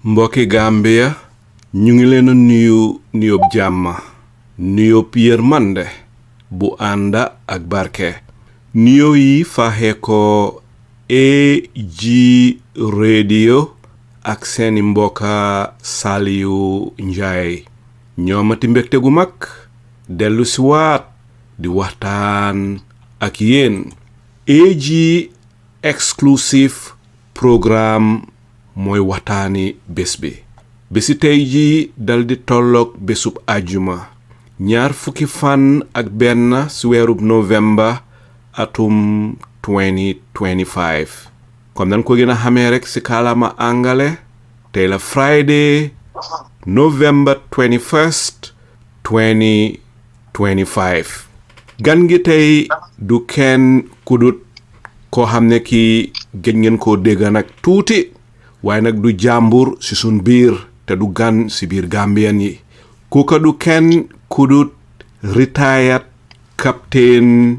mbokki Gambia ñu ngi leen nuyu nuyób jàmm nuyób yërmande bu ànda ak barke nuyoo yi faaxee ko AG radio ak seeni mbokka Saliou Njaay ñoomati mbégte gu mag dellu si waat di waxtaan ak yéen AG exclusive programme mooy waxtaani bés bi bési tey ji dal di tolloog bésub àjjuma ñaar fukki fan ak benn si weerub novembre atum 2025 comme nan ko gën a xamee rek si kàllaama angale tey la Friday November 21st 2025 gan gi tey du kenn kudut koo xam ne ki gëj ngeen koo dégg nag tuuti waaye nag du jàmbur si sun biir te du gan si biir Gambien yi kuka du kenn kudut retired Captain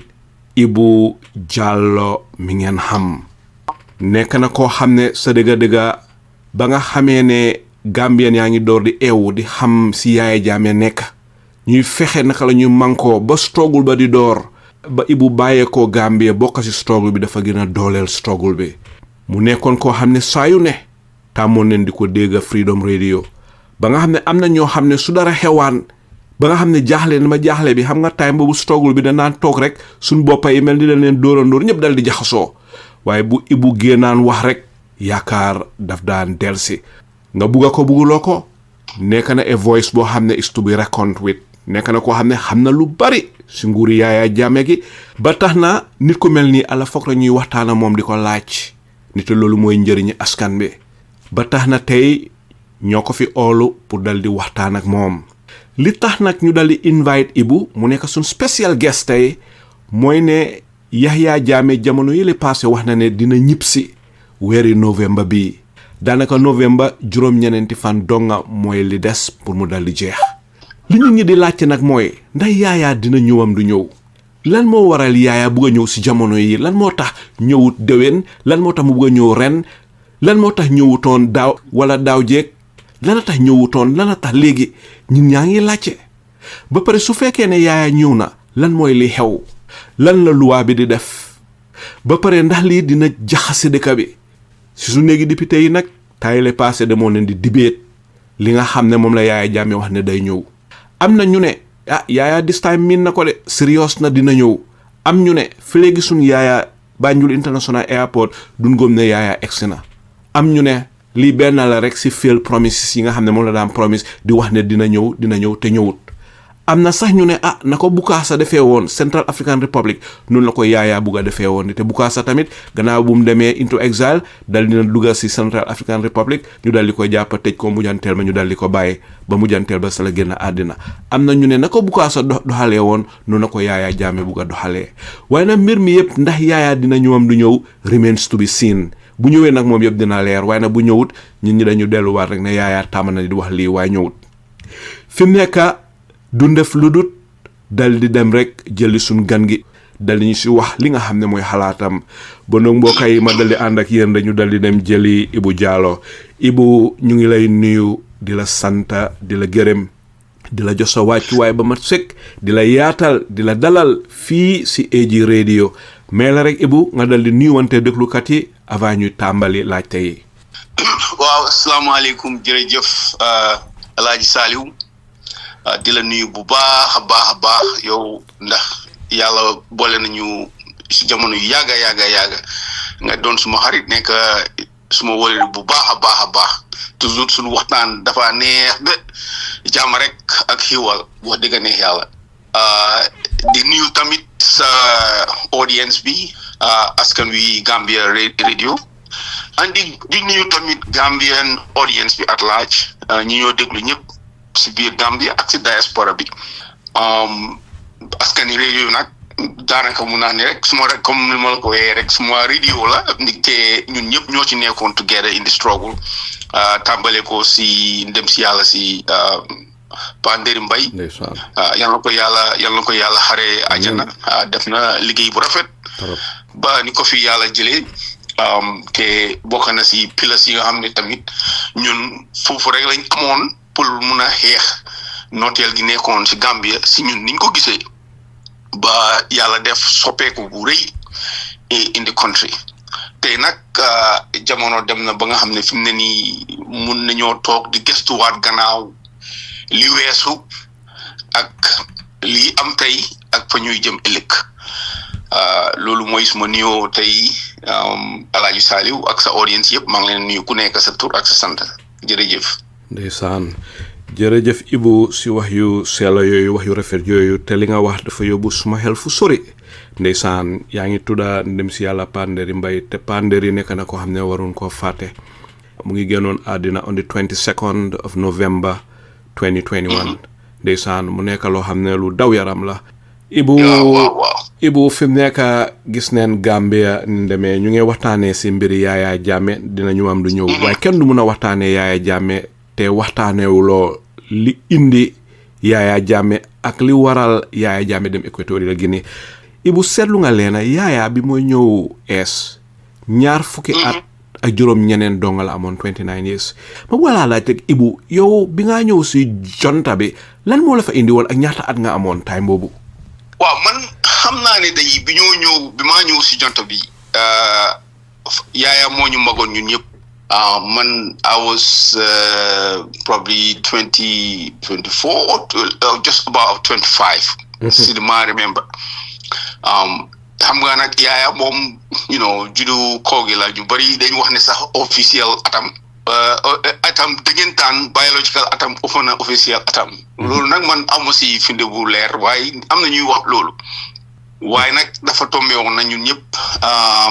Ebou Jallow mi ngeen xam nekk na koo xam ne sa dëgga ba nga xamee ne Gambien yaa ngi door di eewu di xam si Yahya Jammeh nekk ñuy fexe naka la ñu mankoo ba struggle ba di door ba Ebou bàyyeekoo Gambia bokk si struggle bi dafa gën a dooleel struggle bi mu nekkoon koo xam ne saa yu ne tàmmoon leen di ko dégg Freedom Radio ba nga xam ne am na ñoo xam ne su dara xewaan ba nga xam ne jaaxle na ma jaaxle bi xam nga time boobu struggle bi danaan toog rek suñ boppa yi mel ni dañ leen dóorandoor ñëpp dal di jaxasoo waaye bu Ebou génnaan wax rek yaakaar daf daan delsi nga bugga ko bugguloo ko nekk na a voice boo xam ne is to be reckoned with nekk na koo xam ne xam na lu bari si nguuri Yahya Jammeh gi ba tax na nit ku mel nii ala foog la ñuy waxtaana moom di ko laaj nit loolu mooy njëriñu askan bi ba tax na tey ñoo ko fi oolu pour dal di waxtaan ak moom li tax nag ñu dal di invite Ebou mu nekk suñ special guest tey mooy ne Yahya Jammeh jamono yële passé wax na ne dina ñibbisi weeri novembre bi daanaka novembre juróom-ñeneenti fan donga mooy li des pour mu dal di jeex li nit ñi di laajte nag mooy ndax Yahya dina ñëwam du ñëw lan moo waral Yahya bugg a ñëw si jamono yi lan moo tax ñëwut déwén lan moo tax mu bugg a ñëw ren lan moo tax ñëwutoon daaw wala daaw jeeg lan a tax ñëwutoon lan a tax léegi ñun ñaa ngi laajte ba pare su fekkee ne Yahya ñëw na lan mooy li xew lan la luwaa bi di def ba pare ndax lii dina jaxase dëkk bi si su néegi député yi nag taayile passé demoon leen di debate li nga xam ne moom la Yahya Jammeh wax ne day ñëw am na ñu ne Yahya this time miin na ko de serious na dina ñëw am ñu ne fi léegi suñ Yahya Banjul International Airport duñ gëm ne Yahya egsi na am ñu ne lii benn la rek si failed promises yi nga xam ne moom la daan promise di wax ne dina ñëw te ñëwut am na sax ñu ne na ko Bukasa defee woon Central African Republic noonu la ko Yahya bugg a defee woon te Bukasa tamit gannaaw bu mu demee into exile dal dina dugga si Central African Republic ñu dal di ko jàpp tëj ko mujjanteel ba ñu dal di ko bàyyi ba mujjanteel ba sa la génn àddina am na ñu ne na ko Bukasa doxalee woon noonu la ko Yahya Jammeh bugg a doxalee waaye nag mbir mi yëpp ndax Yahya dina ñëwam du ñëw remains to be seen bu ñëwee nag moom yëpp dina leer waaye nag bu ñëwut ñun ñi dañu delluwaat rek ne Yahya tàmm na di wax lii waaye ñëwut fi mu nekk du def lu dut dal di dem rek jëli suñ gan gi dal di ñu si wax li nga xam ne mooy xalaatam ba nag mbokk yi ma dal di ànd ak yéen dañu dal di dem jëli Ebou Jallow Ebou ñu ngi lay nuyu di la santa di la gërëm di la jox sa wàccuwaay ba mat sëkk di la yaatal di la dalal fii si AG radio mais la rek Ebou nga dal di nuyuwante déglukat yi avant ñuy tàmbali laajte yi. waaw asalaamaaleykum jërëjëf Alaaji Saliou di la nuyu bu baax a baax yow ndax yàlla boole nañu si jamono yu yàgga nga doon suma xarit nekk suma wóoleel bu baax a baax toujours suñu waxtaan dafa neex ba jàmm rek ak xiiwal wax dëgg neex yàlla di nuyu tamit sa audience bi askan wi Gambia radio andi di nuyu tamit Gambian audience bi at large ñi ñoo déglu ñëpp si biir Gambia ak si diaspora bi askani radio nag daanaka mun naa ne rek suma rek comme ni ma la ko waxee rek suma radio la te ñun ñëpp ñoo ci nekkoon together in the struggle tàmbale ko si ndem si yàlla si Panderi Mbay yal na ko yàlla xare àjjana def na liggéey bu rafet ba ni ko fi yàlla jëlee te bokk na si pilas yi nga xam ne tamit ñun foofu rek lañ amoon pour mun a xeex nooteel gi nekkoon si Gambia si ñun niñ ko gisee ba yàlla def soppeeku bu rëy in the country tey nag jamono dem na ba nga xam ne fi mu ne nii mun nañoo toog di gëstuwaat gannaaw li weesu ak li am tey ak fa ñuy jëm ëllëg loolu mooy suma nuyoo tey Alagie Saliou ak sa audience yëpp maa ngi leen nuyu ku nekk sa tur ak sa sant jërëjëf. ndeysaan jërëjëf Ebou si wax yu sell yooyu wax yu rafet yooyu te li nga wax dafa yóbbu suma xel fu sori ndeysaan yaa ngi tudda ndem si yàlla Panderi Mbay te Panderi nekk na ko xam ne waroon koo fàtte mu ngi génnoon àddina on the 22nd of November 2021 ndeysaan mu nekk loo xam ne lu daw yaram la Ebou fi mu nekk gis neen Gambia ni demee ñu ngi waxtaanee si mbiri Yahya Jammeh dinañu am du ñëw waaye kenn du mun a waxtaanee Yahya Jammeh te waxtaanewuloo li indi Yahya Jammeh ak li waral Yahya Jammeh dem Equatorial Guinée Ebou seetlu nga leena Yahya bi mooy ñëw ees ñaar fukki at ak juróom ñeneen donga la amoon 29 years ma walaa laaj teg Ebou yow bi nga ñëw si jonta bi lan moo la fa indi woon ak ñaata at nga amoon time boobu waaw man xam naa ne day bi maa ñëw si jonta bi Yahya moo ñu magoon ñun ñëpp man I was probably 24 or just about 25 si ma remember xam nga nag Yahya moom juddu koogi la ñu bari dañu wax ne sax officiel atam dëggantaan biological atam ëpp na officiel atam loolu nag man amu si finde bu leer waaye am na ñuy wax loolu waaye nag dafa tombé woon na ñun ñëpp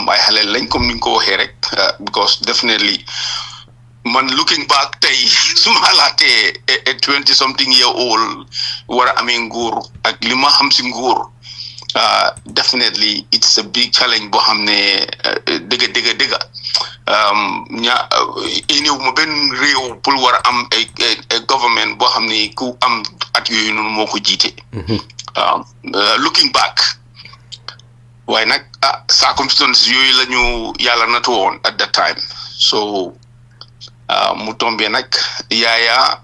ay xale lañ comme ni nga ko waxee rek because definitely man looking back tey su ma xalaatee 20 something year old war a amee nguur ak li ma xam si nguur definitely it's a big challenge boo xam ne dëgg ñëw ma benn réew pour war a am a government boo xam ne ku am at yooyu noonu moo ko jiite looking back waaye nag circumstances yooyu la ñu yàlla natu woon at that time so mu tombé nag Yahya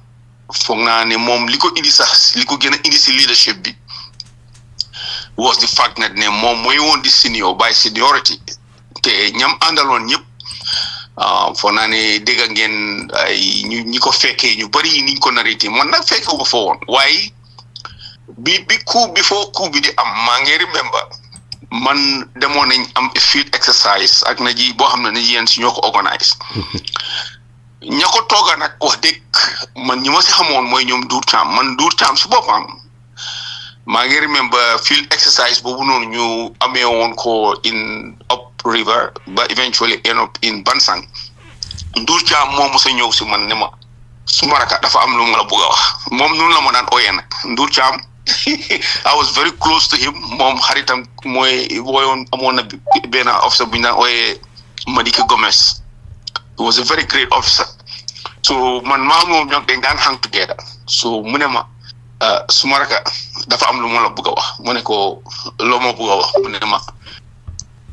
foog naa ne moom li ko gën a indi si leadership bi was the fact that ne moom mooy woon di senior by seniority te ñam àndaloon ñëpp foog naa ne dégg ngeen ay ñi ko fekkee ñu bari niñ ko narité man nag fekke ko fa woon waaye before coup bi di am maa ngi remember man demoon nañ am field exercise ak na ji boo xam ne yéen si ñoo ko organise ña ko tooga nag wax dëgg man ñi ma si xamoon mooy ñoom Ndour Thiam si boppam maa ngi remember field exercise boobu noonu ñu amee woon ko in up river ba eventually end up in Bansang Ndour Thiam moom mos a ñëw si man ne ma suma raka dafa am lu ma la bëgg a wax moom noonu la ma daan ooyee nag Ndour Thiam I was very close to him moom xaritam mooy wooyoon amoon na benn officer bu ñu daan ooyee Madike Gomez he was a very great officer so man maa moom ñoo dañ daan hang together so mu ne ma suma raka dafa am lu ma la bëgg a wax mu ne ko loo ma bëgg a wax mu ne ma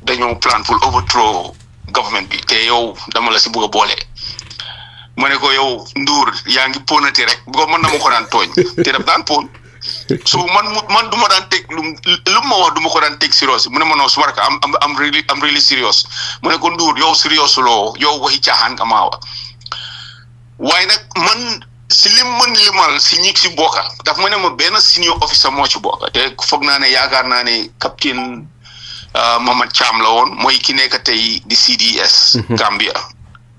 dañoo plan pour overthrow government bi te yow dama la si bëgg a boole mu ne ko yow Ndour yaa ngi ponati rek bu ko man dama ko daan tooñ te daf daan pon so man du ma daan teg lu ma wax du ma ko daan teg serious mu ne ma non suma raka am really serious mu ne ko Ndour yow serious loo yow waxi caaxaan nga maa wax waaye nag man si lim mën limal si ñi si bokka daf ma ne ma benn senior officer moo ci bokka te foog naa ne yaakaar naa ne capitaine Mamad Cham la woon mooy ki nekk tey di CDS Gambia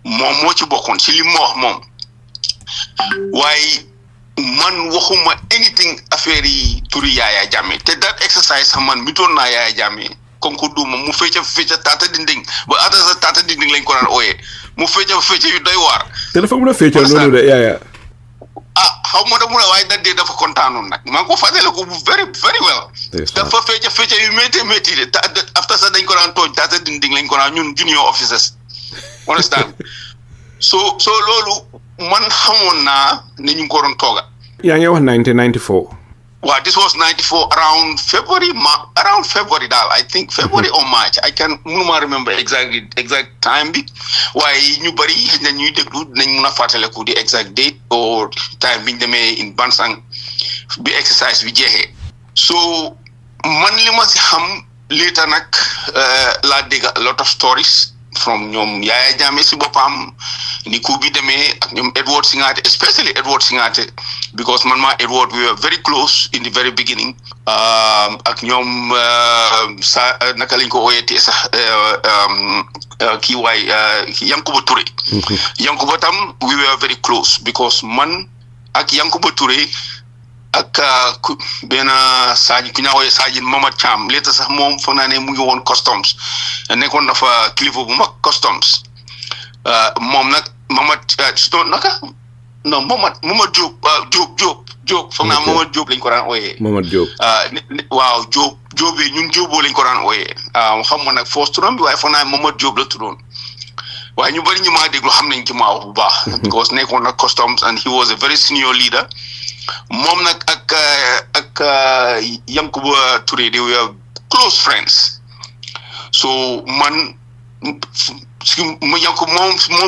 moom moo ci bokkoon si lim ma wax moom waaye man waxuma anything affaire yi turi Yahya Jammeh te that exercise sax man mi toon naa Yahya Jammeh konku duma mu fecca tata dinding ba ata sa tata dinding lañ ko daan ooyee mu fecca yu doy waar te dafa mën a fecca noonu de yaa xaw ma da mun a waaye daddee dafa kontaanoon nag maa ngi ko fàttale ko very very well dafa fecca yu métti de after sa dañ ko daan tooñ tata dinding lañ ko daan ñun junior officers understand so loolu man xamoon naa ne ñu ngi ko doon tooga yaa ngi wax 1994 Well, this was 94 around February, I think February or March. I can't remember exact time. Why ñu bari na ñuy déglu nañ mëna fatale ko the exact date or time biñ démé in Bansang bi exercise bi jéxé. So man li ma ci xam later nak la dégg a lot of stories from ñom Yahya Jammeh ci bopam ni coup bi démé ak ñom Edward Singhateh, especially Edward Singhateh, because man ma Edward we were very close in the very beginning ak ñom naka lañ ko oyete sax ki way Yankuba Touré Yankuba tam we were very close because man ak Yankuba Touré ak benn Saji ku ñaawoy Saji Mamad Cham léegi sax moom foog naa ne mu ngi woon customs nekkoon na fa kilifa bu mag customs moom nag Mamad naka non Mamad Diop foog naa Mamad Diop lañ ko daan ooyee Mamad Diop waaw Diop yi ñun Diopoo lañ ko daan ooyee xam nga nag foos turam bi waaye foog naa Mamad Diop la tuddoon waaye ñu bari ñu maa déglu xam nañ ci maa wax bu baax because nekkoon na customs and he was a very senior leader moom nag ak Yankuba Touré they were close friends so man moom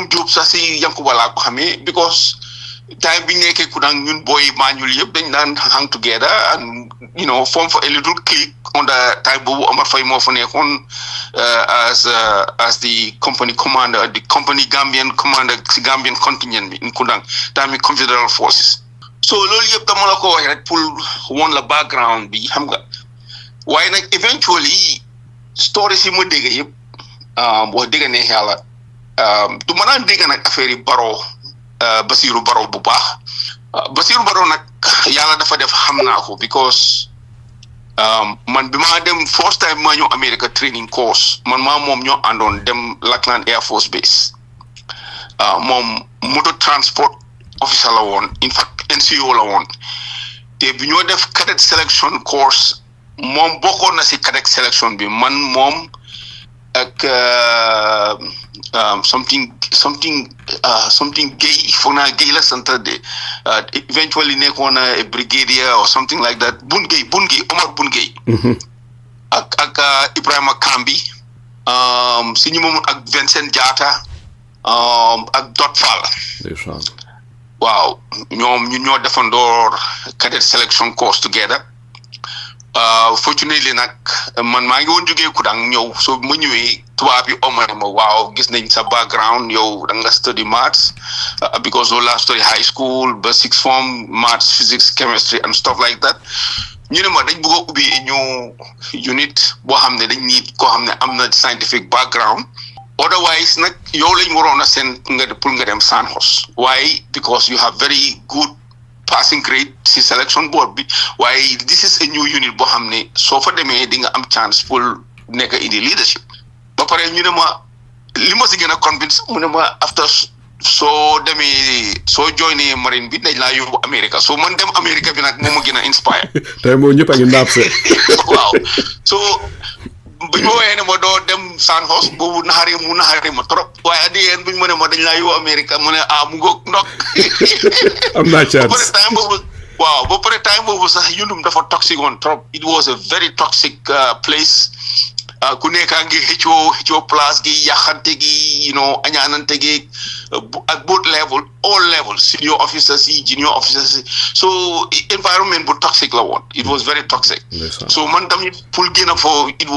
Diop sax si Yankuba laa ko xamee because time bi nekkee ku daan ñun booy Banjul yëpp dañ daan hang together and form for a little clique on the time boobu Omar Faye moo fa nekkoon as the company commander the company Gambian commander si Gambian contingent bi in Kundang time Confederal Forces so loolu yëpp dama la ko wax rek pour won la background bi xam nga waaye nag eventually story si ma dégg yëpp wax dégg ne yàlla du ma naan dégg nag affaire yi Basiru Baro bu baax Basiru Baro nag yàlla dafa def xam naa ko because man bi maa dem first time maa ñëw America training course man maa moom ñoo àndoon dem Lackland Air Force Base moom moto transport officer la woon in fact NCO la woon te bi ñoo def cadet selection course moom bokkoon na si cadet selection bi man moom ak something gay foog naa gay la sant de eventually nekkoon na a brigadier or something like that Bun Gay Omar Bun Gay ak Ibrahima Kambi si ñu moom ak Vincent Diatta ak Dot Fall waaw ñoom ñu ñoo defandoor cadet selection course together fortunately nag man maa ngi woon jógee Kudang ñëw so ma ñëwee tubaab yi omar ma waaw gis nañ sa background yow da nga study maths because loolu laa study high school ba sixth form maths physics chemistry and stuff like that ñu ne ma dañ bëgg a ubbi ñu unit boo xam ne dañ need koo xam ne am na scientific background otherwise nag yow lañ waroon a seen pour nga dem Sandhurst why because you have very good passing grade si selection board bi waaye this is a new unit boo xam ne soo fa demee di nga am chance pour nekk indi leadership ba pare ñu ne ma li ma si gën a convince mu ne ma after soo joinee marine bi dañ laa yóbbu America so man dem America bi nag moo ma gën a inspire tey moo ñëpp a ngi naab se waaw so buñ ma waxee ne ma doo dem Sandhurst boobu naxari ma trop waaye at the end buñ ma ne ma dañ laa yóbbu America mu ne mu ngoog ndok am naa chance ba pare time boobu sax Yundum dafa toxic woon trop it was a very toxic place ku nekkaa ngi xëccoo place gi yaxante gi añaanante gi at both level all levels senior officers yi junior officers yi so environment bu toxic la woon it was very toxic so man tamit pour génn fo it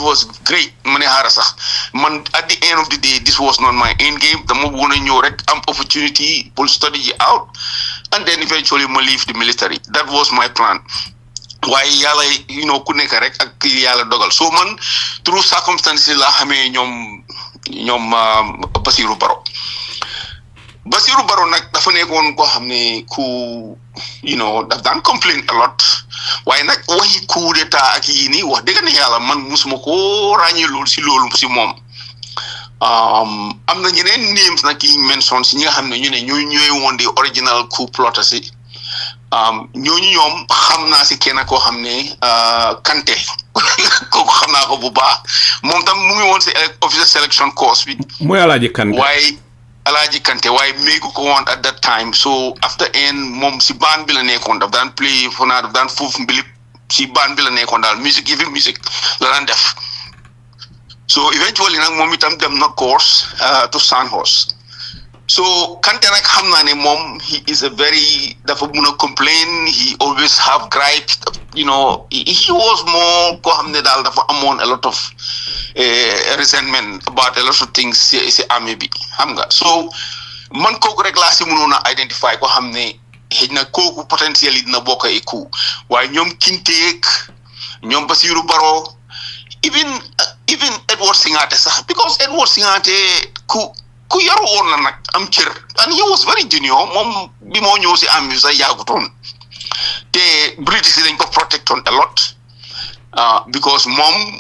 was great ma ne xaara sax man at the end of the day this was not my end game dama bëggoon a ñëw rek am opportunity pour study yi out and then eventually ma leave the military that was my plan waaye yàlla ku nekk rek ak yàlla dogal so man through circumstances laa xamee ñoom Basiru Baro nag dafa nekkoon koo xam ne ku daf daan complain a lot waaye nag waxi coup d'état ak yi nii wax dëgg ne yàlla man musuma ko ràññee loolu si moom am na ñeneen names nag yi mention si ñi nga xam ne ñu ne ñooy woon di original coup plotters yi ñooñu ñoom xam naa si kenn koo xam ne Kante kooku xam naa ko bu baax moom tam mu ngi woon si officer selection course bi. mooy Alagie Kante waaye Alagie Kante waaye méegu ko woon at that time so after moom si band bi la nekkoon daf daan play daf daan foofu mbilip si band bi la nekkoon daal musique la daan def so eventually nag moom itam dem na course to Sandhurst so Kante nag xam naa ne moom he is a very dafa mun a complain he always have gripes he was more koo xam ne daal dafa amoon a lot of resentment about a lot of things si army bi xam nga so man kooku rek laa si mënoon a identify koo xam ne xëy na kooku potentially dina bokk ay coup waaye ñoom Kinteek ñoom Basiru Baro even Edward Singhateh sax because Edward Singhateh ku yaru woon na nag am cër and he was very junior moom bi moo ñëw si army bi sax yàggutoon te British dañ ko protectoon a lot because moom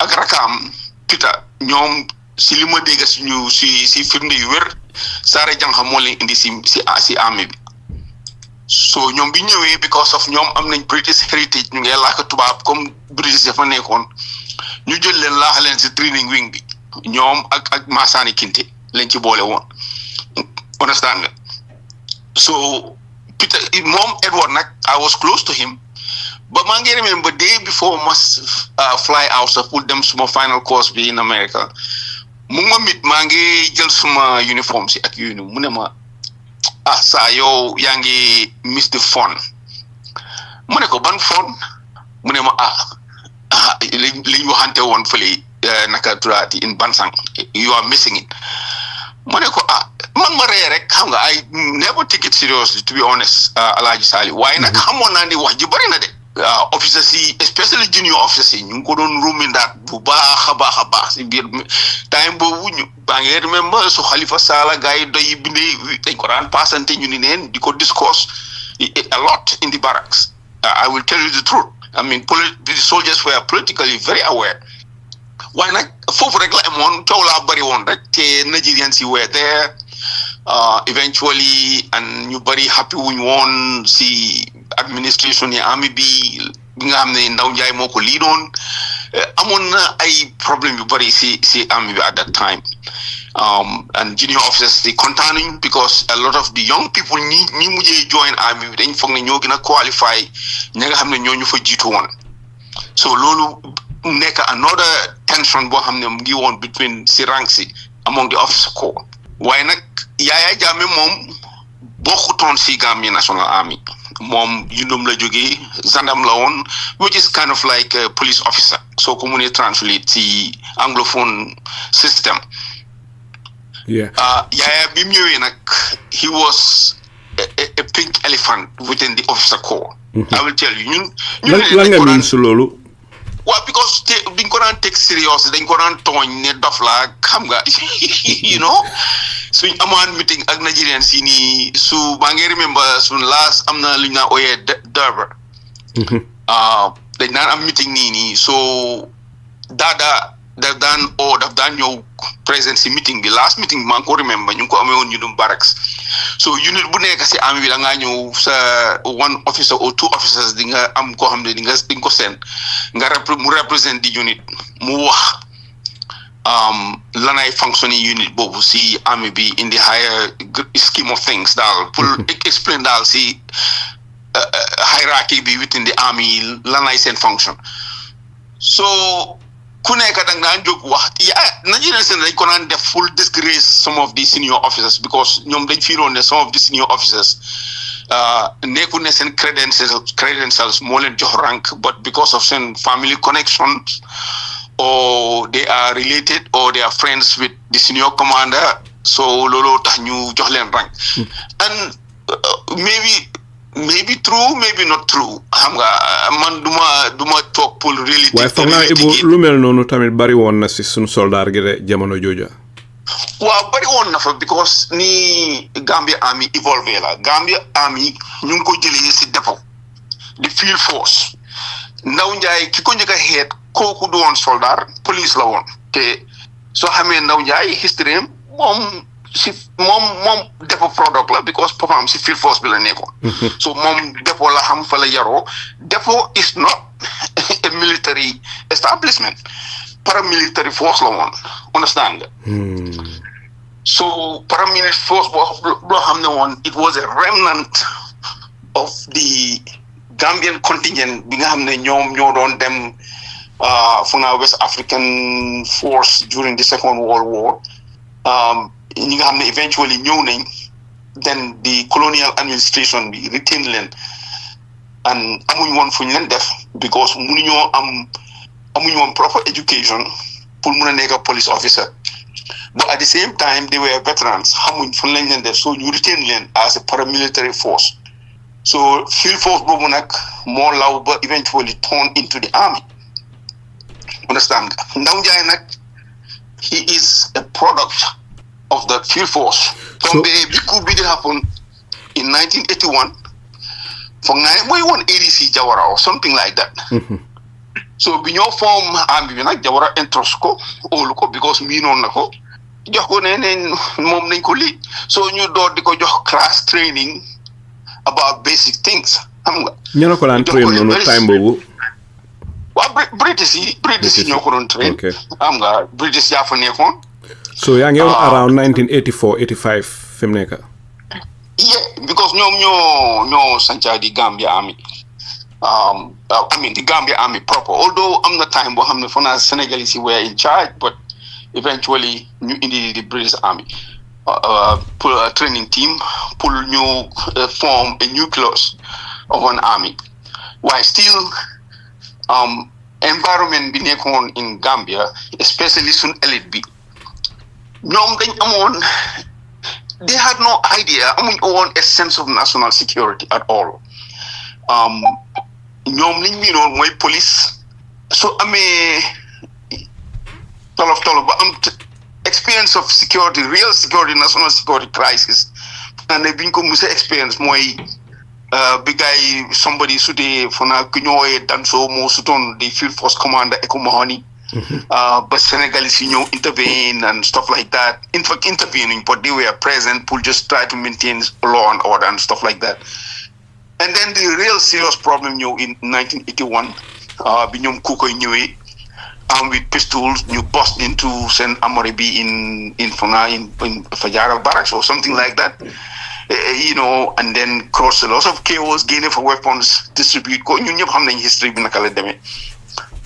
ak rakaam Peter ñoom si li ma dégg si firnde yu wér Saare Jangha moo leen indi si army bi so ñoom bi ñëwee because of ñoom am nañ British heritage ñu ngi làkk tubaab comme British dafa nekkoon ñu jël leen laax leen si training wing bi ñoom ak Masani Kinte lañ ci boole woon understand nga so Peter moom Edward nag I was close to him but maa ngi remember day before must fly out sax pour dem suma final course bi in America mu ngi ma mit maa ngi jël suma uniforme si ak mu ne ma saa yow yaa ngi miss the fun mu ne ko ban fun mu ne ma liñ waxante woon fële naka turaati in Bansang you are missing it mu ne ko man ma ree rek xam nga I never take it seriously to be honest Alaaji Sali waaye nag xamoon naa ni wax ji bëri na de officers yi especially junior officers yi ñu ngi ko doon rumindaat bu baax a baax si biir time boobu baa ngi remember su Halifa Sallah gars yi doy bindee dañ ko daan passante ñu ni neen di ko discourse a lot in the barracks I will tell you the truth I mean the soldiers were politically very aware waaye nag foofu rek la amoon coow laa bëri woon rek te Nigerians yi were there eventually and ñu bëri happy wuñ woon si administration yi army bi nga xam ne Ndaw Njaay moo ko liidoon amoon na ay problème yu bëri si army bi at that time and junior officers di kontaanuñ because a lot of the young people ñi mujjee join army bi dañ foog ne ñoo gën a qualify ña nga xam ne ñoo ñu fa jiitu woon so loolu nekk another tension boo xam ne mu ngi woon between si rank si among the officer corps waaye nag Yahya Jammeh moom bokkutoon si Gambia National Army moom yundum la jógee gendarme la woon which is kind of like a police officer soo ko mënee translate si anglophone system Yahya bi mu ñëwee nag he was a pink elephant within the officer corps I will tell you ñun lan nga miin si loolu waaw because duñ ko daan take serious dañ ko daan tooñ ne dof la xam nga suñ amaan meeting ak Nigerian si nii su maa ngi remember suñ last am na lu ñu naan ooyee Durban dañ daan am meeting nii so daf daan ñëw présent si meeting bi last meeting bi maa ngi ko remember ñu ngi ko amee woon ñu dum barracks so unit bu nekk si army bi da ngaa ñëw sa one officer or two officers di nga am koo xam ne di nga ko seen mu represent di unit mu wax lanay fonctionner unit boobu si army bi in the higher scheme of things daal pour explain daal si hierarchy bi within the army lanay seen function so ku nekk da nga jóg wax Nigerian seen dañ ko naan def full disgrace some of the senior officers because ñoom dañ fiiroon ne some of the senior officers nekku ne seen credentials moo leen jox rank but because of seen family connections or they are related or they are friends with the senior commander so looloo tax ñu jox leen rank and maybe true maybe not true xam nga man duma toog pour really waaye foog naa Ebou lu mel noonu tamit bari woon na si suñu soldaar gi de jamono jooja waaw bari woon na fa because ni Gambia Army evolve la Gambia Army ñu ngi ko jëlee si dépôt the field force Ndaw Njaay ki ko njëkk a xeet kooku du woon soldat police la woon te soo xamee Ndaw Njaay history moom dépôt product la because papaam si field force bi la nekkoon so moom dépôt la xam fa la yaroo dépôt is not a military establishment paramilitary force la woon understand nga so paramilitary force boo xam ne woon it was a remnant of the Gambian contingent bi nga xam ne ñoom ñoo doon dem fu nga West African force during the Second World War ñi nga xam ne eventually ñëw nañ then the colonial administration bi retain leen and amuñ woon fu ñu leen def because amuñ woon proper education pour mun a nekk police officer but at the same time they were veterans xamuñ fu lañ leen def so ñu retain leen as a paramilitary force so field force boobu nag moo law ba eventually turned into the army understand Ndaw Njaay nag he is a product of the field force comme bi coup bi di happen in 1981 foog naa mooy woon ADC Jawara or something like that so bi ñoo form army bi nag Jawara interest ko óolu ko because miinoon na ko jox ko ne moom nañ ko lii so ñu door di ko jox class training about basic things xam nga ñu ko daan train noonu time boobu waaw British yi ñoo ko doon train xam nga British yaa fa nekkoon so yaa ngi wax around 1984 85 fi mu nekk yeah because ñoom ñoo sanca di Gambia Army I mean the Gambia Army proper although am na time boo xam ne fo naa Senegalese were in charge but eventually ñu indi the British Army pour a training team pour ñu form a nucleus of an army while still environment bi nekkoon in Gambia especially sun elite bi ñoom dañ amoon they had no idea amuñ woon a sense of national security at all ñoom liñ miinoon mooy police so amee tolof ba am experience of security real security national security crisis and biñ ko musa experience mooy bi guy somebody sutee fona ku ñooyee Danso moo sutoon the field force commander Eko Mahoney but Senegalese intervene and stuff like that. In fact, intervening, but they were present to just try to maintain law and order and stuff like that. And then the real serious problem in 1981, binyom kuko ñëwé armed with pistols, you bust into Saint Amoribi in Fajara barracks or something like that. And then cross a lot of chaos, gain for weapons, distribute. You ñëpp xam nañ history bi naka la demee.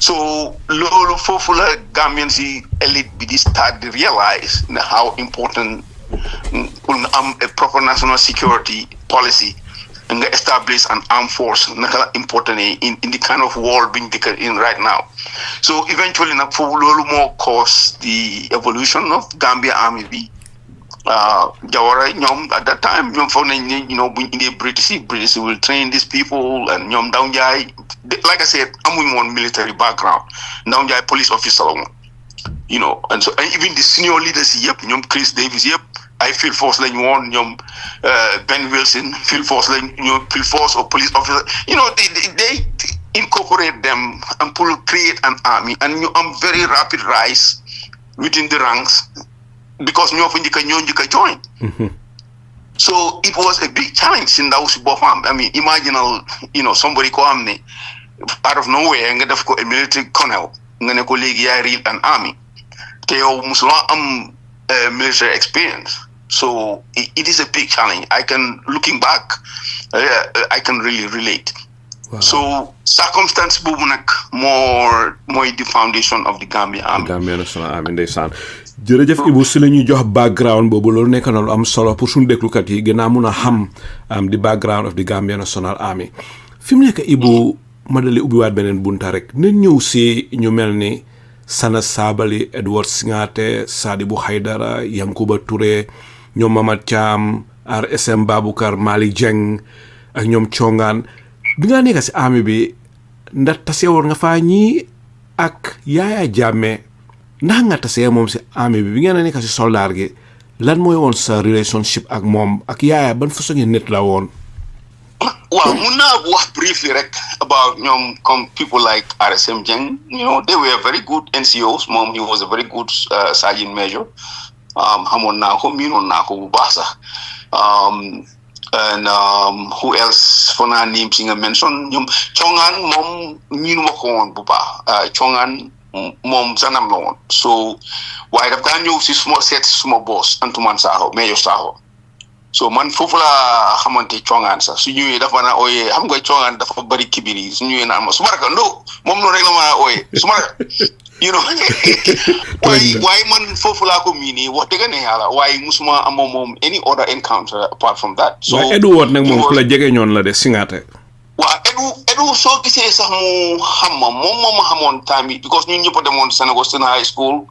So, lolo fofu la Gambian si elite bi di start to realize how important a proper national security policy and establish an armed force naka important in the kind of world being in right now. So eventually na fofu lolo more cause the evolution of Gambia Army bi. Jawara ñoom at that time ñoom foog nañ ne buñ indee British will train these people and ñoom Ndaw Njaay like I said amuñ woon military background Ndaw Njaay police officer la woon and even the senior leaders yëpp ñoom Chris Davis yëpp ay field force lañ woon ñoom Ben Wilson field force lañ field force or police officer they incorporate them and pour create an army and ñu am very rapid rise within the ranks because ñoo fa njëkk a join. So it was a big challenge in ndaw si boppam. I mean, imagine somebody ko am ne out of nowhere nga def ko a military colonel nga ne ko léegi yaay lead an army te yow musuloo am military experience. So it is a big challenge. Looking back, I can really relate. Wow. So circumstance boobu nag mooy the foundation of the Gambia Army. The Gambia National Army ndeysaan. Jërëjëf Ibou si la ñuy jox background boobu loolu nekk na lu am solo pour suñu déglukat yi gën a mun a xam the background of the Gambia National Army fi mu nekk Ibou ma dali ubbiwaat beneen bunta rek nañ ñëw si ñu mel ni Sana Sabally Edward Singhateh Sadibou Haidara Yankuba Touré ñoom Mamad Cham RSM Baboucar Mali Jeng ak ñoom Chongaan bi nga nekk si army bi ndax tasewoon nga faa ñii ak Yahya Jammeh ndax nga tasee moom si army bi ngeen nekk si soldaar gi lan mooy woon sa relationship ak moom ak Yahya ban façon nit la woon. Well, Muna was briefly about people like RSM Jeng. They were very good NCOs. Mom, he was a very good sergeant major. Hamon Nako, Mino Nako, Basa. And who else? For now, name singer mention Chongan Mom Mino Makon Buba. Chongan Mom Zanam Lon. So why the Daniel is small boss and to Mansaho, Mayor Saho. So man fufula xamante chongan sa su ñëwé dafa na oyé xam nga chongan dafa bari kibiri su ñëwé na ma sumaraka no mom no rek la ma oyé sumaraka why man fufula ko mini wax deug ne yalla why musuma am mom any other encounter apart from that. So Edward nak mom ku la jégué ñon la de Singhateh wa edu so gisé sax mu xam mom xamone time because ñun ñëpp demone Senegal High School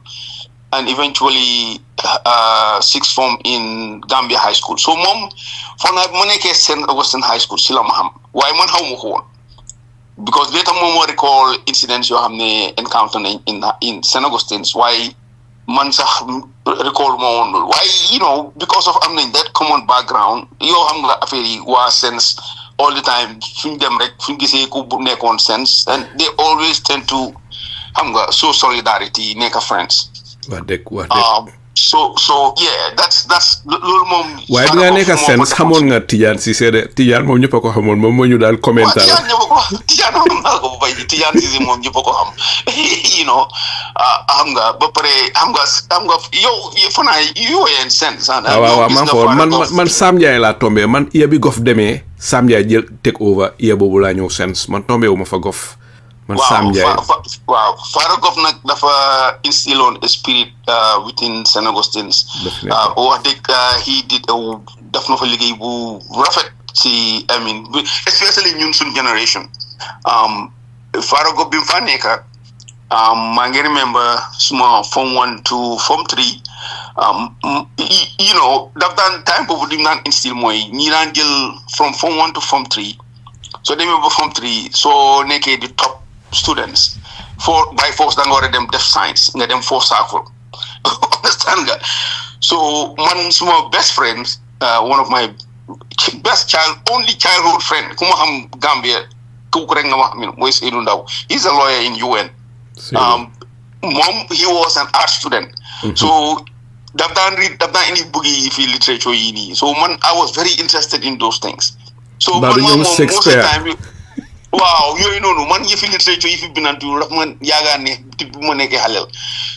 and eventually sixth form in Gambia High School. So mom, for now, moneke St. Augustine High School, sila maham. Why man how mo? Because later mom recall incidents you have encountered in St. Augustine's. Why man sa recall mo? Why because of that common background, you have affair was sense all the time. Fing them rek fing gise ko nekon sense, and they always tend to show solidarity, make friends. So yeah, that's little mom. Why do I make a sense? Hamon nga Tijan Ceesay de Tijan mom ñepp ko xamone mom mo ñu dal commenter. Tijan ko bay Tijan Ceesay mom ñepp ko xam. Xam nga ba paré xam nga yow fana you en sense man Sam Ndiaye la tombé man iya bi gof démé Sam Ndiaye jël take over iya bobu la ñew sense man tombé wu ma fa gof. Faragov nak dafa instill on a spirit within St. Augustine's. He did daf na fa liggéey bu rafet ci especially ñun sun generation. Faragov bi fa nekk maa ngi remember suma form 1 to form 3 daf daan time boobu dim naan instill mooy ñi daan jël from form 1 to form 3 so demee ba form 3 so nekkee di top students by force da nga war a dem def science nga dem for circle understand nga so man suma best friends one of my only childhood friend ku ma xam Gambia ku rek nga wax min mooy Seydou Ndaw he's a lawyer in UN he was an art student so daf daan indi bëgg yi fi literature yi nii so man I was very interested in those things so man most of the time wow yooyu noonu man yëfi literature yi fi binantu raf man yaagaa ne bu ma nekkee xaleel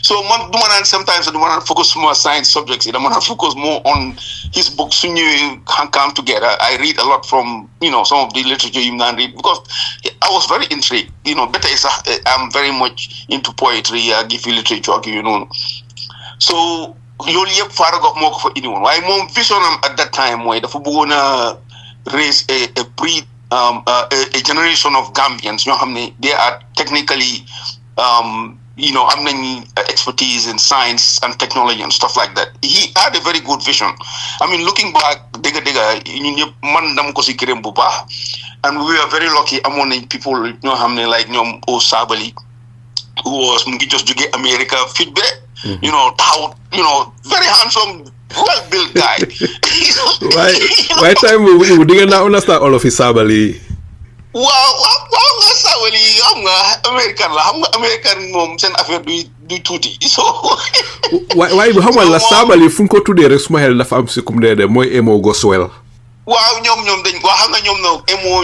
so man du ma naan sometimes du ma naan focus more science subjects yi dama naan focus more on his books su ñëwee come together I read a lot from some of the literature you naan read because I was very intrigued ba tey sax I'm very much into poetry ak yëfi literature ak yooyu noonu so loolu yëpp Faragov moo ko fa indi woon waaye moom vision am at that time mooy dafa bëggoon a raise a generation of Gambians ñoo xam ne they are technically am nañ expertise in science and technology and stuff like that. He had a very good vision. I mean, looking back dëgg ñun ñëpp man dama ko si gërëm bu baax and we were very lucky amoon nañ people ñoo xam ne like ñoom O Sabali who was mu ngi just jóge America fit be taxaw very handsome well-built guy. Why time we didn't understand all of his Sabali? Wow, nga Sabali xam nga American la xam nga American moom seen affaire du tuuti so waaye bu xamal la Sabali fu ko tuddee rek suma xel dafa am si kum de mooy Emo Goswell. Waaw ñoom dañ waa xam nga ñoom no Emo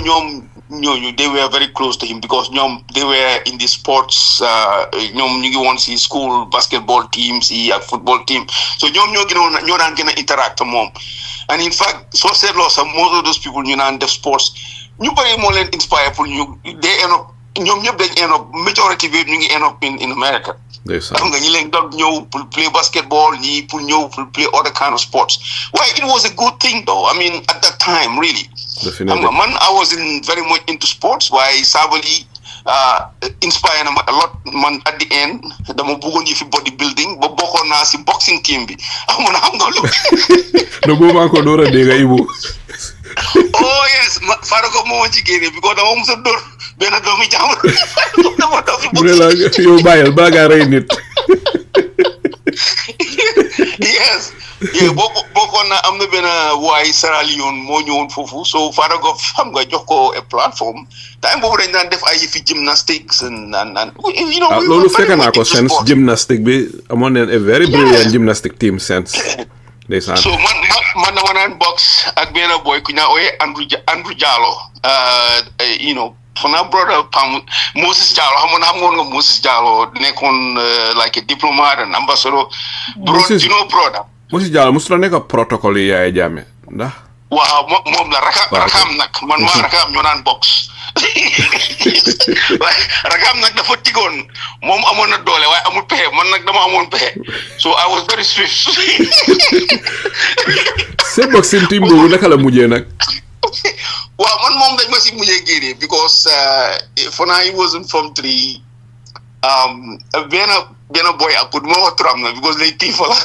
ñooñu they were very close to him because they were in the sports ñoom ñu ngi woon si school basketball teams yi ak football team so ñoom ñoo daan gën a interact moom and in fact soo seetloo sax most of those people ñu naan def sports ñu bëri moo leen inspire pour ñoom ñëpp dañ end up majority bi ñu ngi end up in America xam nga ñi leen doon ñëw pour play basketball ñi pour ñëw pour play other kind of sports waaye it was a good thing though I mean at that time really definitely man I was very much into sports waaye Sabali inspire na ma a lot man at the end dama bëggoon yi fi bodybuilding ba bokkoon naa si boxing team bi xam nga lu no boobu maa ko door a dégg Ibu oh yes Faragov moo ci génne bi ko dama mos a dóor benn doomi jàmbur mu ne la yow bàyyil baa ngaa rey nit yes yeah bokkoon na am na benn waay Sierra Leone moo ñëwoon foofu so Father Goff xam nga jox ko a platform time boobu dañ daan def ay yëfi gymnastics and you know loolu fekk naa ko sense gymnastic bi amoon neen a very brilliant gymnastic team sense ndeysaan so man dama naan box ak benn boy ku ñu ooyee Andrew Jallow you know fana brother Pam Moses Jallow xam nga Moses Jallow nekkoon like a diplomat and ambassador you know brother Moses Jallow musu la nekk protocole yi Yahya Jammeh ndax waaw moom la rakam nag man maa rakam ñoo naan box waaye rakam nag dafa tigoon moom amoon na doole waaye amul pexe man nag dama amoon pexe so I was very swift sa boxing team boobu naka la mujjee nag waaw man moom dañ ma si mujjee génne because for now he was in Form 3 benn boy akut moo wax turam na because lay tiifa la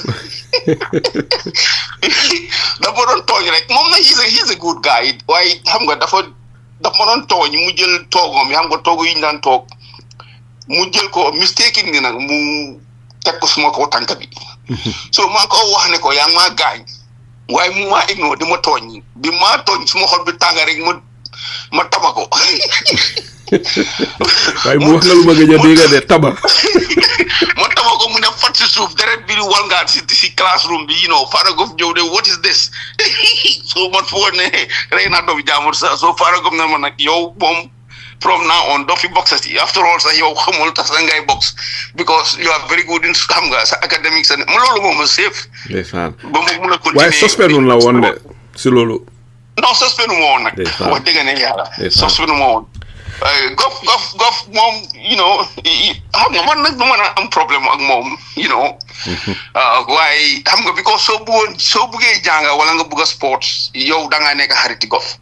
dafa doon tooñ rek moom na he's a good guy waaye xam nga dafa ma doon tooñ mu jël toogoom yi xam nga toogo yi ñu daan toog mu jël ko mistaking ni nag mu teg ko suma ko tànk bi so maa ko wax ne ko yaa ngi maa gaañ waaye mu maa ignore di ma tooñ bi maa tooñ suma xol bi tànga rek ma taba ko waaye mu wax la lu ma gëj a dégg de taba ma taba ko mu ne fat si suuf deret bi di walngaat si classroom bi you know Father Goff ñëw de what is this so man foo ne rey naa doomi jaamur sa so Father Goff ne ma nag yow moom from now on doo fi boxati after all sax yow xamul tax sa ngay box because you are very good in xam nga sa academics ma loolu moom a safe ndeysaan ba mu mun a continuer waaye suspendul la woon de si loolu non suspendu ma woon nag wax dëgg ne yàlla suspendu ma woon Goff moom you know xam nga man nag du mën a am problème ak moom you know waaye xam nga because soo buggee jànga wala nga bugg a sports yow da ngaa nekk xariti Goff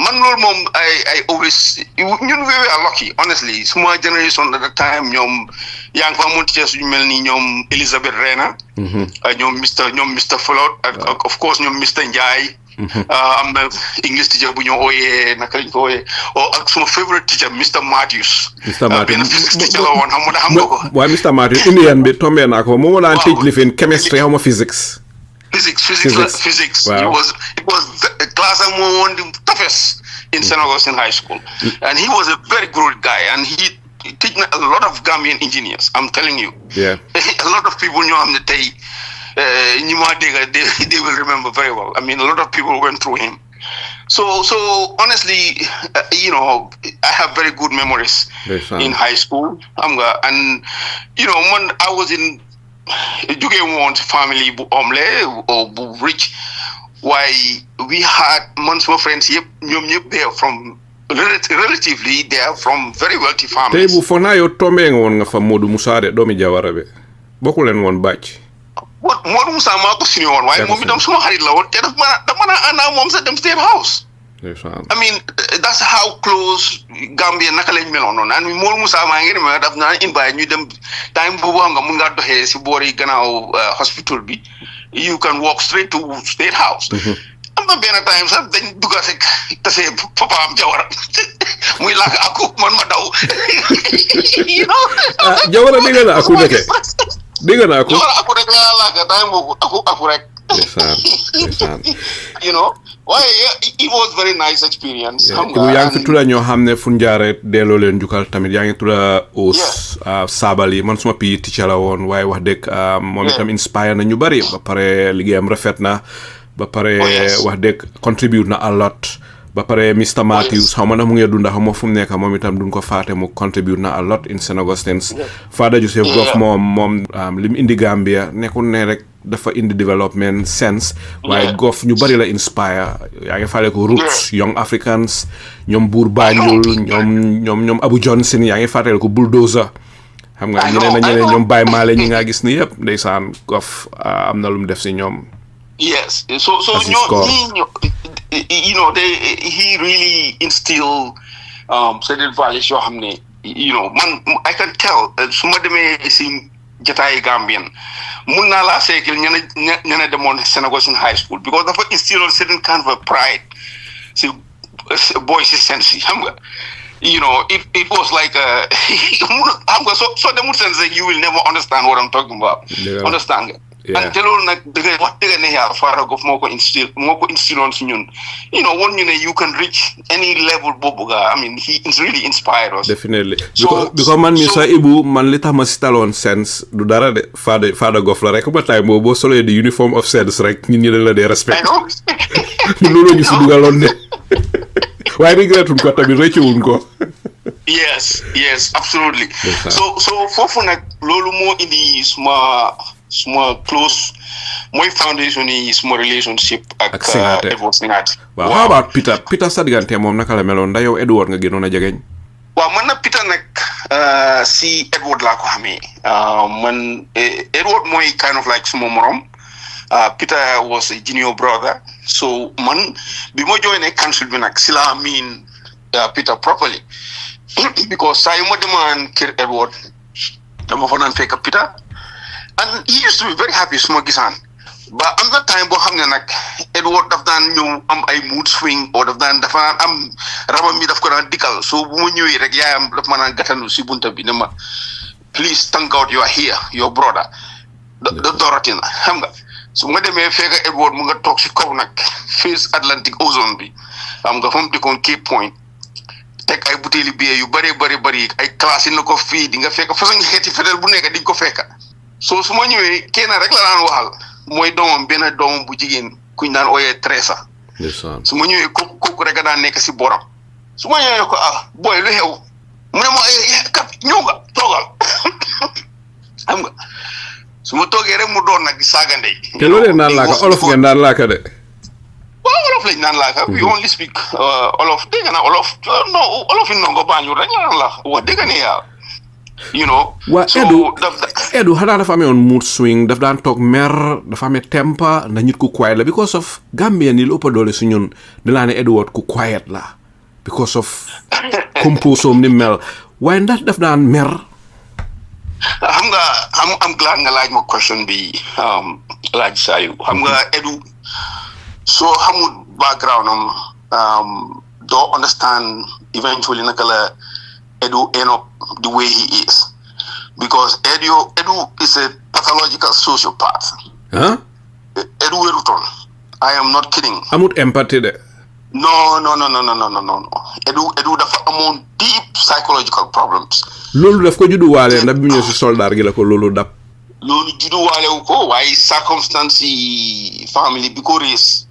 man loolu moom I always ñun we were lucky honestly suma generation at the time ñoom yaa ngi fa amoon teachers yu mel ni ñoom Elizabeth Rena ñoom Mr Folot ak of course ñoom Mr Ndiaye am na English teacher bu ñu ooyee naka lañ ko ooyee ak suma favorite teacher Mr Matthews benn physics teacher la woon xam nga ko waaye Mr Matthews Indian bi tombé naa ko moom daan teach lifin chemistry xaw ma physics wow. It was class and one the toughest in St. Augustine High School and he was a very good guy and he teach a lot of Gambian engineers I'm telling you a lot of people know him today they will remember very well. I mean, a lot of people went through him. So honestly, you know, I have very good memories in high school. And you know, when I was in Jugewan's family, or rich, why we had my friends here, they are from relatively, they are from very wealthy families. Tey bu fo na yo tombe ngon nga fa Modou Moussa de doomi Jawara be bokku len won bacc Modou Moussa maa ko suñu woon waaye moom itam suma xarit la woon te daf mën a ànd moom sa dem State House. I mean that's how close Gambia naka lañ meloon noonu and Modou Moussa maa ngi ne daf naa invite ñu dem time boobu xam nga mun ngaa doxee si boori gannaaw hospital bi you can walk straight to State House. am na benn time sax dañ dugga rek tase papa am Jawara muy laaka aku man ma daw you know. Jawara dégg na aku deke dégg naa ko aku rek laa laaka time boobu aku rek you know waaye it was very nice experience xam nga yaa ngi fi tudda ñoo xam ne fu njaare delloo leen jukkal tamit yaa ngi tudda Ous Sabali man suma pii teacher la woon waaye wax dëgg moom itam inspire na ñu bari ba pare liggéeyam rafet na ba pare wax dëgg contribute na a lot ba pare Mr Matthews xaw ma na mu ngi dunda xaw ma fu mu nekk moom itam duñ ko faate mu contribute na a lot in St Augustine's Father Joseph Goff moom lim indi Gambia nekkul ne rek dafa indi development sense waaye Goff ñu bari la inspire yaa ngi fàle ko Roots Young Africans ñoom Buur Banjul ñoom Abu Johnson yaa ngi fàttale ko Bulldozer xam nga ñeneen ñoom Baye Male ñi nga gis ni yëpp ndeysaan Goff am na lu mu def si ñoom yes so you know he really instilled certain values yoo xam ne you know man I can tell su ma demee si jataay Gambian mun naa laa seekil ñene demoon St Augustine High School because dafa instill certain kind of a pride si boys si sense yi xam nga you know it was like xam nga so demul sense you will never understand what I'm talking about understand nga and te loolu nag dëgg wax dëgg ne yaa Fada Goff moo ko instill on si ñun won ñu ne you can reach any level boobu ga I mean he really inspired us definitely because man mi sa Ibu man li tax ma si taloon sense du dara de Fada Goff la rek ba tay boo solee di uniform of sense rek nit ñi dañ la dee respect loolu ñu si dugaloon ne waaye regretuñ ko tamit rëccuwuñ ko yes absolutely so foofu nag loolu moo indi suma close mooy foundation yi suma relationship ak Edward Singhateh waaw how about Peter sa diggante moom naka la meloon ndax yow Edward nga gënoon a jegeñ waaw man na Peter nag si Edward laa ko xamee man Edward mooy kind of like suma morom Peter was a junior brother so man bi ma joinee council bi nag si laa miin Peter properly because saa yu ma demaan kër Edward dama fa naan fekk Peter and he used to be very happy suma gisaan ba am na time boo xam ne nag Edward daf daan ñëw am ay mood swing or dafa daan am rabam mi daf ko daan dikkal so bu ma ñëwee rek yaayam daf ma naan gàttandu si bunta bi ne ma please thank God you are here your brother Dorothy na xam nga su nga demee fekk Edward mu nga toog si kaw nag face Atlantic Ocean bi xam nga fa mu dikkoon Cape Point teg ay butéeli biir yu bari ay classe yi na ko fii di nga fekk façon xeeti fetel bu nekk di nga ko fekk so su ma ñëwee kenn rek la daan waxal mooy benn doomam bu jigéen kuñ daan ooyee Teresa su ma ñëwee kooku rek a daan nekk si boram su ma ñëwee ko booy lu xew mu ne ma ñëw nga toogal xam nga su ma toogee rek mu doon nag di saaga ndey te loolu naan laaka olof ngeen daan laaka de waaw olof lañ naan laaka we only speak olof dégg na olof olof yi nongo Banjul rek la naan la wax dégg ne yaa waa Edu xanaa dafa amee woon mood swing daf daan toog mer dafa amee temper ndax nit ku quiet la because of Gambien yi lu ëpp doole su ñun di laa ne Edward ku quiet la because of compose ni mel waaye ndax daf daan mer xam nga am glad nga laaj ma question bi laaj Saliou xam nga Edu soo xamul background doo understand eventually naka la Edu end up the way he is because Edu is a pathological sociopath. Edu weruton. I am not kidding. Amut empathy de. No. Edu dafa amoon deep psychological problems. Loolu daf ko judduwaale ndax bi mu ñëw si soldat gi la ko loolu dab. Loolu judduwaale wu ko waaye circumstance yi family bi ko rees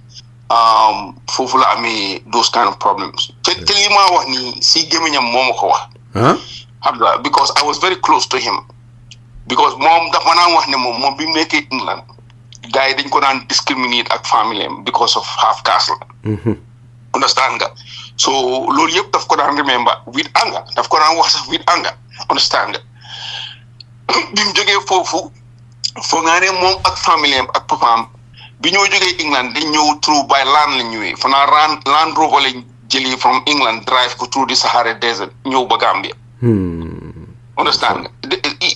foofu la amee those kind of problems. te li ma wax ni si gémmiñam moo ma ko wax. Because I was very close to him because moom dafa ma naan wax ne moom bi mu nekkee England gars yi dañ ko daan discriminate ak famille am because of half caste la understand nga so loolu yëpp daf ko daan remember with anger daf ko daan wax sax with anger understand nga bi mu jógee foofu foo nga ne moom ak famille am ak papaam bi ñoo jógee England dañ ñëw through by land la ñëwee fanaa Land Rover lañ jëlee from England drive ko through the Sahara Desert ñëw ba Gambia understand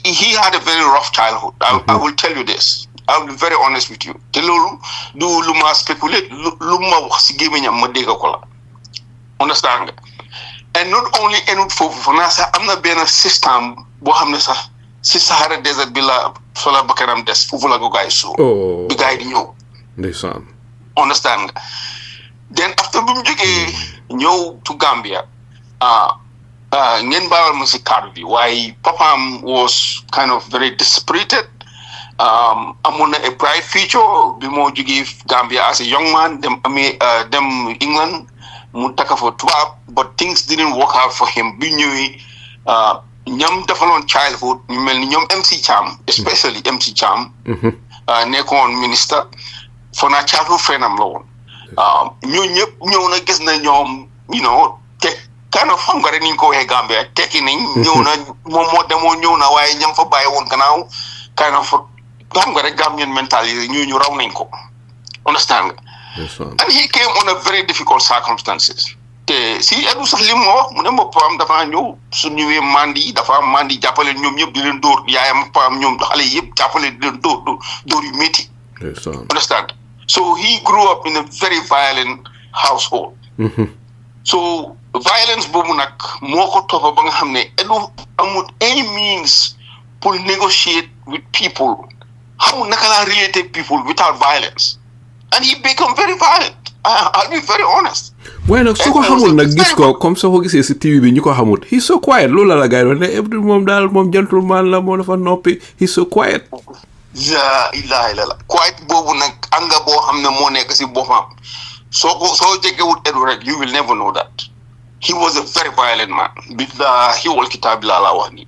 he had a very rough childhood I will tell you this I will be very honest with you te loolu du lu ma speculate lu ma wax si gémmiñam ma dégg ko la understand nga and not only enut foofu fanaa sax am na benn système boo xam ne sax si Sahara Desert bi la sola bakkanam des foofu la ko gaay so bi gaay di ñëw ndeysaan understand nga then after bi mu jógee ñëw to Gambia ngeen baawal ma si cadre bi waaye papaam was kind of very dispirited amoon na a bright future bi moo jógee Gambia as a young man dem England mu takka fa tubaab but things didn't work out for him bi ñëwee ñam defaloon childhood ñu mel ni ñoom MC Cham especially MC Cham nekkoon minister for naa childhood friend am la woon ñoo ñëpp ñëw na gis na ñoom te kind of xam nga rek ni ñu ko waxee Gambia tekki nañ ñëw na moom moo demoo ñëw na waaye ñam fa bàyyi woon gannaaw kind of xam nga rek Gambian mentality ñu raw nañ ko understand nga and he came on a very difficult circumstances te si Edu sax li mu wax mu ne ma paam dafa ñëw su ñëwee mandi dafa mandi jàppale ñoom ñëpp di leen dóor yaayam paam ñoom xale yëpp jàppale di leen dóor yu métti understand so he grew up in a very violent household so violence boobu nag moo ko toppa ba nga xam ne Edu amul any means pour negotiate with people how nakala related people without violence, and he become very violent. I'll be very honest. Waaye nag su ko xamul nag gis ko comme soo ko gisee si TV bi ñu ko xamul he's so quiet loolu la gars yi doon ne every moom daal moom gentleman la moo dafa noppi he's so quiet. La ilaha illallah quiet boobu nag anga boo xam ne moo nekk si boppam soo jegewut Edu rek you will never know that he was a very violent man. Billahi wal kitaab laa la wax ni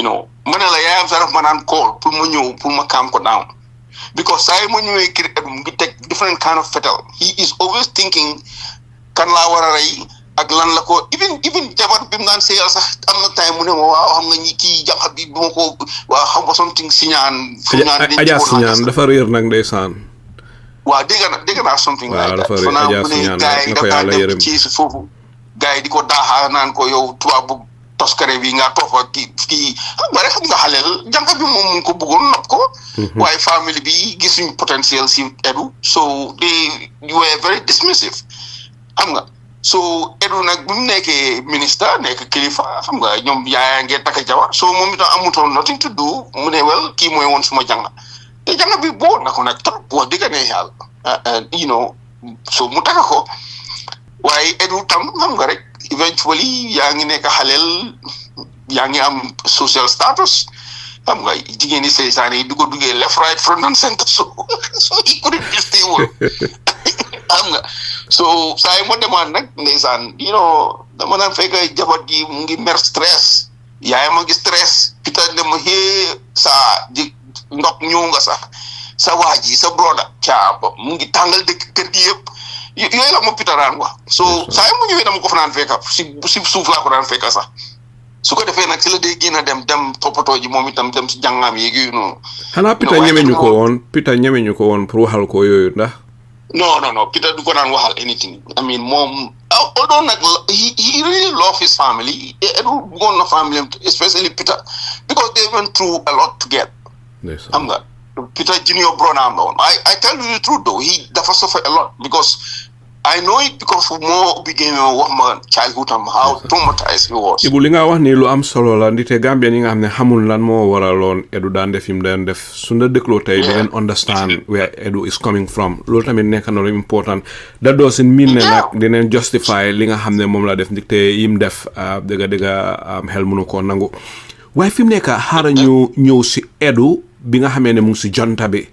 ma ne la yaayam sax daf ma naan call pour ma ñëw pour ma calm ko down because saa yi ma ñëwee kër Edu mu ngi teg different kind of fetal. He is always thinking kan laa war a rey ak lan la ko even jabar bi mu naan seeyal sax am na time mu ne ma waaw xam nga ñi kii jànq bi ma ko waaw xam nga something siñaan Adja siñaan dafa réer nag ndeysaan waaw dégg naa something like that fanaa mu ne gars yi dafa dem ci si foofu gars yi di ko daaxaa naan ko yow tubaab bu toskare bi nga toofa kii xam nga rek xam nga xaleel jànq bi moom mu ngi ko bëggoon nopp ko waaye famille bi gisuñ potentiel si Edu so they were very dismissive xam nga so Edu nag bu mu nekkee ministre nekk kilifa xam nga ñoom yaaya ngee takk jabar so moom itam amutoon nothing to do mu ne wel kii mooy woon suma jàng te jàng bi boo na ko nag trop wax dëgg ne yàlla so mu takk ko waaye Edu tam xam nga rek eventually yaa ngi nekk xaleel yaa ngi am social status xam nga jigéen ñi seytaane yi du ko duggee left right front and center so he couldn't be stable xam nga so saa yi ma demaat nag ndeysaan dama naan fekk jabar gi mu ngi mer stress yaay ma ngi stress Peter ne ma saa ji ndox ñëw nga sax sa waa ji sa broda caaba mu ngi tàngal dëkk kër gi yëpp yooyu la ma Peter daan wax so saa yi mu ñëwee dama ko fa naan fekka si suuf laa ko daan fekka sax su ko defee nag si la dee génn a dem toppatoo ji moom itam dem si jàngaam yeeg yooyu noonu. xanaa Peter ñemeñu ko woon pour waxal ko yooyu ndax. No. Peter du ko daan waxal anything. I mean, mom, although he really loved his family, Edu bëggoon na family, especially Peter, because they went through a lot together. Yes. Peter Junior brother am la woon. I tell you the truth though, he dafa suffer a lot because I know it because more beginning wax ma childhood am how traumatized he was. Ibu li nga wax ni lu am solo la ndite Gambia ñi nga xam ne xamul lan moo waraloon Edu daan def yim daan def su na dégloo tey di ngeen understand where Edu is coming from loolu tamit nekk na lu important that doesn't mean ne nag dinañ justify li nga xam ne moom la def ndite yim def dëgg xel mënu koo nangu waaye fi mu nekk xaaral ñu ñëw si Edu bi nga xamee ne mu ngi si jonta bi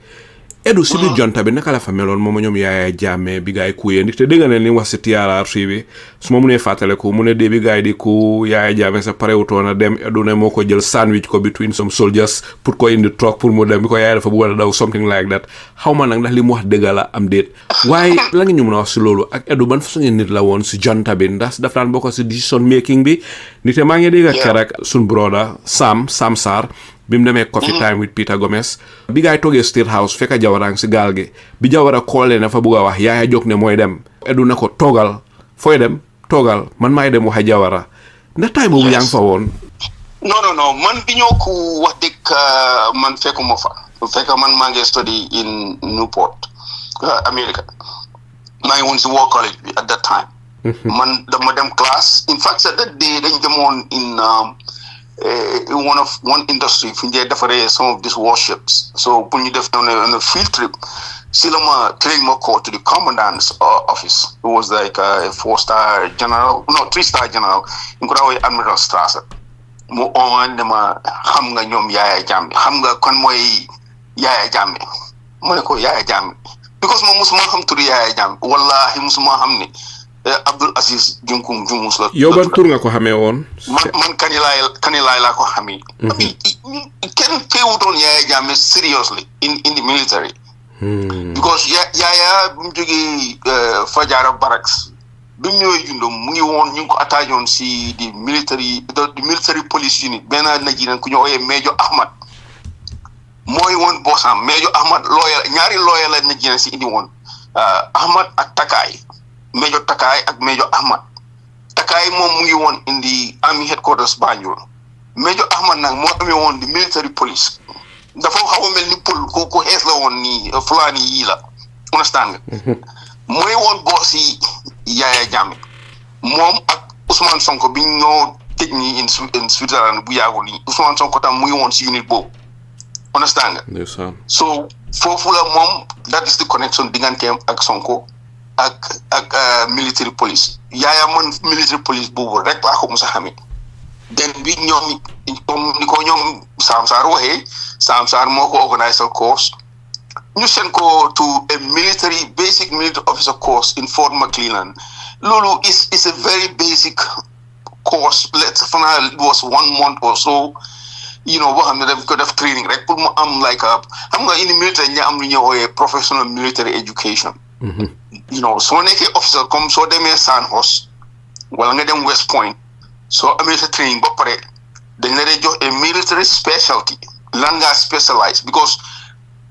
Edu si biir jonta bi naka la fa meloon moom ñoom Yahya Jammeh bi gaay kuyee ndik te dégg nga ne li wax si TRRC bi su ma mënee fàttale ko mu ne dee bi gaay di ku Yahya Jammeh sa parewutoon a dem Edu ne moo ko jël sandwich ko between some soldiers pour ko indi truck pour mu dem bi ko yaay dafa bëgg a daw something like that xaw ma nag ndax li mu wax dëgg la am déet waaye la nga ñu mën a wax si loolu ak Edu ban façon nit la woon si jonta bi ndax daf daan bokk si decision making bi nit maa ngi dégg keroog suñ broda Sam Sarr bi mu demee coffee time with Peter Gomez bi gaay toogee State House fekk Jawara si gaal gi bi Jawara koolee na fa bëgg a wax Yahya jóg ne mooy dem Edu na ko toogal fooy dem toogal man maay dem wax Jawara ndax time boobu yaa ngi fa woon. non man bi ñoo ko wax dëgg man fekkuma fa fekk man maa ngi study in Newport America maa ngi woon si War College bi at that time. man dama dem class in fact that day dañ demoon in one industry fi ñu defaree some of these warships so pour ñu def on a field trip si la ma train ma call to the commandant's office. It was like a 4-star general 3-star general ñu ko rawee Admiral Strasser mu on dama xam nga ñoom Yahya Jammeh xam nga kon mooy Yahya Jammeh mu ne ko Yahya Jammeh because moom musuma xam turu Yahya Jammeh wallahi musuma xam ne Abdul Aziz Junkum Jumus la. yow ban tur nga ko xamee woon. man kanilaay laa ko xamee. kenn teewutoon Yahya Jammeh seriously in the military. Because Yahya bu mu jógee Fajara Barracks bi mu ñëwee Jundum mu ngi woon ñu ngi ko attaché woon si the military police unit benn Nigerian ku ñu ooyee Major Ahmad mooy woon bossam Major Ahmad ñaari lawyer la Nigerian si indi woon Ahmad ak Takaay. Major Takaay ak Major Ahmad Takaay moom mu ngi woon in the army headquarters Banjul Major Ahmad nag moo amee woon the military police dafa xaw a mel ni pël ku xees la woon nii Fulani yii la understand nga mooy woon boss yi Yahya Jammeh moom ak Ousmane Sonko bi ñoo tëj nii in Switzerland bu yàggul nii Ousmane Sonko tam mu ngi woon si unit boobu understand nga. Yes, sir. So foofu la moom that is the connection digganteem ak Sonko ak military police Yaya man military police boobu rek laa ko mos a xamee. Den bi ñoom comme ni ko ñoom Sam Sarr waxee Sam Sarr moo ko organise course ñu seen ko to a basic military officer course in Fort McClellan. Loolu is a very basic course. Let's fanaa it was 1 month or so. Boo xam ne daf ko def training rek pour mu am like a xam nga in the military ñu am lu ñuy wooyee professional military education. Soo nekkee officer comme soo demee Sandhurst wala nga dem West Point soo amee sa training ba pare dañ la dee jox a military specialty lan ngaa specialize because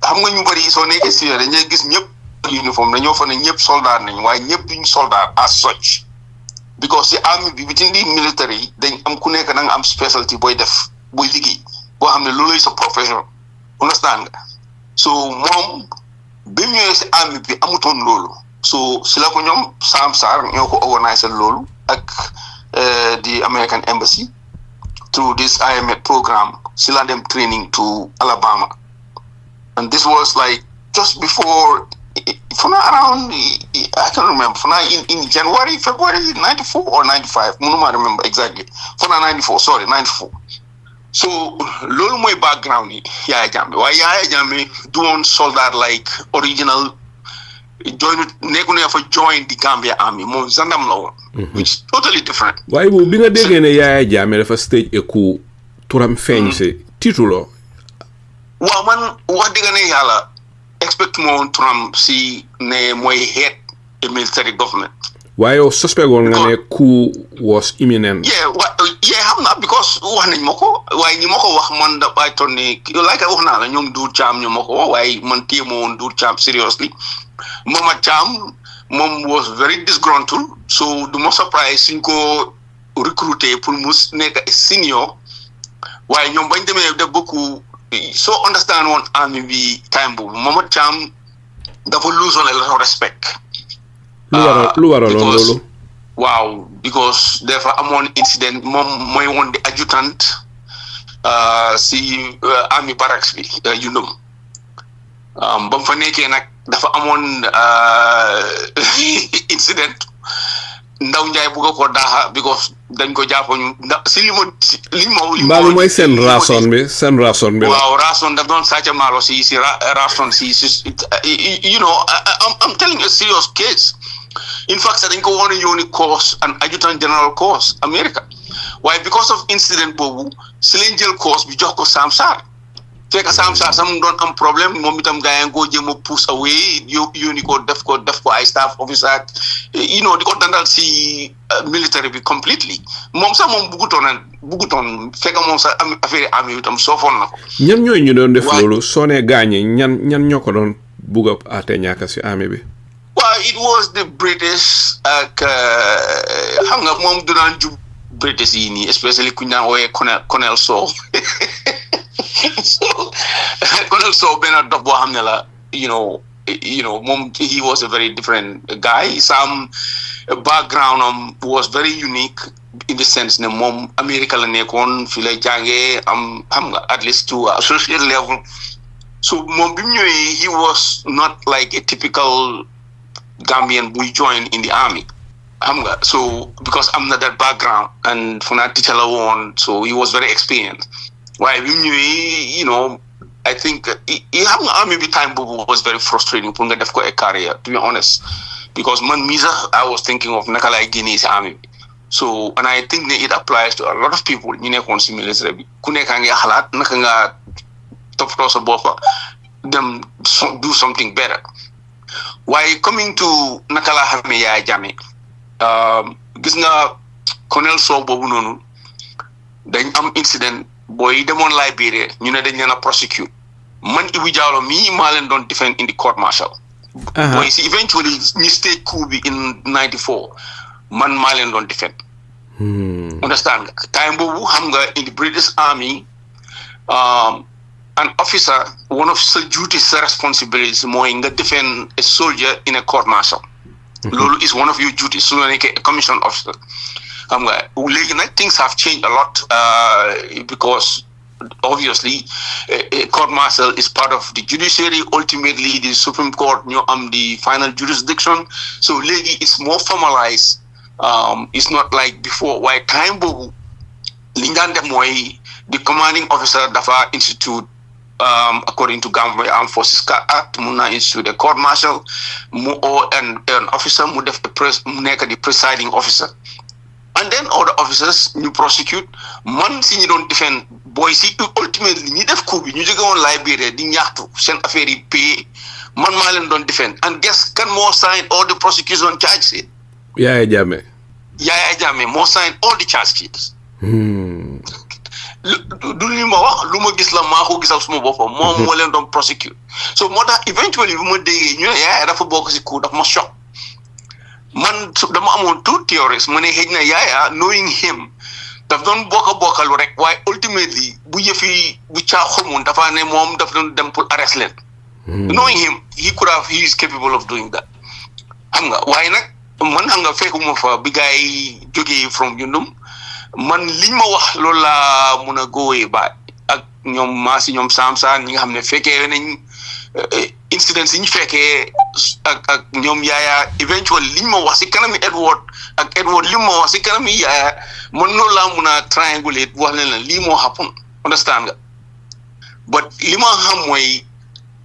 xam nga ñu bëri soo nekkee si dañ lay gis ñëpp uniforme dañoo fa ne ñëpp soldat nañ waaye ñëpp duñ soldat as such because si army bi within the military dañ am ku nekk da nga am specialty booy def booy liggéey boo xam ne looluy sa profession understand nga so moom bi mu ñëwee si army bi amutoon loolu so si la ko ñoom Sam Sarr ñoo ko organise loolu ak the American Embassy through this IMF program si la dem training to Alabama and this was like just before for now around I can't remember for now in January February 94 or 95 I remember exactly for now 94 so loolu mooy background yi Yahya Jammeh waaye Yahya Jammeh du woon soldat like original nekku ne fa join the Gambia army moom gendarme la woon which is totally different waaye boobu bi nga déggee ne Yahya Jammeh dafa stage a coup turam feeñ si tituloo waaw man wax dëgg ne yàlla expect moon Trump si ne mooy head a military government waaye yow suspect woon nga ne coup was imminent xam naa because wax nañ ma ko waaye ñi ma ko wax man da bay ton ni like wax naa la ñoom Duur Caam ñu ma ko wax waaye man téye ma woon Duur Caam seriously Mama Caam moom was very disgruntled so du ma surprise suñ ko recruter pour mu nekk senior waaye ñoom bañ demee def beaucoup so understand woon army bi time boobu Mama Caam dafa lose on a lot of respect lu waraloon loolu waaw because dafa amoon incident moom mooy woon di adjutant si army barracks bi ba mu fa nekkee nag dafa amoon incident ndaw njaay bugga ko daaxa because dañ ko jàppoon si li ma mooy seen rason bi waaw rason daf doon sàcc maalo si rason si I'm telling you a serious case in fact dañ ko woon a yónni course an adjutant general course America waaye because of incident boobu si leen jël course bi jox ko Sam Sarr fekk Sam Sarr sax mu doon am problème moom itam gaa yi ngoo jéem a push away yónni ko def ko ay staff officer di ko dandal si military bi completely moom sax moom buggutoon fekk moom sax am affaire army bi itam soofoon na ko ñan ñooy ñu doon def loolu soo nee gaañi ñan ñoo ko doon bugg a aate ñaaka si army bi waaw it was the British ak xam nga moom du daan jub British yi nii especially ku ñu daan wooyee Colonel Sow Colonel Sow benn dox boo xam ne la moom he was a very different guy some background was very unique in the sense ne moom America la nekkoon fi lay jàngee am xam nga at least to associate level so moom bi mu ñëwee he was not like a typical Gambian who joined in the army so because I'm not that background and for that teacher one so he was very experienced why I think army time was very frustrating for a career to be honest because I was thinking of Nakalai Guinea's army so and I think it applies to a lot of people in the military them do something better. Why coming to Nakala Hame Yahya Jammeh gis nga Colonel Sow boobu noonu dañ am incident booy demoon Liberia ñu ne dañ leen a prosecute man Ebou Jallow mii maa leen doon defend in the court martial booy si eventually ñu stage coup bi in 94 man maa leen doon defend understand nga time boobu xam nga in the British Army an officer, one of the duties and responsibilities, mooy nga defend a soldier in a court martial. Lolu is one of your duties. So like a commission officer. Things have changed a lot because obviously, a court martial is part of the judiciary. Ultimately, the Supreme Court, the final jurisdiction. So, legi, it's more formalized. It's not like before. Why time bobu lingande moy the commanding officer dafa institute according to Gambia Armed Forces Act, Muna institute a court martial, or an officer mu def the presiding officer. And then other officers you prosecute. Man si you don't defend boy si ultimately you def coup bi ñu jóge won Liberia di ñaxtu sen affaire yi pay man ma leen don't defend. And guess can more sign all the prosecution charges? Yahya Jammeh. Yahya Jammeh more sign all the charge sheets. Du li ma wax lu ma gis la maa ko gisal suma boppam moom moo leen doon prosecute. So moo tax eventually bu ma déggee ñu ne Yahya dafa bokk si coup daf ma choc. Man dama amoon two theories mu ne xëj na Yahya knowing him daf doon bokkalu rek waaye ultimately bu yëfi bu caaxumoon dafa ne moom daf doon dem pour arrest leen. Knowing him he is capable of doing that. Xam nga waaye nag man xam nga fekkuma fa bi gars yi jógee from Yundum man liñ ma wax loolu laa mun a góowee ba ak ñoom maa si ñoom Samsan ñi nga xam ne fekkee nañ incidents yi ñu fekkee ak ñoom Yahya eventually liñ ma wax si kanami Edward li ma wax si kanami Yahya man loolu laa mun a triangulate wax leen la lii moo happen understand nga but li ma xam mooy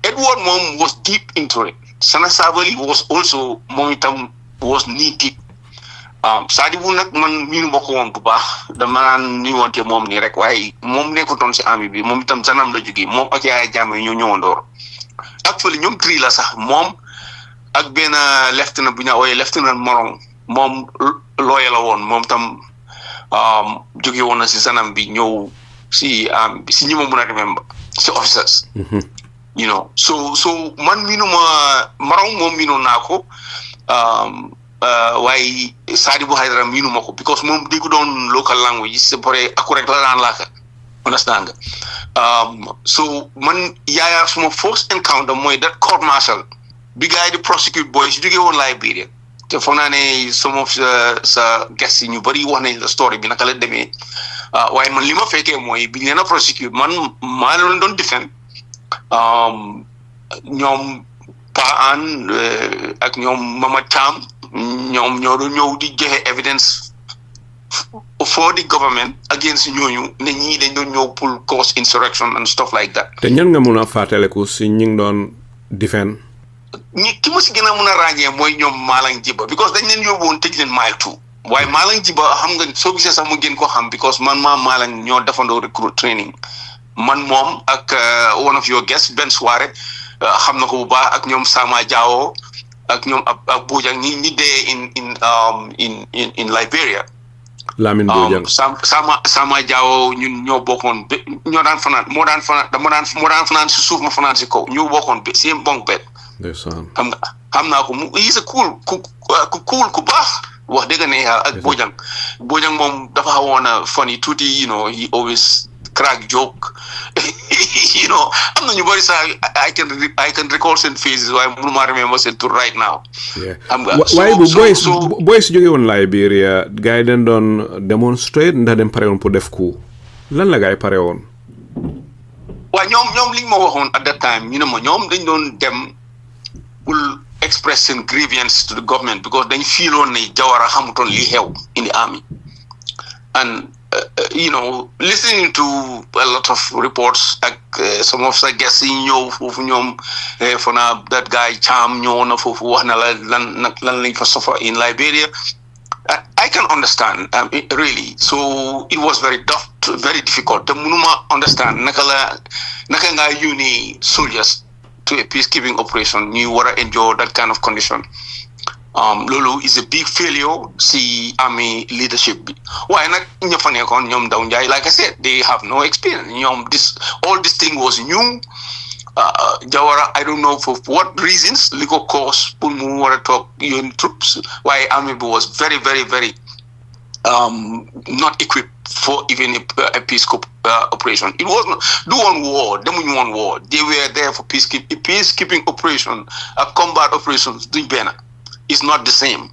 Edward moom was deep into it. Sana Sabally was also moom itam was knee deep. Sadibou nag man miinu ma ko woon bu baax dama naan nuyu wante moom nii rek waaye moom nekkutoon si army bi moom itam Zanam la jógee moom ak Yahya Jammeh ñoo ñëwandoor actually ñoom tri la sax moom ak benn lieutenant bu ñu ooyee lieutenant Morong moom lawyer la woon moom tam jóge woon na si Zanam bi ñëw si ñi ma mun a remember si officers. You know so man miinu ma Morong moom miinu naa ko waaye Sadibou Haidara miinu ma ko because moom déggu doon local language c'est vrai aku rek la daan laaka understand nga so man Yahya suma first encounter mooy that court martial bi gars yi di prosecute boy si jógee woon Liberia te foog naa ne some of sa guests yi ñu bëri wax nañ la story bi naka la demee waaye man li ma fekkee mooy bi ñu leen a prosecute man maa leen doon defend ñoom Pa An ak ñoom Mama Cham ñoom ñoo doon ñëw di joxe evidence for the government against ñooñu ne ñii dañ doon ñëw pour cause insurrection and stuff like that. te ñan nga mun a fàttaliku si ñi ngi doon defend. ki ma si gën a mun a ràññee mooy ñoom Malang Jiba because dañ leen yóbbu woon tëj leen mile 2 waaye Malang Jiba xam nga soo gisee sax mu gën ko xam because man Malang ñoo defandoo recruit training man moom ak one of your guests Ben Soare xam na ko bu baax ak ñoom Sama Jawo ak ñoom ak Bojang ñi dee in Liberia. Lamin Bojang Sama Jawo ñun ñoo bokkoon ñoo daan fanaan moo daan fanaan si suuf ma fanaan si kaw ñoo bokkoon si bunk bed. xam naa ko mu he's a cool ku baax wax dëgg ne ak Bojang moom dafa xawoon a funny tuuti you know he always crack joke you know am na ñu bari sax I can recall seen faces waaye mënuma remember seen tour right now. waaye bu boys jóge woon Liberia gars yi dañ doon demonstrate ndax dem pare woon pour def coup lan la gars yi pare woon. waaw ñoom liñ ma waxoon at that time ñu ne ma ñoom dañ doon dem pour express seen grievance to the government because dañ fiiloon ne Jawara xamutoon li xew in the army and you know, listening to a lot of reports, like some of the guests in for now that guy Cham for suffer in Liberia, I can understand really. So it was very tough, very difficult. The Munuma understand Nakanga uni soldiers to a peacekeeping operation. You were endure that kind of condition. Lulu is a big failure. See army leadership. Why not? Like I said, they have no experience. All this thing was new. Jawara, I don't know for what reasons. Legal cause Pulmu talk UN troops. Why army was very, very, very not equipped for even a peacekeeping operation. It was not do one war. Them one war. They were there for peacekeeping operation. Combat operations doing better. It's not the same.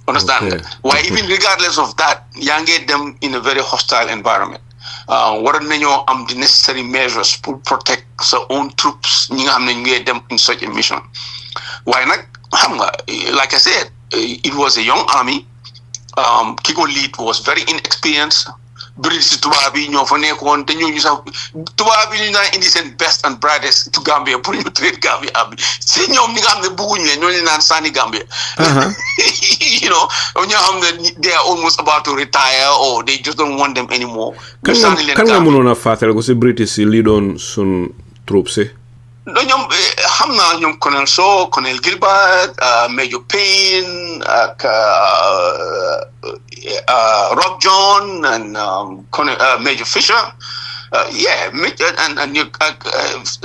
Understand? Okay. Why even regardless of that, you get them in a very hostile environment. waroon nañoo am the necessary measures to protect sa own troops ñi nga xam ne ñu ngi dem in such a mission waaye nag xam nga like I said it was a young army ki ko lead was very inexperienced British tubaab yi ñoo fa nekkoon te ñooñu sax tubaab yi ñu naan indi seen best and brightest to Gambia pour ñu trade Gambia am si ñoom ñi nga xam ne bëgguñu leen ñoo leen naan sànni Gambia you know ñoo xam ne they are almost about to retire or they just don't want them anymore kan nga mënoon a fàttali ko si British yi lii doon sun troupes si ñoom xam naa ñoom Colonel Shaw Colonel Gilbert Major Payne ak Rob John and Major Fisher and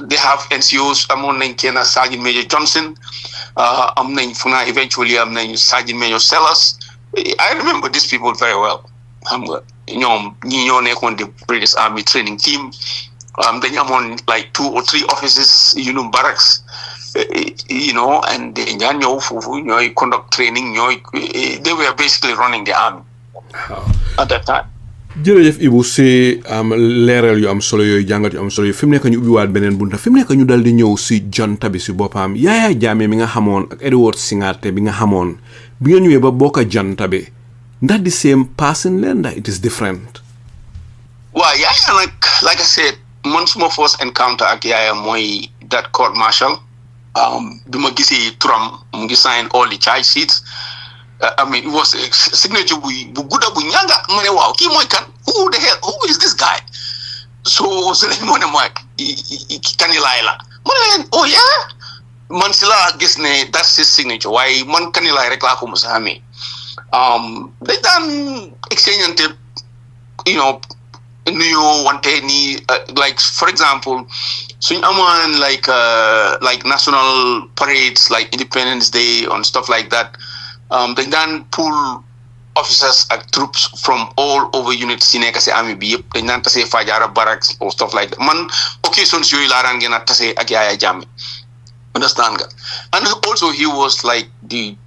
they have NCOs amoon nañ kenn Sergeant Major Johnson am nañ fu naa eventually am nañ Sergeant Major Sellers I remember these people very well xam nga ñoom ñi ñoo nekkoon the British Army training team dañu amoon like 2 or 3 offices barracks you know and they ñaan ñëw foofu ñooy conduct training they were basically running the army at that time. jërëjëf Ebou si leeral yu am solo yooyu jàngat yu am solo yooyu fi mu nekk ñu ubbiwaat beneen bunta fi mu nekk ñu dal di ñëw si jonta bi si boppam Yahya Jammeh mi nga xamoon ak Edward Singhateh bi nga xamoon bi nga ñëwee ba bokk jonta bi ndax the same person leen ndax it is different. waaw Yahya nag like I said man suma first encounter ak Yahya mooy that court martial bi ma gisee turam mu ngi sign all the charge sheets I mean it was a signature bu gudda bu ñanga ma ne waaw kii mooy kan who is this guy so lañ moo ne mooy Kanilaay la ma ne leen oh yeah man si laa gis ne that's his signature waaye man Kanilaay rek laa ko mos a xamee dañ daan exchange nuyo wante ni like for example suñ amoon like national parades like Independence Day and stuff like that dañ daan pull officers and troops from all over units si nekk si army bi yëpp dañ daan tase Fajara barracks or stuff like that man occasions yooyu laa daan gën a tase ak Yahya Jammeh understand nga and also he was like the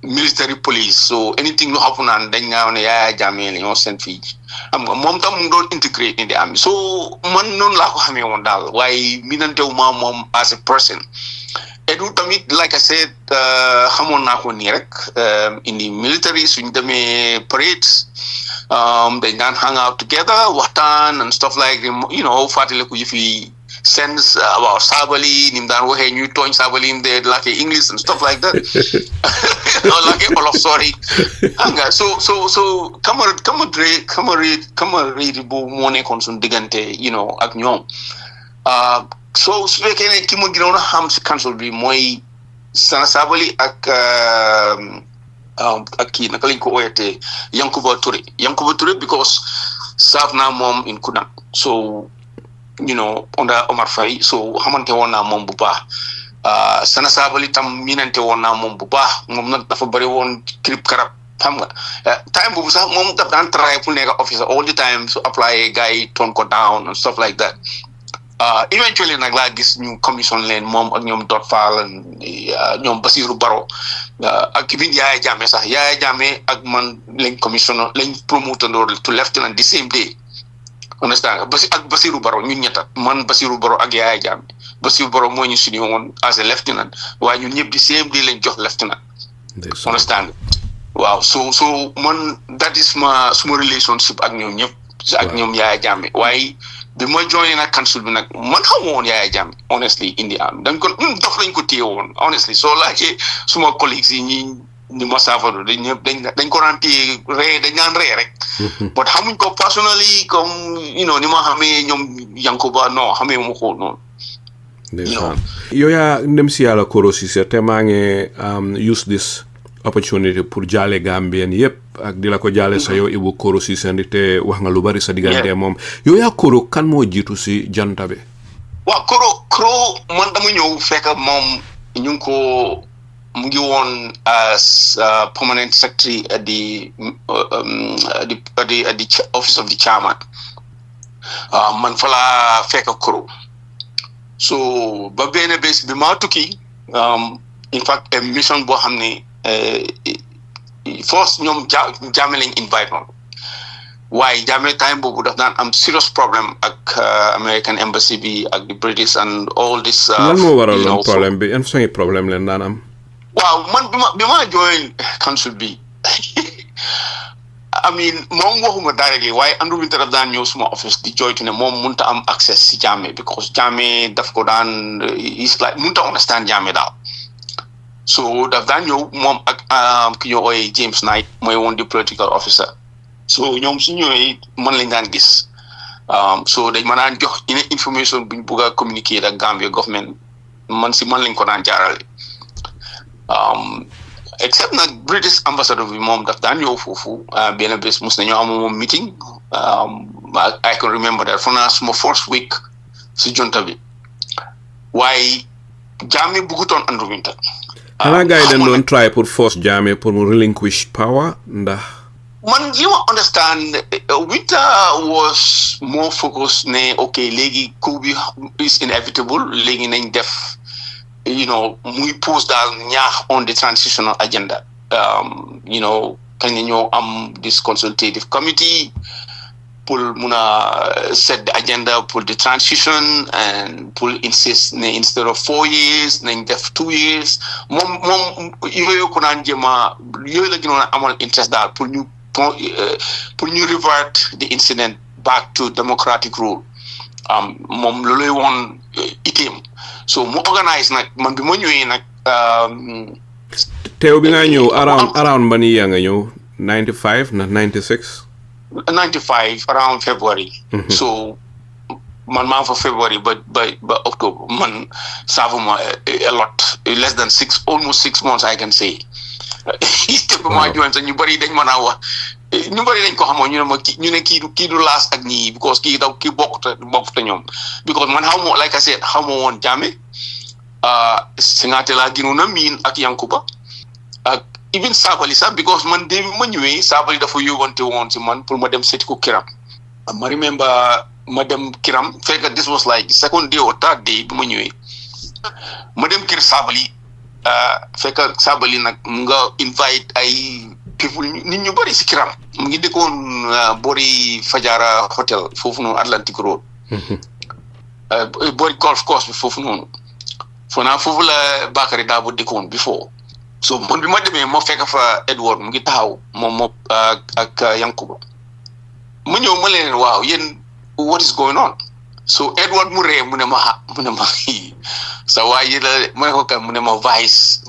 military police so anything lu happen and dañ nga ne Yahya Jammeh la ñoo seen fii xam nga moom tam mu doon integrate in the army so man noonu laa ko xamee woon daal waaye minantewuma moom as a person Edu tamit like I said xamoon naa ko nii rek in the military suñ demee parades dañ daan hang out together waxtaan and stuff like fàttaliku yi fi sense about Sabali nim daan waxee ñuy tooñ Sabali in the like English and stuff like that like all of sorry anga so camaraderie bu moo nekkoon suñu diggante ak ñoom so su fekkee ne ki ma gënoon a xam si council bi mooy Sana Sabali ak kii naka lañ ko oyatee Yankuba Touré because saaf naa moom in Kudang so under Omar Faye so xamante woon naa moom bu baax Sana Sabali tam minante woon naa moom bu baax moom nag dafa bëri woon kirib karab xam nga time boobu sax moom daf daan try pour nekk officer all the time so apply gars yi turn ko down and stuff like that eventually nag laa gis ñu commission leen moom ak ñoom Dot Fall ñoom Basiru Baro ak even Yahya Jammeh sax Yahya Jammeh ak man lañ commissioner lañ promoter to lieutenant the same day understand ak Basiru Baro ñun ñetta man Basiru Baro ak Yahya Jammeh Basiru Baro moo ñu suñu woon as a lieutenant waaye ñun ñëpp the same day lañ jox lieutenant understand waaw so man that is suma relationship ak ñoom ñëpp ak ñoom Yahya Jammeh waaye bi ma joiné nag council bi nag man xamoo woon Yahya Jammeh honestly in the army dañ ko dof lañ ko téye woon honestly soo laajee suma collègues yi ñi ma saafara dañ ko daan téye dañ naan ree rek but xamuñ ko personally comme ni ma xamee ñoom Yankuba non xamee mu ko noonu yow yaa ndem si yàlla Koro Ceesay te maa ngi use this opportunity pour jaale Gambien yëpp ak di la ko jaale sa yow Ebou Koro Ceesay te wax nga lu bari sa diggante moom yow yaa Koro kan moo jiitu si janta bi waaw Koro man dama ñëw fekk moom ñu ngi ko mu ngi woon as permanent secretary at the office of the chairman man fa laa fekk Koro so ba benn bés bi maa tukki in fact a mission boo xam ne first ñoom Jammeh lañ invite noonu waaye Jammeh time boobu daf daan am serious problem ak American embassy bi ak the British and all this. lan moo waraloon problème bi yan façon problème leen daan am. waaw man bi ma join council bi I mean moom waxuma directly waaye Andrew Winter daf daan ñëw suma office di joytu ne moom mënut a am access si Jammeh because Jammeh daf ko daan is like mënut a understand Jammeh daal. So daf daan ñëw moom ak ki ñoo ooyee James Knight mooy woon di political officer. So ñoom su ñëwee man lañ daan gis so dañ ma daan jox information buñ bugg a communiquer ak Gambia government man lañ ko daan jaarale except nag British ambassador bi moom daf daan ñëw foofu benn bés mos nañoo am moom meeting I can remember that for naa suma first week si junta bi waaye Jammeh bëggutoon Andrew Winter xanaa gars yi dañ doon try pour force Jammeh pour mu relinquish power ndax man li ma understand Winter was more focused ne okay léegi coup bi is inevitable léegi nañ def muy pose daal ñaax on the transitional agenda kañ la ñoo am this consultative committee pour mun a set the agenda pour the transition and pour insist ne instead of 4 years nañ def 2 years moom yooyu ko naan jëma yooyu la gënoon a amal interest daal pour ñu revert the incident back to democratic rule moom looluy woon itam so mu organise nag man bi ma ñëwee nag teew bi nga ñëw around ban year nga ñëw 95 na 96 95 around February so man maa fa February ba October man savuma a lot less than almost 6 months I can say step ma join sa ñu bari dañ mën a wax ñu bari dañ ko xamoon ñu ne kii du last ak ñii because kii bokkut ñoom because man like I said xaw ma woon Jammeh Singhteh laa gënoon a miin ak Yankuba ak even Sabally sax because man de ma ñëwee Sabally dafa yóbbante woon si man pour ma dem seeti ko Kiram ma remember ma dem Kiram fekk this was like the second day or third day bi ma ñëwee ma dem kër Sabally fekk Sabally nag mu nga invite ay people nit ñu bari si Kiram mu ngi dëkkoon boori Fajara hotel foofu noonu Atlantic Road boori golf course bi foofu noonu foofu la Bakary Dabo dëkkoon before so man bi ma demee ma fekk fa Edward mu ngi taxaw moom ak Yankuba mu ñëw ma leen waaw yéen what is going on so Edward mu ree mu ne ma sa waay la ma ne ko kan mu ne ma vice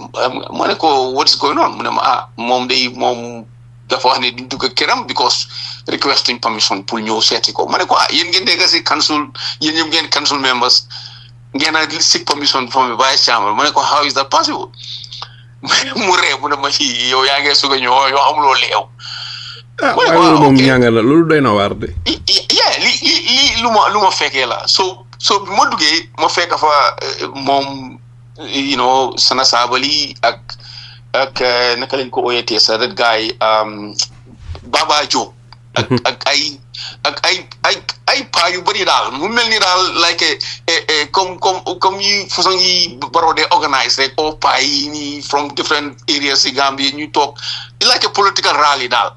ma ne ko what is going on mu ne ma moom dafa wax ne duñ dugg Kiram because requesting permission pour ñëw seeti ko ma ne ko yéen ngeen dégg si council yéen ñëpp ngeen council members ngeen a seek permission from the vice chairman ma ne ko how is that possible mu ree mu ne ma yow yaa ngi sugg a ñëw yoo xamuloo leew waaye moom ñanga la loolu doy na waar de li lu ma fekkee la so bi ma duggee ma fekk fa moom Sana Sabally ak naka lañ ko oyetee sa that guy Baba Joe ak ay paa yu bëri daal mu mel ni daal like comme yi façon yi Barrow de organise rek all paa yi nii from different areas yi Gambia ñu toog like a political rally daal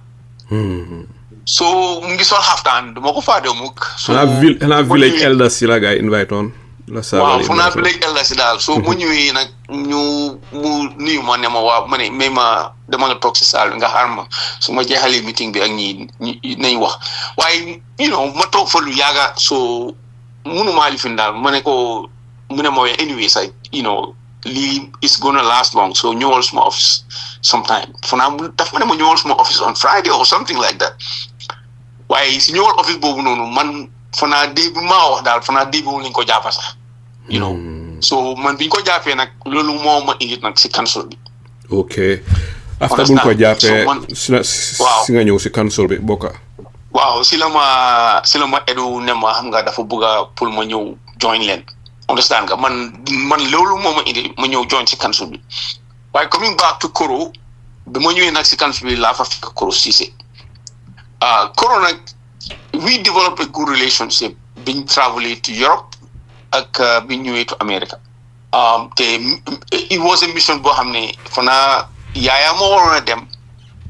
so mu ngi sol xaftaan dama ko faa mukk xanaa village elders si la gars invite on la waaw fu naa village elders si daal so mu ñëwee nag mu nuyu ma ne ma waaw ma ne mais ma dama nga toog si saal bi nga xaar ma su ma jeexalee meeting bi ak ñi nañ wax waaye ma toog fa lu yàgga so mënumaa lifin daal ma ne ko mu ne ma anyway say lii is gonna last long so ñëwal suma office sometime fanaa daf ma ne ma ñëwal suma office on Friday or something like that waaye si ñëwal office boobu noonu man fanaa dee bi maa wax daal fanaa dee bi lañ ko jàppa sax so man biñ ko jàppee nag loolu moo ma indi nag si council bi ok after buñ ko jàppee si nga ñëw si council bi bokka waaw si la ma Edu ne ma xam nga dafa bëgga pour ma ñëw join leen understand nga man loolu moo ma indi ma ñëw join si council bi waaye coming back to Koro bi ma ñëwee nag si council bi laa fa fekk Koro Ceesay Koro nag we developed a good relationship biñ travelé to Europe ak biñ ñëwee to America te it was a mission boo xam ne fanaa yaaya moo waroon a dem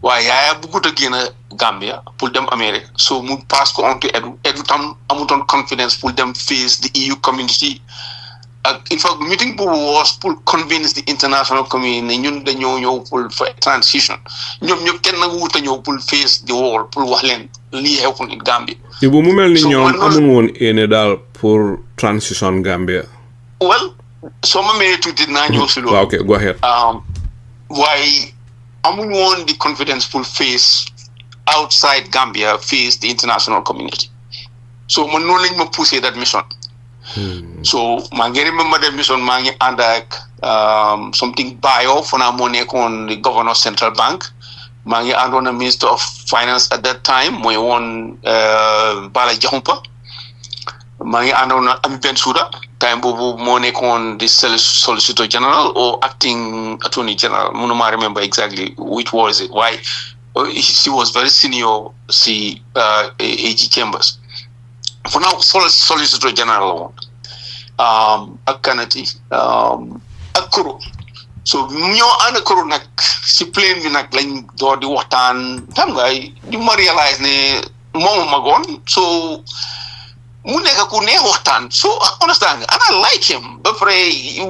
waaye Yaya bëggut a génn Gambia pour dem Amérique so mu pass ko on to Edu tam amutoon confidence pour dem face the EU community in fact meeting boobu was pour convince the international community ne ñun dañoo ñëw pour transition ñoom ñëpp kenn nag wut a ñëw pour face the world pour wax leen lii xew in Gambia. Ibu mu mel ni ñoom amun woon yéene daal pour transition Gambia. Well soo ma mee tuuti naa ñëw si loolu. Okay, go ahead. Waaye amuñ woon the confidence pour face outside Gambia face the international community so man noonu lañ ma poussé that mission. So maa ngi remember that mission maa ngi ànd ak something bio for naa moo nekkoon the governor central bank maa ngi àndoon a minister of finance at that time mooy woon Bala Jahumpa maa ngi àndoon a Ami Bensouda time boobu moo nekkoon the solicitor general or acting attorney general mënuma remember exactly which was it why she was very senior si AG Chambers for now solicitor general ak kanati ak Koro so ñoo ànd Koro nag si plane bi nag lañ door di waxtaan xam nga di ma réalize ne moom magoon so mu nekk ku neex waxtaan so understand and I like him but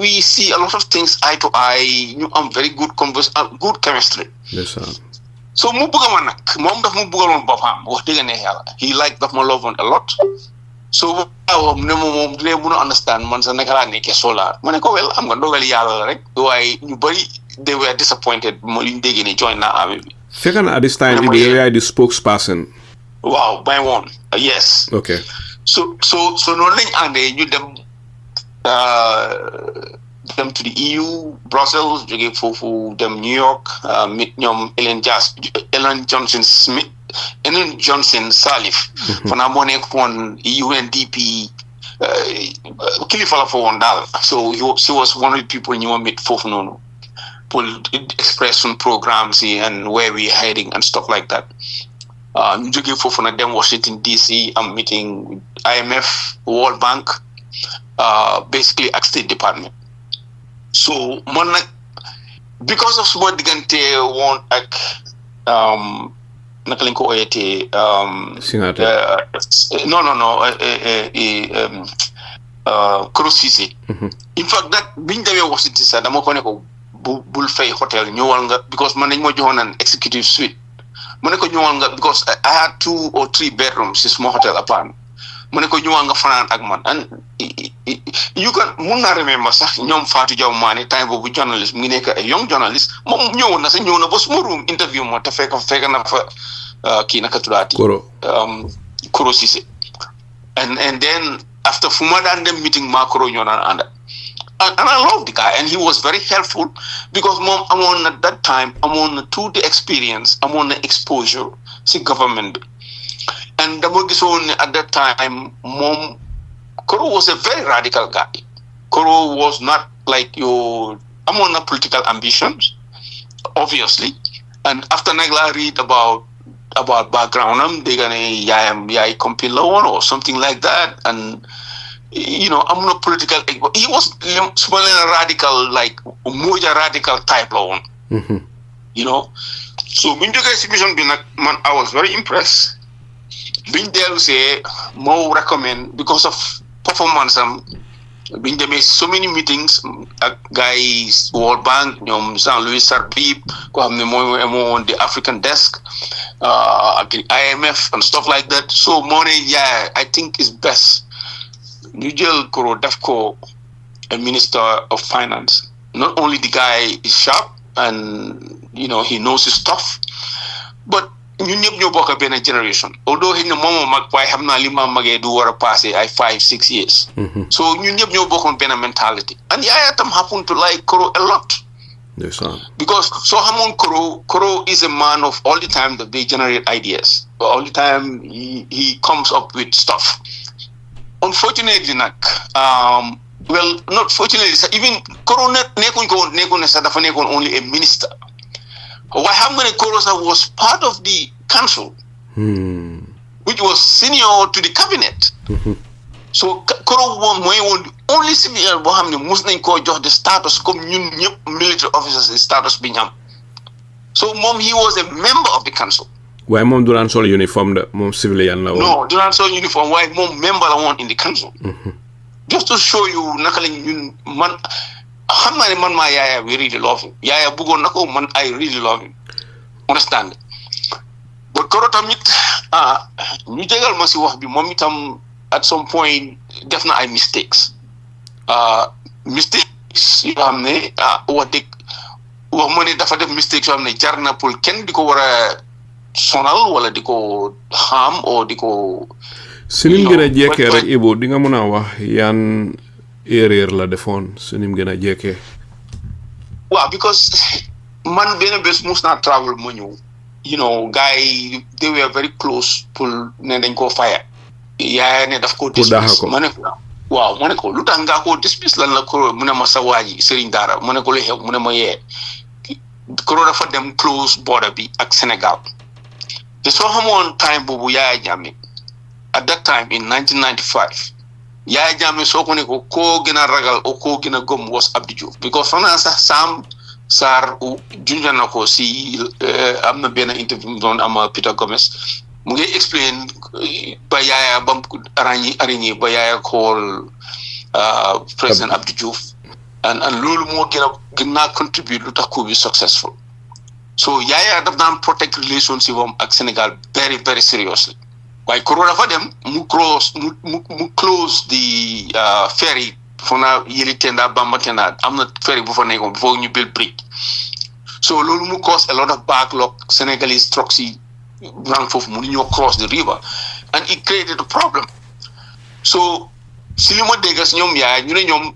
we see a lot of things eye to eye ñu am very good good chemistry. Yes, so mu bëgg ma nag moom daf mu bëggaloon boppam wax dëgg neex yàlla he like daf ma love a lot so waaw ne moom dina mën a understand man sa naka laa nekkee solar ma ne ko well am nga dogal yàlla la rek waaye ñu bëri they were disappointed mo liñ dégg ne join na army bi. Fekk na at this time bi yaay di spokesperson. Waaw by one yes. Okay. So noonu lañ àndee ñu dem to the EU Brussels jógee foofu dem New York meet ñoom Ellen Johnson Salif fanaa moo nekkoon UNDP kilifa la fa woon daal so she was one of the people ñu ma meet foofu noonu pour express some programs and where we heading and stuff like that. ñu jógee foofu nag dem Washington DC am meeting with IMF World Bank basically ak State Department so man nag because of suma diggante woon ak naka lañ ko oyetee Singhteh Koro Ceesay in fact that biñ demee Washington sax dama ko ne ko bul fay hotel ñëwal nga because man dañ ma joxoon an executive suite mu ne ko ñëwal nga because I had 2 or 3 bedrooms si suma hotel apartment mu ne ko ñëwal nga fanaan ak man and you can mun naa remember sax ñoom Fatou Jaw Maane time boobu journalist mu ngi nekk a young journalist moom ñëwoon na sax ñëw na ba suma room interview ma te fekk na fa kii naka tuddaati Koro Ceesay and then after fu ma daan dem meeting maa Koro ñoo daan ànda and I love the guy and he was very helpful because mom amoon at that time amoon na tout the experience amoon na exposure si government bi and dama gisoon ne at that time mom Koro was a very radical guy. Koro was not like your amoon na political ambitions obviously and after nag la read about background they gonna yaay compil la woon or something like that and you know I'm not political he was a radical like more radical type la woon you know so biñ jógee si mission bi nag man I was very impressed biñ dellu see moo recommend because of performance am biñ demee so many meetings ak guys World Bank ñoom Jean-Louis Sarbib ko xam ne mooy woon the African desk ak IMF and stuff like that so moo ne yeah I think it's best ñu jël Koro def ko a minister of finance not only the guy is sharp and you know he knows his stuff but ñun ñëpp ñoo bokk benn generation although xëy na moom mag waaye xam naa li ma magee du war a passé ay 5-6 years so ñun ñëpp ñoo bokkoon benn mentality and Yaya tam happen to like Koro a lot because so xamoon Koro is a man of all the time that they generate ideas all the time he comes up with stuff unfortunately nag well not fortunately even Koro nekkuñ ne sax dafa nekkoon only a minister why xam nga ne Koro sax was part of the council which was senior to the cabinet so Koro mooy woon only civilian boo xam ne mus nañ koo jox the status comme ñun ñëpp military officers the status bi ñu am So mom, he was a member of the council. Why mom duran sol uniform the mom civilian la? No, duran sol uniform. Why mom member la one in the council? Just to show you, nakali man. How many man my Yaya we really love him. Yaya bugo nako man I really love him. Understand? But Koro tamit ñu jégal ma ci wax bi mom itam at some point def na ay mistakes. Mistakes yoo xam ne wax dëgg wax ma ne dafa def mistakes yoo xam ne jar na pour kenn di ko war a sonal wala di ko xam o di ko sinim gën a jekkee rek Ebou di nga mën a wax yan erreur la defoon sinim gën a jekkee. Waaw because man benn bés mus naa travel ma ñëw guy they were very close pour ne dañ koo fire Yaya ne daf ko dismiss ma ne ko waaw ma ne ko lu tax nga ko dismiss lan la ko mu ne ma sa waaji Serigne Dara ma ne ko lu xew mu ne ma yee Koro dafa dem close border bi ak Sénégal te soo xamoon time boobu Yaya Jammeh at that time in 1995 Yaya Jammeh soo ko ne ko koo gën a ragal o koo gën a gëm was Abdou Diouf because fanaa sax Sam Sarr junja na ko si am na benn interview mu doon am Peter Gomez mu ngi explain ba Yaya bam arrangé ba Yaya call President Abdou Diouf and loolu moo gën naa contribute lu tax coup bi successful so Yaya daf daan protect relationship am ak Sénégal very very seriously waaye Koro dafa dem mu close the ferry fona yeli tenda Bamba tenda am na ferry bu fa nekkoon before ñu build bridge so loolu mu cause a lot of backlog Senegalese trucks yi run foofu mu ñoo cross the river and it created a problem so si li ma dégg si ñoom Yaya ñu ne ñoom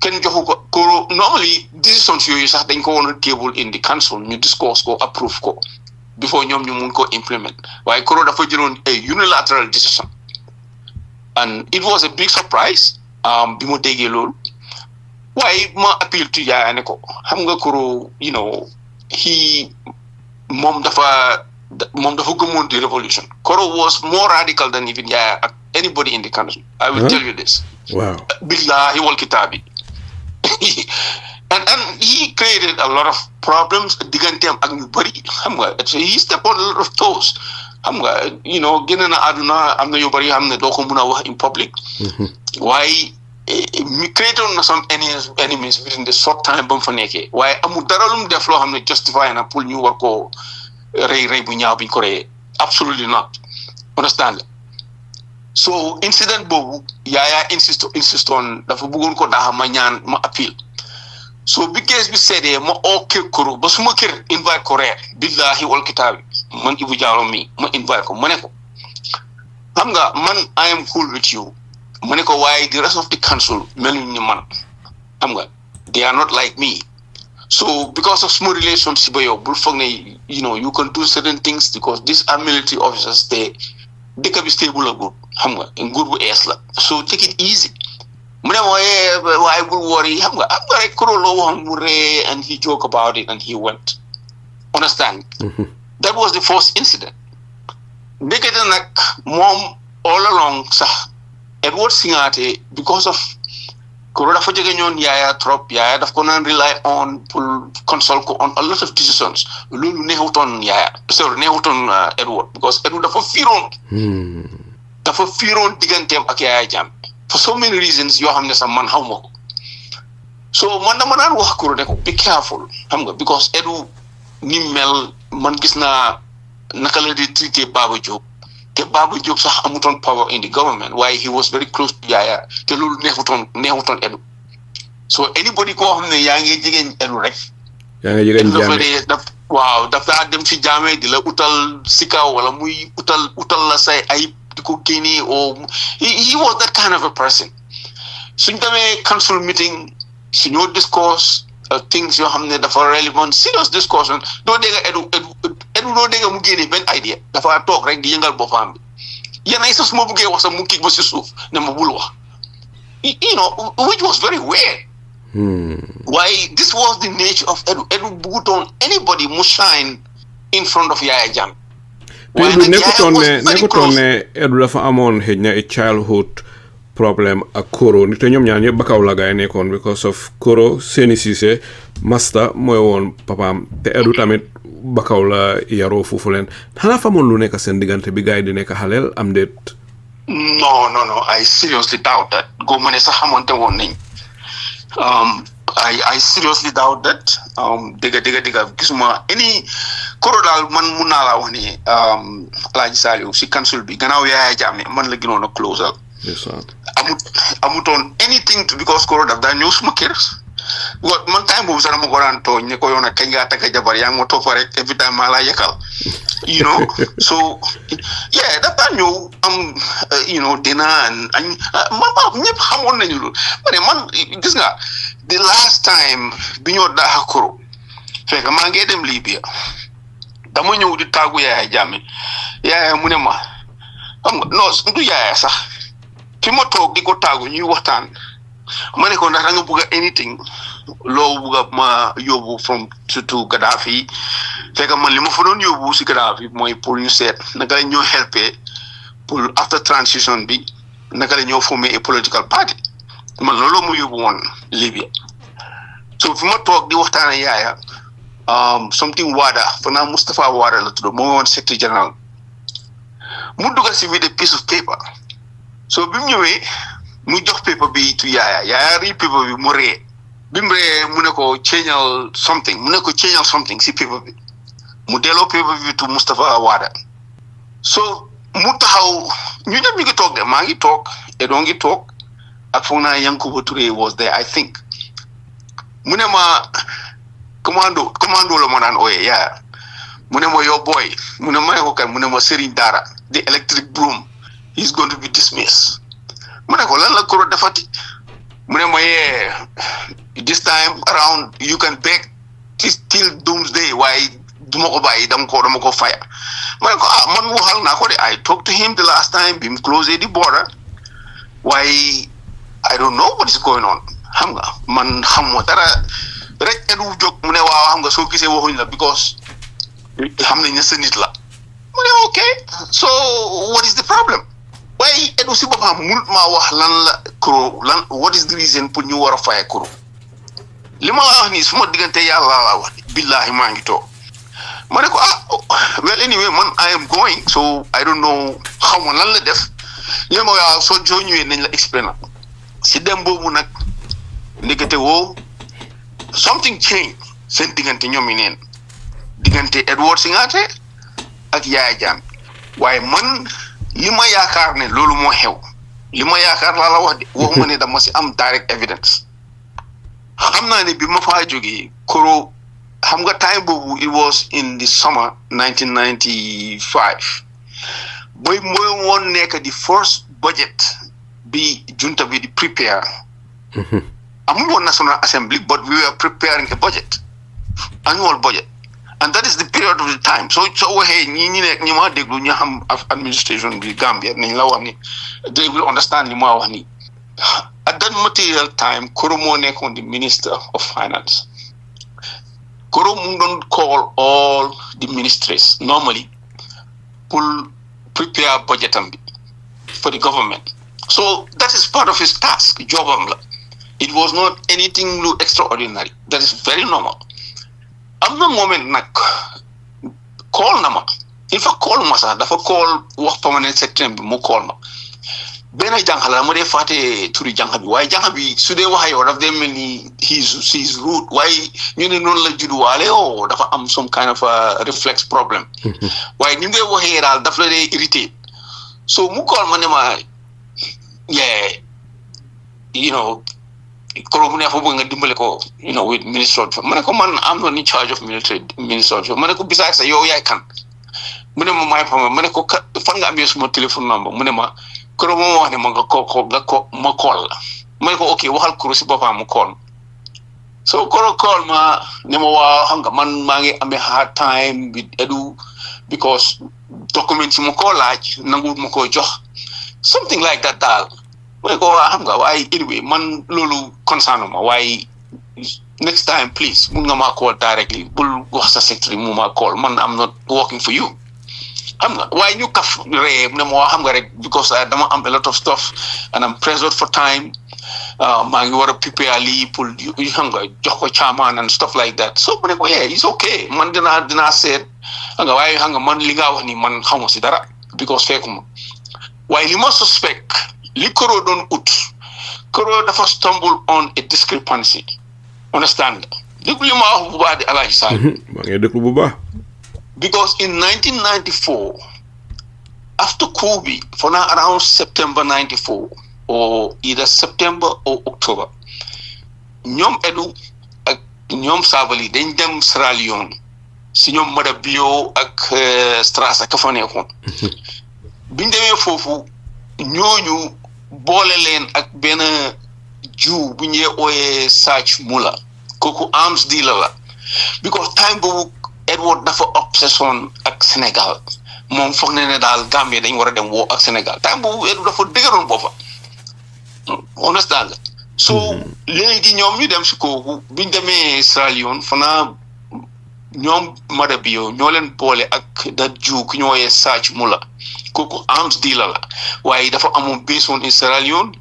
kenn joxu ko Koro normally decisions yooyu sax dañ ko woon a table in the council ñu discuss ko approve ko before ñoom ñu mun ko implement waaye Koro dafa jëloon a unilateral decision and it was a big surprise bi ma déggee loolu waaye ma appeal to Yaya ne ko xam nga Koro moom dafa gëmoon the revolution Koro was more radical than even Yaya ak anybody in the country I will tell you this wow billahi wal kitaabi and he created a lot of problems digganteem ak ñu bëri xam nga he stepped on a lot of toes xam nga génn na àdduna am na yu bëri xam ne doo ko mun a wax in public waaye mi created na some enemies within the short time ba mu fa nekkee waaye amul dara lu mu def loo xam ne justify na pour ñu war koo rey bu ñaaw bi ñu ko reyee absolutely not understand so incident boobu Yaya insist on dafa bëggoon ko daaxa ma ñaan ma appeal so bi case bi seedee ma oo kër Koro ba suma kër invite ko reer billahi wal kitaabi man Ebou Jallow mi ma invite ko ma ne ko xam nga man I am cool with you ma ne ko waaye the rest of the council meluñ ni man xam nga they are not like me so because of small relationship ba yow bul foog ne you can do certain things because these are military officers te dëkk bi stable la good xam nga nguur bu ees la so take it easy mu ne waaye bul worry xam nga rek Koro loo waxoon mu ree and he joke about it and he went understand that was the first incident ndekete nag moom all along sax Edward Singhateh because of Koro dafa jege ñoon Yaya trop Yaya daf ko naan rely on pour consult ko on a lot of decisions loolu neexutoon Edward because Edward dafa fiiroon digganteem ak Yaya Jammeh for so many reasons yoo xam ne sax man xaw ma ko so man dama naan wax Koro ne ko be careful xam nga because Edward ni mel man gis naa naka la di traité Baba Diop te Baba Diop sax amutoon power in the government waaye he was very close to Yaya te loolu neexutoon Edward so anybody koo xam ne yaa ngi jigéen Edward rek yaa ngi jigéen Jammeh waaw daf daa dem si Jammeh di la utal si kaw wala muy utal la say ayib di ko génnee or he was that kind of a person suñ demee council meeting suñoo discourse things yoo xam ne dafa relevant serious discussion doo dégg Edu doo dégg mu génnee benn idea dafa toog rek di yëngal boppam bi yenn ay sax su ma buggee wax sax mu kii ba si suuf ne ma bul wax which was very weird why this was the nature of Edu bugutoon anybody mu shine in front of Yaya Jammeh nekkutoon ne Edu dafa amoon xëj na childhood problem ak Koro ni te ñoom ñaar ñëpp bakaw la gaay nekkoon because of Koro Ceesay master mooy woon papaam te Edu tamit bakaw la yaroo foofu leen xanaa famoon lu nekk seen diggante bi gaay di nekk xaleel am déet. No, I seriously doubt that. Go ma ne sax xamante woon nañ. I seriously doubt that. Dëgga gisuma any Koro daal man mun naa laa wax ne Alaaji Saliou si council bi gannaaw Yahya Jammeh man la gënoon a close up. Yes sir. Amutoon anything because Koro daf daa ñëw suma kër. Man time boobu sax dama ko daan tooñ ne ko yow nag kañ ngaa takk jabar yaa ngi ma toppa rek every time maa laa yekkal. You know, so yeah, daf daa ñëw am dina añ man ñëpp xamoon nañu loolu man gis nga the last time bi ñoo daaxa Koro fekk maa ngi dem Libya dama ñëw di tàggu Yahya Jammeh Yahya mu ne ma xam nga non du Yahya sax fi ma toog di ko tàggu ñuy waxtaan ma ne ko ndax da nga bëgg anything loo bëgg ma yóbbu from to Gaddafi fekk man li ma fa doon yóbbu si Gaddafi mooy pour ñu seet naka la ñoo helpé pour after transition bi naka la ñoo former a political party man loolu mu yóbbu woon Libya so fi ma toog di waxtaan ak Yahya something Wada fa naa Moustapha Wada la tudd moo woon secretary general mu dugal si with a piece of paper so bi mu ñëwee mu jox paper bi to Yahya read paper bi mu ree bi mu ree mu ne ko changeal something si paper bi mu delloo paper bi to Moustapha Wada so mu taxaw ñu ñëpp ñu ngi toog de maa ngi toog Edo ngi toog ak foog naa Yankuba Touré was there I think mu ne ma commando la ma daan ooyee Yahya mu ne ma yow boy mu ne ma ne ko kan mu ne ma Serigne Dara the electric broom he's going to be dismissed mu ne ko lan la Koro defati mu ne ma yee this time around you can beg till doomsday waaye duma ko bàyyi dama ko fire ma ne ko man waxal naa ko de I talked to him the last time bi mu close the border waaye I don't know what is going on xam nga man xamuma dara rek Edu jóg mu ne waaw xam nga soo gisee waxuñ la because xam nañ ne sa nit la mu ne okay so what is the problem waaye Edu si boppam munut maa wax lan la Koro lan what is the reason pour ñu war a fay Koro li ma wax nii suma diggante yàlla laa wax billahi maa ngi toog ma ne ko well anyway man I am going so I don't know xaw ma lan la def ñu ma waaw soo ñëwee nañ la explain si dem boobu nag ndekete woo something change seen diggante ñoom yi neen diggante Edward Singhateh ak Yahya Jammeh waaye man li ma yaakaar ne loolu moo xew li ma yaakaar laa la wax de waxuma ne dama si am direct evidence xam naa ne bi ma faa jógee Koro xam nga time boobu it was in the summer 1995 mooy woon nekk di first budget bi junta bi di prepare amuñu woon National Assembly but we were preparing a budget annual budget and that is the period of the time so waxee ñi nekk ñi ma déglu ñu xam administration bi Gambia nañ la wax ni they will understand li ma wax ni at that material time Koro moo nekkoon the Minister of Finance Koro mu doon call all the ministries normally pour prepare budget am bi for the government so that is part of his task jobam la it was not anything extraordinary that is very normal am na moment nag call na ma il faut call ma sax dafa call wax permanent secretary bi mu call ma benn jànq la ma dee fàtte turi jànq bi waaye jànq bi su dee wax yow daf dee mel ni he's rude waaye ñu ne noonu la judduwaale dafa am some kind of a reflex problem waaye ni mu dee waxee daal daf la dee irrité so mu call ma ne ma yeah Koro mu ne fa bëgg nga dimbale ko with Ministry of ma ne ko man am not in charge of Ministry of ma ne ko bisaak sa yow yaay kan mu ne ma maay fa ma ne ko fan nga amee suma téléphone number mu ne ma Koro moo wax ne ma nga ma call la ma ne ko ok waxal Koro si boppam mu call so Koro call ma ne ma waaw xam nga man maa ngi amee hard time with Edu because documents yi ma koo laaj nangu ma koo jox something like that daal ma ne ko xam nga waaye anyway man loolu concerne ma waaye next time please mun nga maa call directly bul wax sa secretary mu ma call man I'm not working for you xam nga waaye ñu kaf ree ne moo xam nga rek because dama am a lot of stuff and I'm pressured for time maa ngi war a prepare lii pour xam nga jox ko chairman and stuff like that so mu ne ko yeah it's okay man dinaa seet xam nga waaye xam nga man li nga wax ni man xaw ma si dara because fekkuma waaye li ma suspect li Koro doon ut Koro dafa stumble on a discrepancy understand déglu li ma wax bu baax di Alagie Sall maa ngi déglu bu baax because in 1994 after coup bi for now around September 94 or either September or October ñoom Edu ak ñoom Sabally dañ dem Sierra Leone si ñoom Mada Bio ak Strassa ka fa nekkoon biñ demee foofu ñooñu boole leen ak benn Jew bu ñuy ooyee Sach Mula kooku arms dealer la because time boobu Edward dafa obsession ak Sénégal moom foog ne daal Gambie dañ war a dem woo ak Sénégal time boobu Edward dafa dëgëroon boppa understand so léegi ñoom ñu dem si kooku biñ demee Sierra Leone fanaa ñoom Mada Bio ñoo leen boole ak that Jew ku ñoo wooyee Sach Mula kooku arms dealer la waaye dafa amoon base woon in Sierra Leone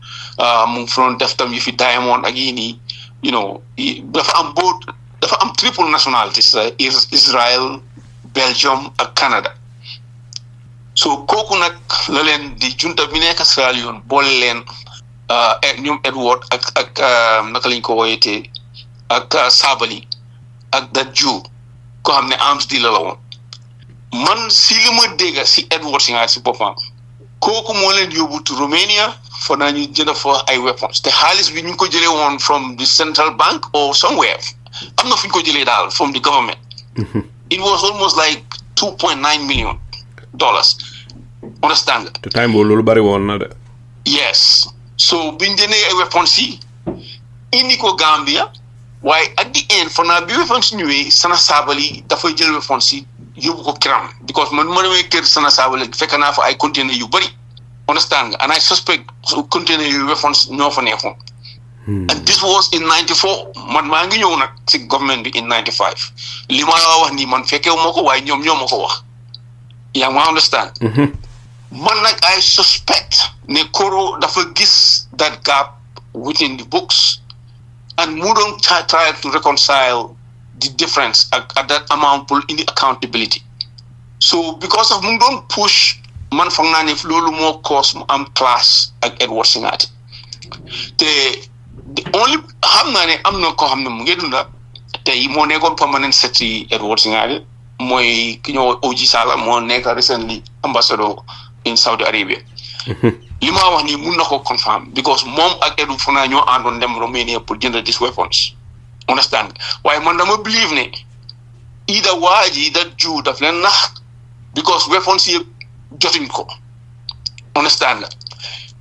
mu ngi doon def tam yu fi diamond ak yii nii you know dafa am triple nationalities Israel Belgium ak Canada so kooku nag la leen di junta bi nekk Sierra Leone boole leen ñoom Edward ak naka lañ ko woyetee ak Sabally ak that Jew ko xam ne arms dealer la woon man si li ma dégg si Edward Singhateh si boppam kooku moo leen yóbbu to Romania for naa ñu jënd fa ay weapons te xaalis bi ñu ko jëlee woon from the central bank or somewhere am na fu ñu ko jëlee daal from the government it was almost like $2.9 million understand te time boobu loolu bari woon na de yes so biñ jëndee ay weapons yi indi ko Gambia waaye at the end for naa bi weapons ñëwee Sana Sabally dafay jël weapons yi yóbbu ko kiram because man ma demee kër Sana Sabally fekk naa fa ay container yu bari understand and I suspect container yu weapons ñoo fa nekkoon and this was in 94 man maa ngi ñëw nag si government bi in 95 li ma wax nii man fekkewu ma ko waaye ñoom ñoo ma ko wax yaa ma understand man nag I suspect ne Koro dafa gis that gap within the books and mu doon try to reconcile the difference at that amount pour indi accountability so because of mu doon push man foog naa ne loolu moo cause mu am clash ak Edward Singhateh te the only xam naa ne am na koo xam ne mu ngi dunda tey moo nekkoon permanent secretary Edward Singhateh mooy ki ñoo Oji Sala moo nekk recently ambassador in Saudi Arabia li ma wax nii mun na ko confirm because moom ak Edu fu naa ñoo àndoon dem Romania pour jënd these weapons understand waaye man dama believe ne either waa ji that Jew daf leen nax because weapons yëpp jotuñ ko understand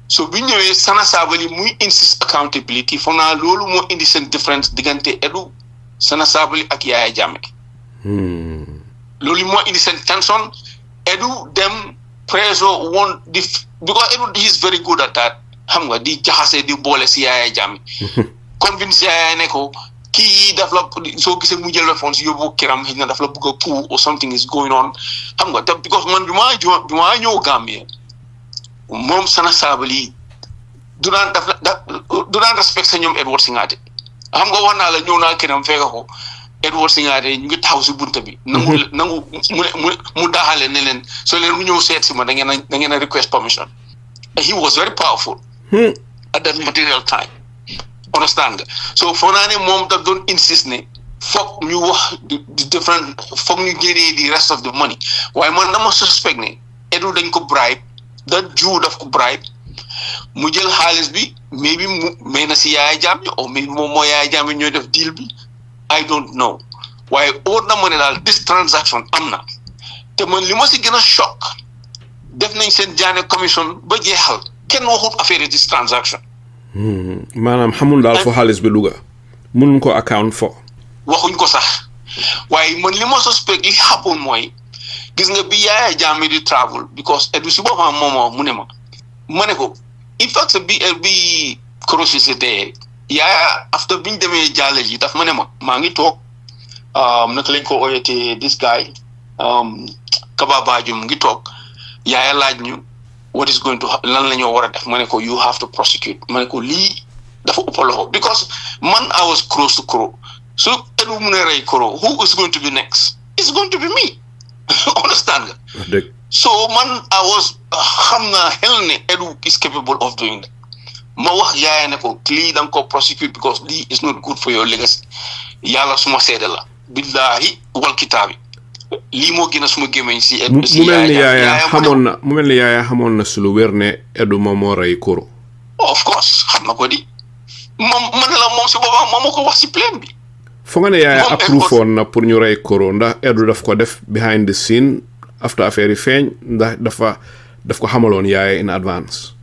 so bi ñëwee Sana Sabally muy insist accountability foog naa loolu moo indi seen difference diggante Edu Sana Sabally ak Yahya Jammeh loolu moo indi seen tension Edu dem preso won di because Edu he is very good at that xam nga di jaxase di boole si Yahya Jammeh convince Yahya ne ko kii daf la soo gisee mu jël weapons yóbbu kiram xëy na daf la bëgg a coup or something is going on xam nga te because man bi maa ñëw Gambia moom Sana Sabally du daan respect sa ñoom Edward Singhateh xam nga wax naa la ñëw naa kiram fekk ko Edward Singhateh ñu ngi taxaw si bunta bi nangu mu daaxale ne leen soo leen mu ñëw seet si ma da ngeen a request permission he was very powerful at that material time understand so foo naa ne moom daf doon insist ne foog ñu wax di different foog ñu génnee di rest of the money waaye man dama suspect ne Edu dañ ko bribe that Jew daf ko bribe mu jël xaalis bi maybe mu may na si Yahya Jammeh or maybe moom moo Yahya Jammeh ñooy def deal bi I don't know waaye óor na ma ne daal this transaction am na te man li ma si gën a choc def nañ seen jaane commission ba jeexal kenn waxut affaire this transaction maanaam xamul daal fo xaalis bi duga mun ko account fo waxuñ ko sax waaye man li ma suspect li happen mooy gis nga bi Yahya Jammeh di travel because Edu si boppam moom mu ne ma ne ko in fact bi Koro Ceesay Yahya after biñ demee jàlle ji daf ma ne maa ngi toog naka lañ ko oyete this guy Kaba Bajo mu ngi toog yaaya laaj ñu what is going to happen lan la ñoo war a def ma ne ko you have to prosecute ma ne ko lii dafa ëpp loxo because man I was close to Koro so Edu mu ne rey Koro who is going to be next it's going to be me understand nga so man I was xam naa xel ne Edu is capable of doing that ma wax yaaya ne ko lii da nga ko prosecute because lii is not good for your legacy yàlla suma seede la billahi wal kitaabi lii moo gën a suma gémmeñ si Edu si yaaya mu mel ni yaaya xamoon na si lu wér ne Edu moom moo rey Koro of course xam na ko di moom ma ne la moom si boppam moom moo ko wax si plaine bi fo nga ne yaaya approve woon na pour ñu rey Koro ndax Edu daf ko def behind the scene after affaire yi feeñ ndax daf ko xamaloon yaaya in advance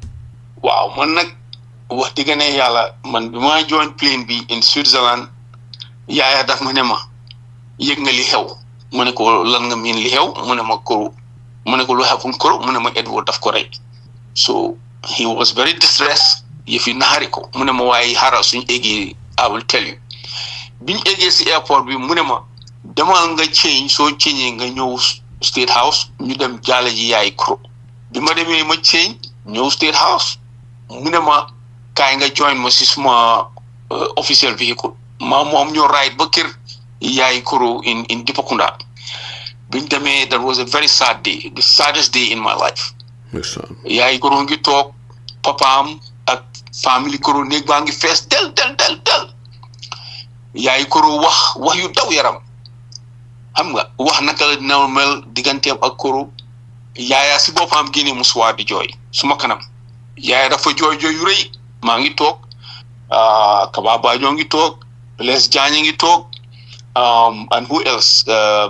waaw man nag wax dëgg ne yàlla man bi ma join plane bi in Switzerland yaaya daf ma ne ma yëg nga li xew mu ne ko lan nga miin li xew mu ne ma Koro mu ne ko lu xew Koro mu ne ma Edward daf ko rey so he was very distressed yëf yi naxari ko mu ne ma waaye xaaral suñu eggee I will tell you biñ eggee si airport bi mu ne ma demal nga change soo change nga ñëw State House ñu dem jaale ji yaay Koro bi ma demee ma change ñëw State House mu ne ma kaay nga join ma si suma official vehicle ma moom ñoo ride ba kër yaay Koro in Dipakunda biñ demee that was a very sad day the saddest day in my life yaay Koro ngi toog papaam ak family Koro néeg baa ngi fees del yaay Koro wax yu daw yaram xam nga wax naka la dina mel digganteem ak Koro yaaya si boppam génne musuwaa di jooy suma kanam yaaya dafa jooy yu rëy maa ngi toog Kaba Bajo ngi toog Les Diagne ngi toog and who else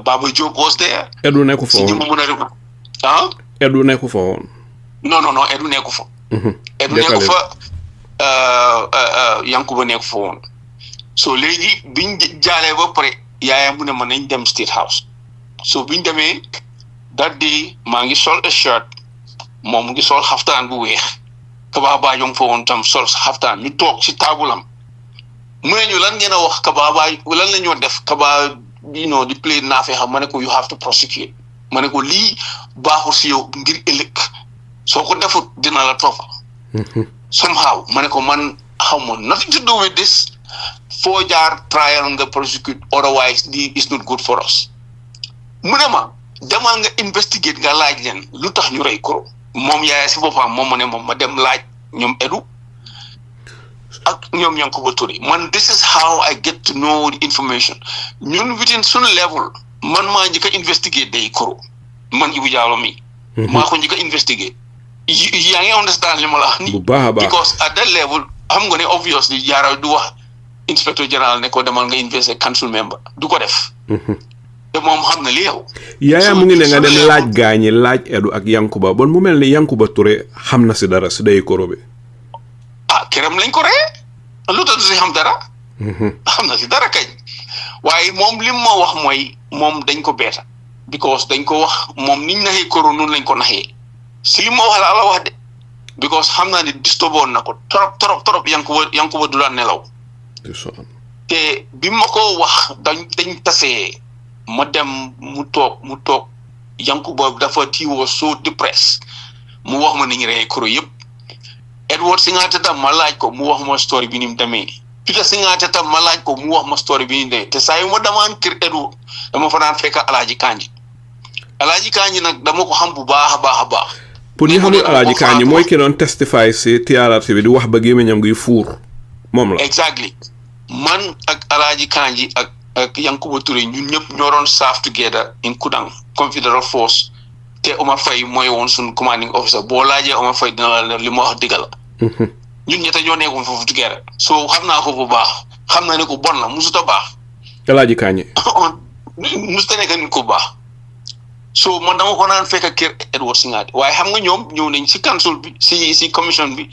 Baba Diop was there Edu nekku fa woon Edu nekku fa woon non Edu nekku fa Edu nekku fa Yankuba nekku fa woon so léegi biñ jaalee ba pare yaaya mu ne ma nañ dem State House so biñ demee that day maa ngi sol a shirt moom mu ngi sol xaftaan bu weex Kaba Bajo fa woon tam sol xaftaan ñu toog si taabulam mu ne ñu lan ngeen a wax Kaba Bajo lan la ñoo def Kaba di play naafee xam ma ne ko you have to prosecute ma ne ko lii baaxul si yow ngir ëllëg soo ko defut dina la toppa somehow ma ne ko man xamoon nothing to do with this foo jaar trial nga prosecute otherwise this is not good for us mu ne ma demal nga investigate nga laaj leen lu tax ñu rey Koro moom yaaya si boppam moom ma ne moom ma dem laaj ñoom Edu ak ñoom Yankuba Touré man this is how I get to know the information ñun within sunu level man maa njëkk a investigate day Koro man Ebou Jallow mi maa ko njëkk a investigate yaa ngi understand li ma la wax ni because at that level xam nga ne obviously jaara du wax inspector general ne ko demal nga investigate council member du ko def te moom xam na li yow yaaya mu ngi ne nga dem laaj gaañi laaj Edu ak Yankuba bon mu mel ni Yankuba Touré xam na si dara si day Koro bi këram lañ ko ree lu tax du si xam dara xam na si dara kañ waaye moom li ma wax mooy moom dañ ko beeta because dañ ko wax moom niñ naxee Koro noonu lañ ko naxee si li ma wax la wax de because xam naa ne disturboon na ko trop Yankuba du daan nelaw te bi ma ko wax dañ tasee ma dem mu toog Yankuba dafa tiiwoo so depressed mu wax ma ni ñu rey Koro yëpp Edward Singhateh tam ma laaj ko mu wax ma story bi ni mu demee Peter Singhateh tam ma laaj ko mu wax ma story bi ni mu demee te saa yu ma damaan kër Edward dama fa daan fekk Alagie Kanji nag dama ko xam bu baax a baax pour ñu xamul Alagie Kanji mooy ki doon testify si TRRC bi di wax ba gémmiñam gi fuur moom la exactly man ak Alagie Kanji ak Yankuba Touré ñun ñëpp ñoo doon serve together in Kudang Confederal Force te Omar Faye mooy woon suñu commanding officer boo laajee Omar Faye dina la li ma wax dëgg la ñun ñett ñoo nekkoon foofu together so xam naa ko bu baax xam naa ne ko bon la musuta baax Alagie Kanji musuta nekk nit ko baax so man dama ko naan fekk kër Edward Singhateh waaye xam nga ñoom ñëw nañ si council bi si commission bi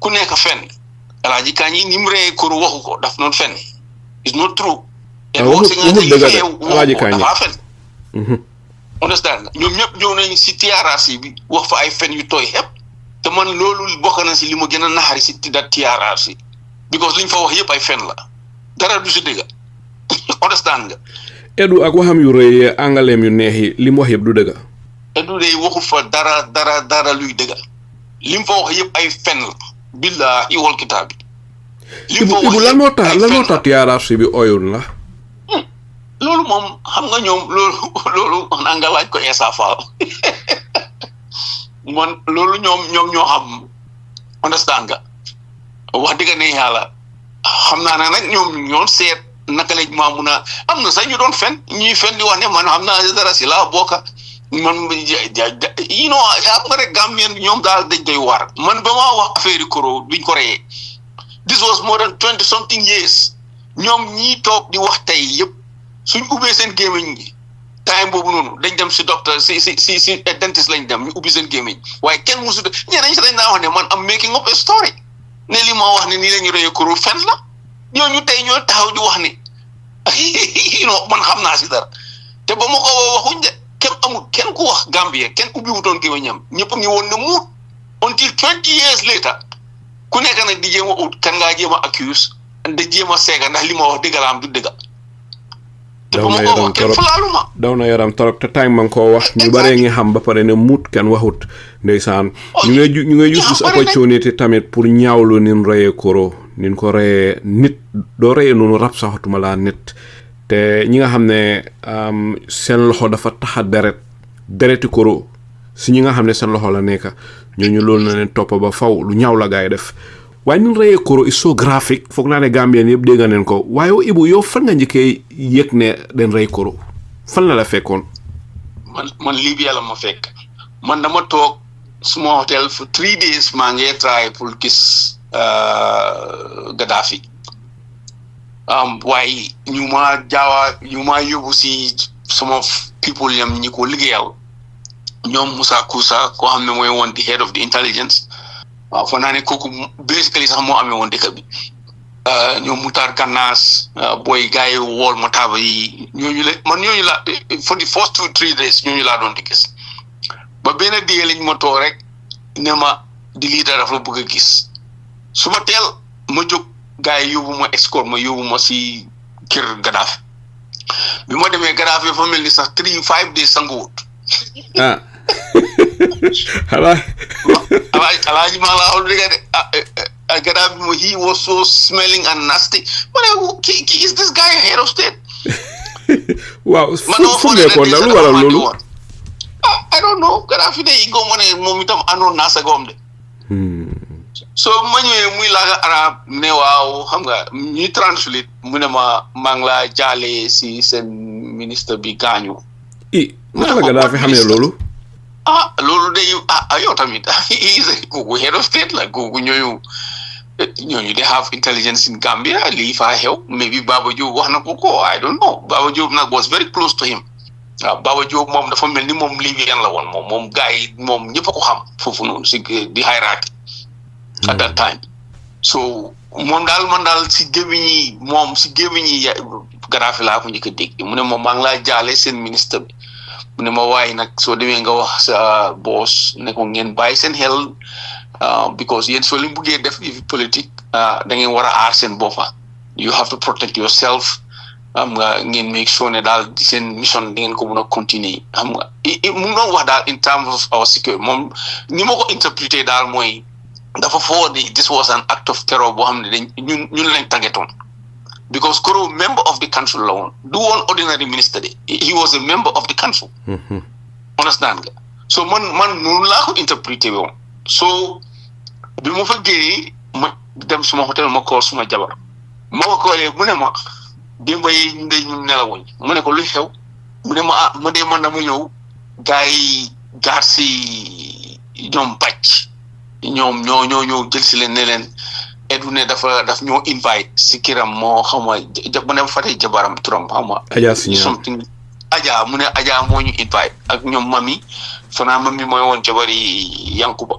ku nekk fenn Alagie Kanji ni mu reyee Koro waxu ko daf noonu fenn it's not true Edward Singhateh Alagie Kanji dafa fen understand ñoom ñëpp ñëw nañ si TRRC bi wax fa ay fen yu tooy xepp te man loolu bokk na si li ma gën a naxari si dat TRRC because liñ fa wax yëpp ay fen la dara du si dëgg understand nga Edu ak waxam yu rëy angaleem yu neex yi li mu wax yëpp du dëgg. Edu day waxul fa dara luy dëgg li mu fa wax yëpp ay fen la billahi wal kitaab bi. li mu fa wax lan moo tax TRRC bi oyul la. loolu moom xam nga ñoom loolu xanaa nga laaj ko Essa Faal man loolu ñoom ñoo xam understand nga wax dëgg ne yàlla xam naa ne nag ñoom seet naka lañ maa mun a am na sax ñu doon fen ñuy fen di wax ne man xam naa dara si laa bokka man xam nga rek Gambien ñoom daal dañ koy war man ba maa wax affaire yi Koro biñ ko reyee this was more than 20 something years ñoom ñii toog di wax tey yëpp suñ ubbee seen gémmiñ gi time boobu noonu dañ dem si docteur si dentiste lañ dem ñu ubbi seen gémmiñ waaye kenn musu ñeneen si dañ naa wax ne man am making up a story ne li ma wax ne nii la ñu reyee Koro fen la ñooñu tey ñoo taxaw di wax ne man xam naa si dara te ba ma ko waxuñ de kenn ku wax Gambia kenn ubbi wutoon gémmiñam ñëpp a ngi woon ne muut until 20 years later ku nekk nag di jéem a ut kan ngaa jéem a accuse da jéem a seega ndax li ma wax dëgg la am du dëgg. daw na yaram torop te time man koo wax ñu bare ngi xam ba pare ne muut kenn waxut ndeysaan ñu ngay use this opportunity tamit pour ñaawlu nin reyee Koro nin ko reyee nit doo reyee noonu rab saxatuma laa nit te ñi nga xam ne seen loxo dafa taxa dereti Koro si ñi nga xam ne seen loxo la nekk ñooñu loolu na leen topp ba faw lu ñaaw la gaay def waaye nin reyee Koro is so graphique foog naa ne Gambien yëpp dégg neen ko waaye Ibu yow fan nga njëkkee yëg ne den rey Koro fan la fekkoon. man Libya la ma fekk man dama toog suma hotel for 3 days maa ngi try pour gis Gaddafi waaye ñu ma yóbbu si sama people yam ñi ko liggéeyal ñoom Moussa Kousa koo xam ne mooy woon the head of the intelligence waaw fa naa ne kooku basically sax moo amee woon dëkk bi ñoom Moutar Gannaas booy gars yi wool ma taaba yi ñooñu la for the first 2-3 days ñooñu laa doon di gis ba benn diye lañ ma too rek ne ma di leader dafa la bëgg a gis su ma teel ma jóg gars yi yóbbu ma escort ma yóbbu ma si kër Gaddafi bi ma demee Gaddafi dafa mel ni sax 3-5 days sanguwut Alagie maa laa xool dëgg de Gaddafi he was so smelling and nasty ma ki is this guy head of state waaw fu nekkoon na lu waral loolu I don't know Gaddafi de yi goom ne moom itam àndoon naa sa goom de so ma ñëwee muy laaga arab ne waaw xam nga ñuy translate mu ne ma maa ngi laa jaale si seen ministre bi gaañu naka la Gaddafi xam ne loolu loolu de yow tamit kooku head of state la kooku ñooñu they have intelligence in Gambia lii faa xew maybe Baba Diop wax na ko I don't know Baba Diop nag was very close to him Baba Diop moom dafa mel ni moom Libyen la woon moom gars yi moom ñëpp a ko xam foofu noonu si di hierarchy at that time so man daal si gémmiñ yi Gaddafi laa ko njëkk a dégg mu ne ma maa ngi laa jaale seen ministre bi mu ne ma waaye nag soo demee nga wax sa boss ne ko ngeen bàyyi seen xel because yéen soo leen buggee def politique da ngeen war a aar seen boppa you have to protect yourself xam nga ngeen make sure ne daal seen mission da ngeen ko mun a continuer xam nga mu ngi doon wax daal in terms of our security moom ni ma ko interpréter daal mooy dafa foo di this was an act of terror boo xam ne ñun lañ tàggatoon because Koro member of the council la woon du woon ordinary minister de he was a member of the council understand nga so man noonu laa ko interpréter woon so bi ma fa génnee ma dem suma hôtel ma call suma jabar ma ko koolee mu ne ma démba yi ñu nelawuñ mu ne ko luy xew mu ne ma ma dee man dama ñëw gars yi gaar si ñoom bàcc ñoom ñoo jël si leen ne leen Edu ne daf ñoo invite si kiram moo xam nga mu ne fàtte jabaram turam xam nga something Adja mu ne Adja moo ñu invite ak ñoom mami fanaa mami mooy woon jabari Yankuba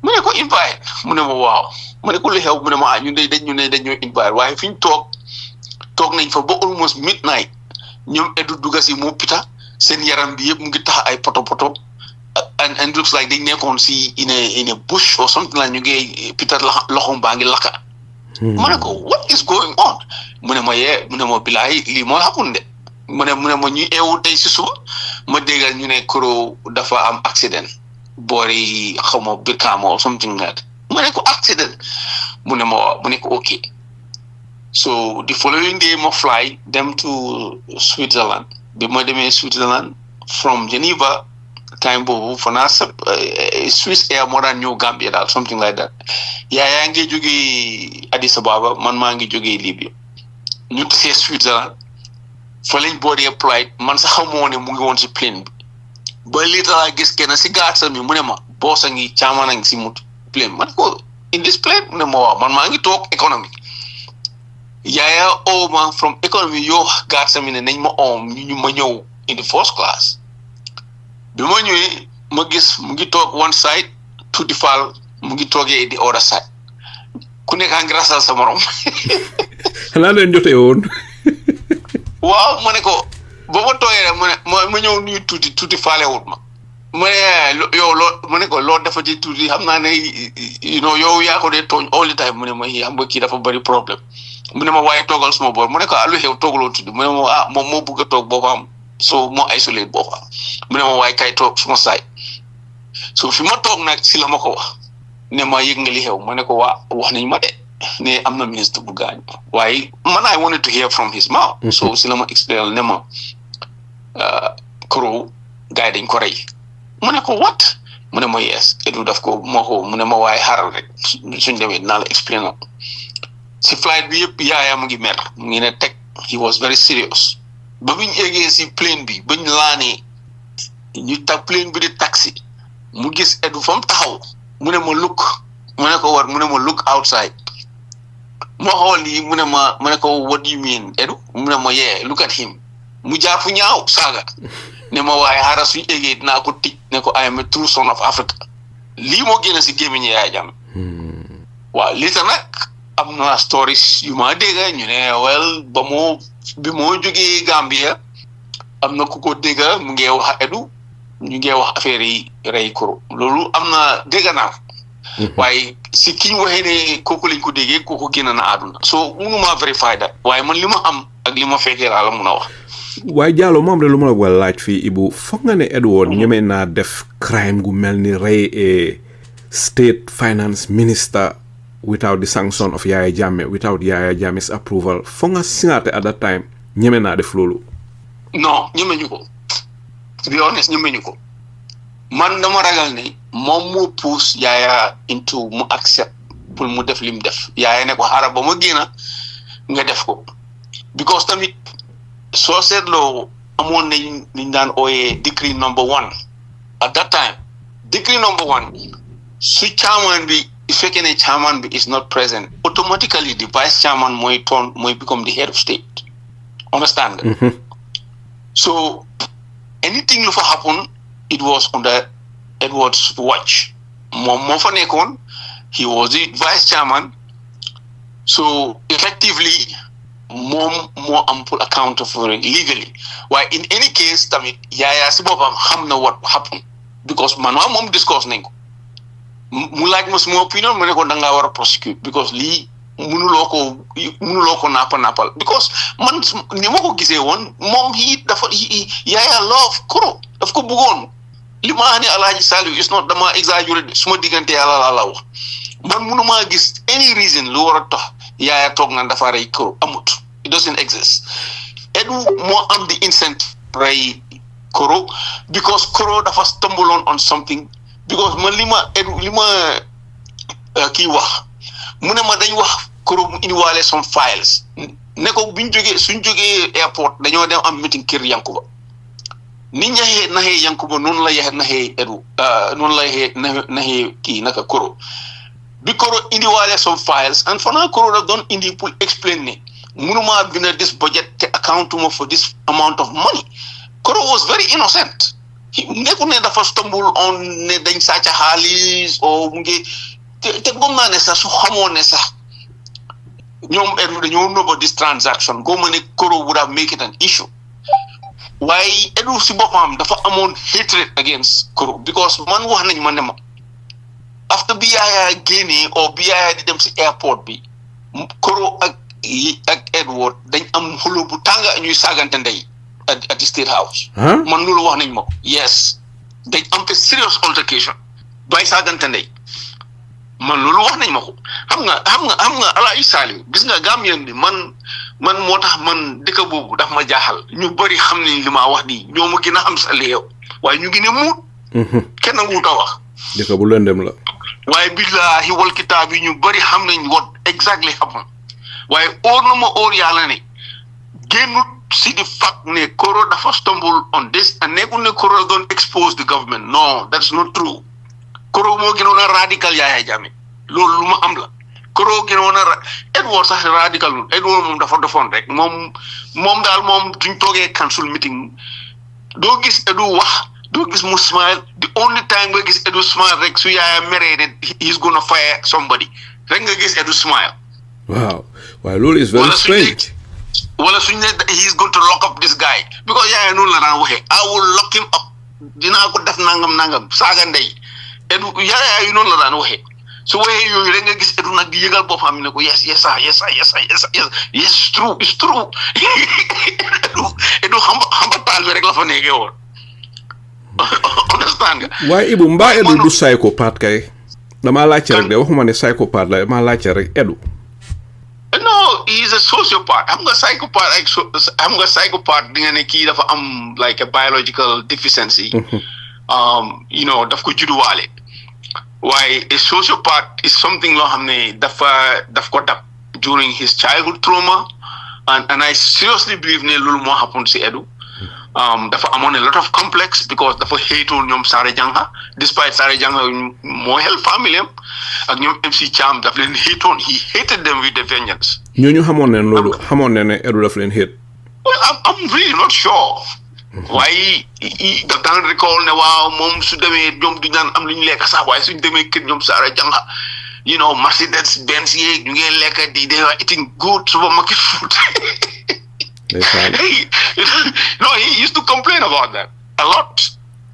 mu ne ko invite mu ne ma waaw mu ne ko lu xew mu ne ma ñun dañoo invite waaye fi ñu toog nañ fa ba almost midnight ñoom Edu dugga si moo pita seen yaram bi yëpp mu ngi tax ay poto and looks like dañ nekkoon si in a bush or something like ñu ngi pita loxom baa ngi lakka ma ne ko what is going on mu ne ma bilaay lii moo happen de mu ne ma ñu eewu tey si suba ma déggal ñu ne Koro dafa am accident boori xaw ma Birkama or something like that ma ne ko accident mu ne ko okay. So the following day ma fly them to Switzerland bi ma demee Switzerland from Geneva time boobu fanaa Swiss Air moo daan ñëw Gambia daal something like that yaa ngi jógee Addis Ababa man maa ngi jógee Libya ñu tasee Switzerland fa lañ boodee flight man sax xamoo ne mu ngi woon si plane bi ba lii laa gis kenn si gàttal mi mu ne ma boos a ngi caaman a ngi si mut plane man ko in this plane mu ne ma waaw man maa ngi toog économie yaaya oo ma from économie yoo gàttal mi ne nañ ma oom ñu ma ñëw in the first class bi ma ñëwee ma gis mu ngi toog one side tuuti faal mu ngi toogee the other side ku nekk a ngi rasal sa morom xanaa leen jotee woon waaw ma ne ko ba ma tooyee rek ma ñëw nuyu tuuti faale wut ma ne yow ma ne ko loo dafa ci tuuti xam naa ne yow yaa ko dee tooñ all the time mu ne ma xam nga kii dafa bëri problème mu ne ma waaye toogal suma boor mu ne ko lu xew toogaloo tuuti mu ne ma moom moo bëgg a toog boppam so moo isolé boppam mu ne ma waaye kay toog suma saay so fi ma toog nag si la ma ko wax ne ma yëg nga li xew ma ne ko wax nañ ma de ne am na ministre bu gaañ waaye man I wanted to hear from his mouth so si la ma explain ne ma Koro gars yi dañ ko rey mu ne ko what mu ne ma yes Edu daf ko moo ko mu ne ma waaye xaaral rek suñ demee dinaa la explain si flight bi yëpp yaaya mu ngi mer mu ngi ne teg he was very serious ba biñ eggee si plane bi bañ laanee ñu tag plane bi di taxi mu gis Edu fa mu taxaw mu ne ma look mu ne ko war mu ne ma look outside ma xool lii mu ne ma ko what do you mean Edu mu ne ma yeah look at him mu jaar fu ñaaw saaga ne ma waaye xaaral suñu eggee dinaa ko tij ne ko I am a true son of Africa lii moo génn si gémmiñ Yahya Jammeh waaw lii ta nag am na stories yu ma dégg ñu ne well bi moo jógee Gambia am na ku ko dégg mu ngi wax Edu ñu ngi wax affaire yi rey Koro loolu am na dégg naa waaye si ki ñu waxee ne kooku lañ ko déggee kooku génn na àdduna so mënuma vérifier that waaye man li ma am ak li ma fekkee laa la mun a wax. waaye Jallow moom de lu ma la war a laaj fii Ibou foog nga ne Edward ñeme naa def crime gu mel ni rey a state finance minister without the sanction of Yahya Jammeh without Yahya Jammeh's approval foog nga Singhateh at that time ñeme naa def loolu. non ñeme ñu ko to be honest ñeme ñu ko man dama ragal ne moom moo pousse Yahya into mu accept pour mu def lim def Yahya ne ko xaaral ba ma génn nga def ko because tamit soo seetloo amoon nañ liñ daan ooyee decree number 1 at that time decree number 1 su chairman bi fekkee ne chairman bi is not present automatically the vice chairman mooy become the head of state understand so anything lu fa happen it was under Edward's watch moom moo fa nekkoon he was the vice chairman so effectively moom moo am pour account for it legally waaye in any case tamit Yahya si boppam xam na what happened because man waa moom discourse nañ ko mu laaj ma suma opinion mu ne ko dangaa war a prosecute because lii mënuloo ko nappal because man ni ma ko gisee woon moom Yahya love Koro daf ko bëggoon li ma ne Alaaji Saliou is not dama exagéré suma diggante yàlla laa la wax man mënumaa gis any reason lu war a tax Yahya toog na dafa rey Koro amut it doesn't exist Edu moo am the incentive rey Koro because Koro dafa stumble on something because man li ma kii wax mu ne ma dañ wax Koro mu indiwaale some files ne ko suñ jógee airport dañoo dem am meeting kër Yankuba ni ñaxee naxee Yankuba noonu la yaxee naxee Edu noonu la yaxee naxee kii naka Koro bi Koro indiwaale some files and fanaa Koro daf doon indi pour explain ne mënuma bind this budget te accountuma for this amount of money Koro was very innocent nekkul ne dafa stumble on ne dañ sàcca xaalis o mu ngi te gom naa ne sax su xamoon ne sax ñoom Edu dañoo nëbba this transaction goma ne Koro would have make it an issue waaye Edu si boppam dafa amoon hatred against Koro because man wax nañ ma ne ma after bi Yahya génnee o bi Yahya di dem si airport bi Koro ak Edward dañ am xuloo bu tànga ñuy saagante ndey at the State House. Huh? Man loolu wax nañ ma ko. Yes. Dañ am a serious altercation. Doy saagante ndey. Man loolu wax nañ ma ko. Xam nga Alagie Saliou gis nga Gambien bi man moo tax man dëkk boobu daf ma jaaxal. Ñu bari xam nañ li ma wax nii ñoo ma gën a xam sa li yow. Waaye ñu gën a muut. Kenn nanguwut a wax. Dëkk bu lëndëm la. Waaye billahi wal kitaab yi ñu bari xam nañ what exactly happened. Waaye óor na ma óor yàlla ne génnut si the fact ne Koro dafa stumble on this and nekkul ne Koro doon expose the government. No, that's not true. Koro moo gënoon a radical Yahya Jammeh loolu lu ma am la. Koro gënoon a Edward sax radical lu Edward moom dafa defoon rek moom daal moom duñ toogee council meeting doo gis Edu wax doo gis mu smile. The only time nga gis Edu smile rek su Yahya meree ne he's gonna fire somebody rek nga gis Edu smile. Wow, loolu is very strange. Wala suñ ne he's going to lock up this guy because Yahya noonu la daan waxee I will lock him up dinaa ko def nangam saaga ndey Edu Yahya yu noonu la daan waxee su waxee yooyu rek nga gis Edu nag di yëgal boppam ne ko yes it's true Edu xam taal bi rek la fa nekkee woon understand nga. waaye Ibu mbaa Edu du psychopath kay damaa laajte rek de waxuma ne psychopath la damaa laajte rek Edu. No, he's a sociopath. I'm a psychopath. Di nga ne kii dafa am like a biological deficiency. Daf ko judduwaale. Why a sociopath is something loo xam ne daf ko dab during his childhood trauma, and I seriously believe ne loolu moo happen si Edu. Dafa amoon a lot of complex because dafa hateoon ñoom Sare Jangha despite Sare Jangha moo help family am ak ñoom MC Cham daf leen hateoon he hated them with a vengeance. ñooñu xamoon ne loolu xamoon ne Edu daf leen hate. Well, I'm really not sure. Waaye daf daan recall ne waaw moom su demee ñoom du daan am lu ñu lekk sax waaye suñ demee kër ñoom Sare Jangha Mercedes Benz yeeg ñu ngi lekk they were eating good supermarket food. No, he used to complain about that a lot.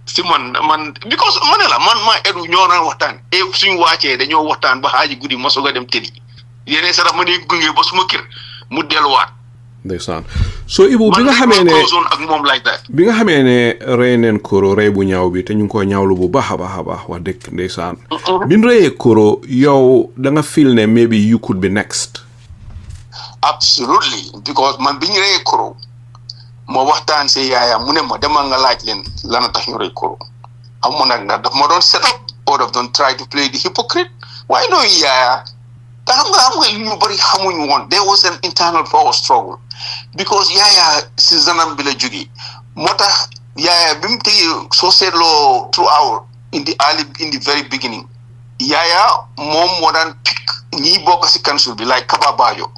Si man because manela man ma Edu ñoo naan waxtaan suñu wàccee dañoo waxtaan ba xaaji guddi ma soog a dem tëddi yeneen sax ma ne gunge ba suma kër mu delluwaat. Ndeysaan so Ibu bi nga xamee ne ak moom like that. Bi nga xamee ne rey neen Koro rey bu ñaaw bi te ñu ngi ko ñaawlu bu baax a baax wax dëgg ndeysaan. Bi ñu reyee Koro yow da nga feel ne maybe you could be next. Absolutely, because man bi ñu reyee Koro moo waxtaan si Yahya mu ne ma demal nga laaj leen lan tax ñu rey Koro amoon nag daf ma doon set up or daf doon try to play the hypocrite waaye no Yahya te xam nga ñu bëri xamuñ woon there was an internal power struggle because Yahya si zanam bi la jógee moo tax Yahya bi mu tëyee soo seetloo throughout in the very beginning Yahya moom moo daan pick ñiy bokk si council bi like Kaba Bajo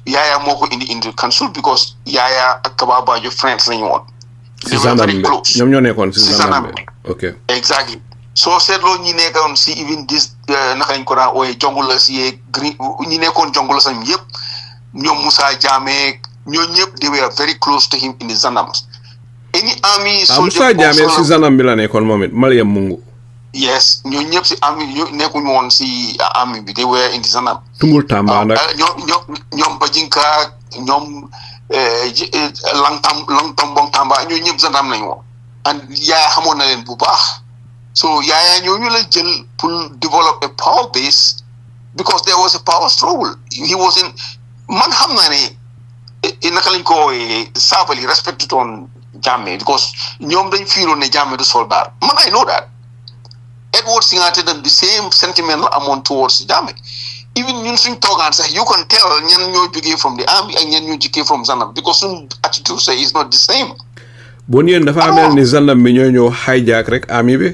Yahya moo ko indi council because Yahya ak Kaba Bajo friends lañu woon. They were very close. ñoom ñoo nekkoon si Zanam bi. Okay. Exactly. soo seetloo ñi nekkoon si even this naka lañ ko daan ooyee jongula si yeeg green ñi nekkoon jongula sam yëpp ñoom Moussa Jammeh ñoo ñëpp they were very close to him in the Zanams. Any army Moussa Jammeh si Zanam bi la nekkoon moom it Mariam Mungu. Yes, ñoo ñëpp si army ñu nekkuñu woon si army bi they were in the Zanam. Tungul Tamba nag ñoom Bajinka ñoom Langtambong Tamba ñoo ñëpp Zanam lañu woon. And Yahya xamoon na leen bu baax. So Yahya ñooñu la jël pour develop a power base because there was a power struggle. He was in man xam naa ne naka lañ ko Sabally respected on Jammeh because ñoom dañ fiiroon ne Jammeh du soldat man I know that. Edward Singhateh them the same sentiment la amoon towards Jammeh. Even ñun suñ toogaan sax you can tell ñan ñoo jógee from the army ak ñan ñoo jógee from Zanam because suñ attitude say is not the same. Bon yéen dafa mel ni Zanam bi ñoo ñëw hijack rek army bi.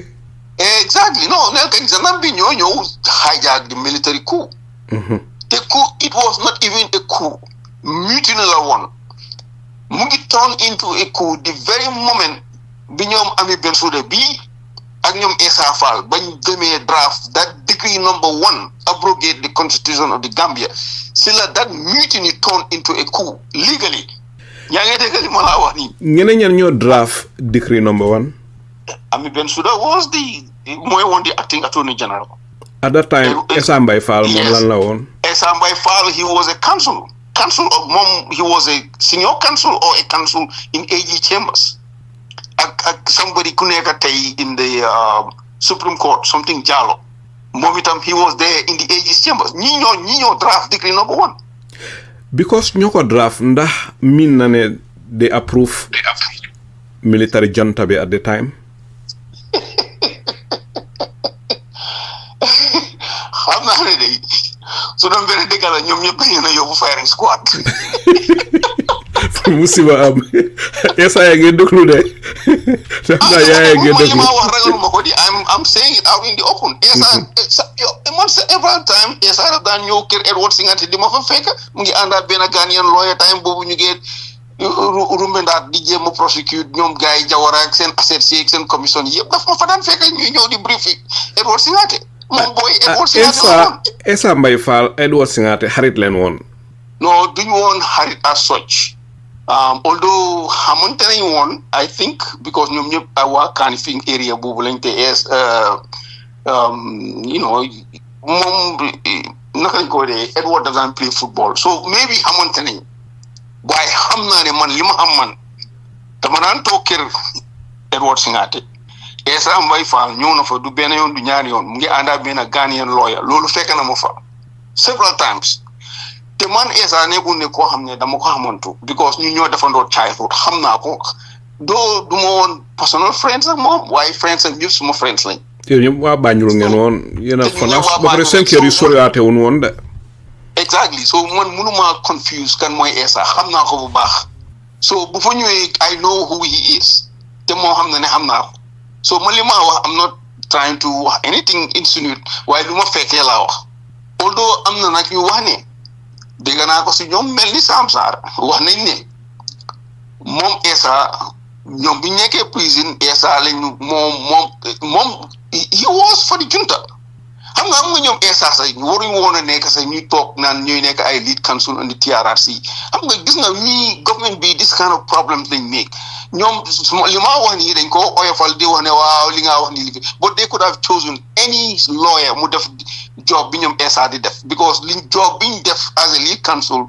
Exactly. No, Zanam bi ñoo ñëw hijack the military coup. The coup, it was not even a coup. Mutiny la woon. Mu ngi turn into a coup the very moment bi ñoom Ami Bensouda bi ak ñoom Essa Faal bañ demee draft that decree number 1 abrogate the constitution of the Gambia. C'est là that mutiny turned into a coup legally. yaa ngi dégg li ma la wax nii. ñeneen ñan ñoo draft decree number 1. Ami Bensouda was mooy woon the acting attorney general. At that time Essa Mbay Fall moom lan la woon. Essa Mbay Fall he was a council. counsel of mom. He was a senior counsel or a counsel in AG chambers. Somebody kuneka tay in the Supreme Court, something Jallow. Momitam, he was there in the AG chambers. Nino draft decree number 1. Because ñoko draft ndax min na ne they approve military junta bi at the time. Xam naa ne day su doon benn dëkk la ñoom ñëpp dañu na yóbbu firing squad. Musiba am esa ya ngeen déglu de xam naa yaa ngeen déglu. ma wax ragaluma ko di I'm saying it out in the open. Every time esa daf daan ñëw kër Edward Singhateh di ma fa fekk mu ngi àndaat benn Ghanaian lawyer time boobu ñu ngi rumbendaat di jéem a prosecute ñoom gars yi Jawara ak seen assets ak seen commission yëpp daf ma fa daan fekk ñuy ñëw di brief Edward Singhateh. moom booy Edward Singhateh esa Mbay Fall Edward Singhateh xarit leen woon. No, duñu woon xarit as such. Although xamante nañ woon I think because ñoom ñëpp waa Kanifing area boobu lañ te moom naka lañ ko dee Edward doesn't play football so maybe xamante nañ waaye xam naa ne man li ma am man dama daan toog kër Edward Singhateh Essa Mbay Fall ñëw na fa du benn yoon du ñaari yoon mu ngi àndaa benn Ghanaian lawyer loolu fekk na ma fa several times te man Essa nekkul ne koo xam ne dama ko xamantu because ñu ñoo defandoo childhood xam naa ko doo du ma woon personal friends ak moom waaye friends ak ñëpp suma friends lañ. te ñëpp waa Banjul ngeen woon yéen a fanaan ba pare seen kër yi soriwaate wuñ woon de. exactly so man mënuma confuse kan mooy Essa xam naa ko bu baax so bu fa ñëwee I know who he is te moo xam ne xam naa ko so man li ma wax I'm not trying to wax anything insinuate waaye lu ma fekkee laa wax although am na nag ñu wax ne dégg naa ko si ñoom mel ni Sam Sarr wax nañ ne moom Essa ñoom bi ñu nekkee prison Essa lañ moom he was for the junta xam nga ñoom Essa sax waruñu woon a nekk sax ñuy toog naan ñooy nekk ay lead counsel on the TRRC xam nga gis nga ñii government bi this kind of problems lañ make ñoom li ma wax nii dañ ko oyofal di wax ne waaw li nga wax nii li but they could have chosen any lawyer mu def job bi ñoom Essa di def because li job bi ñu def as a lead counsel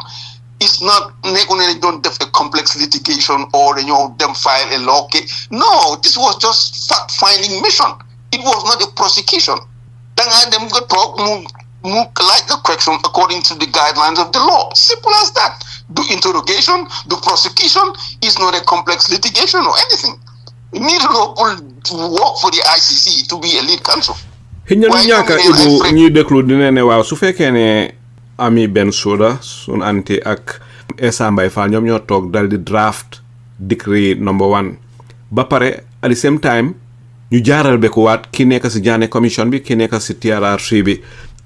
is not nekku ne dañ doon def a complex litigation or dañoo dem file a law case no this was just fact finding mission it was not a prosecution dangaa dem nga toog mu like the question according to the guidelines of the law simple as that do interrogation do prosecution is not a complex litigation or anything you need to work for the ICC to be a lead counsel. Hiñu ñaaka Ibu ñuy déglu dina ne waaw su fekkee ne Ami Bensouda sun anti ak Essa Mbay Fall ñoom ñoo toog dal di draft decree number 1 ba pare at the same time ñu jaaral bekuwaat ki nekk si Jammeh commission bi ki nekk si TRRC bi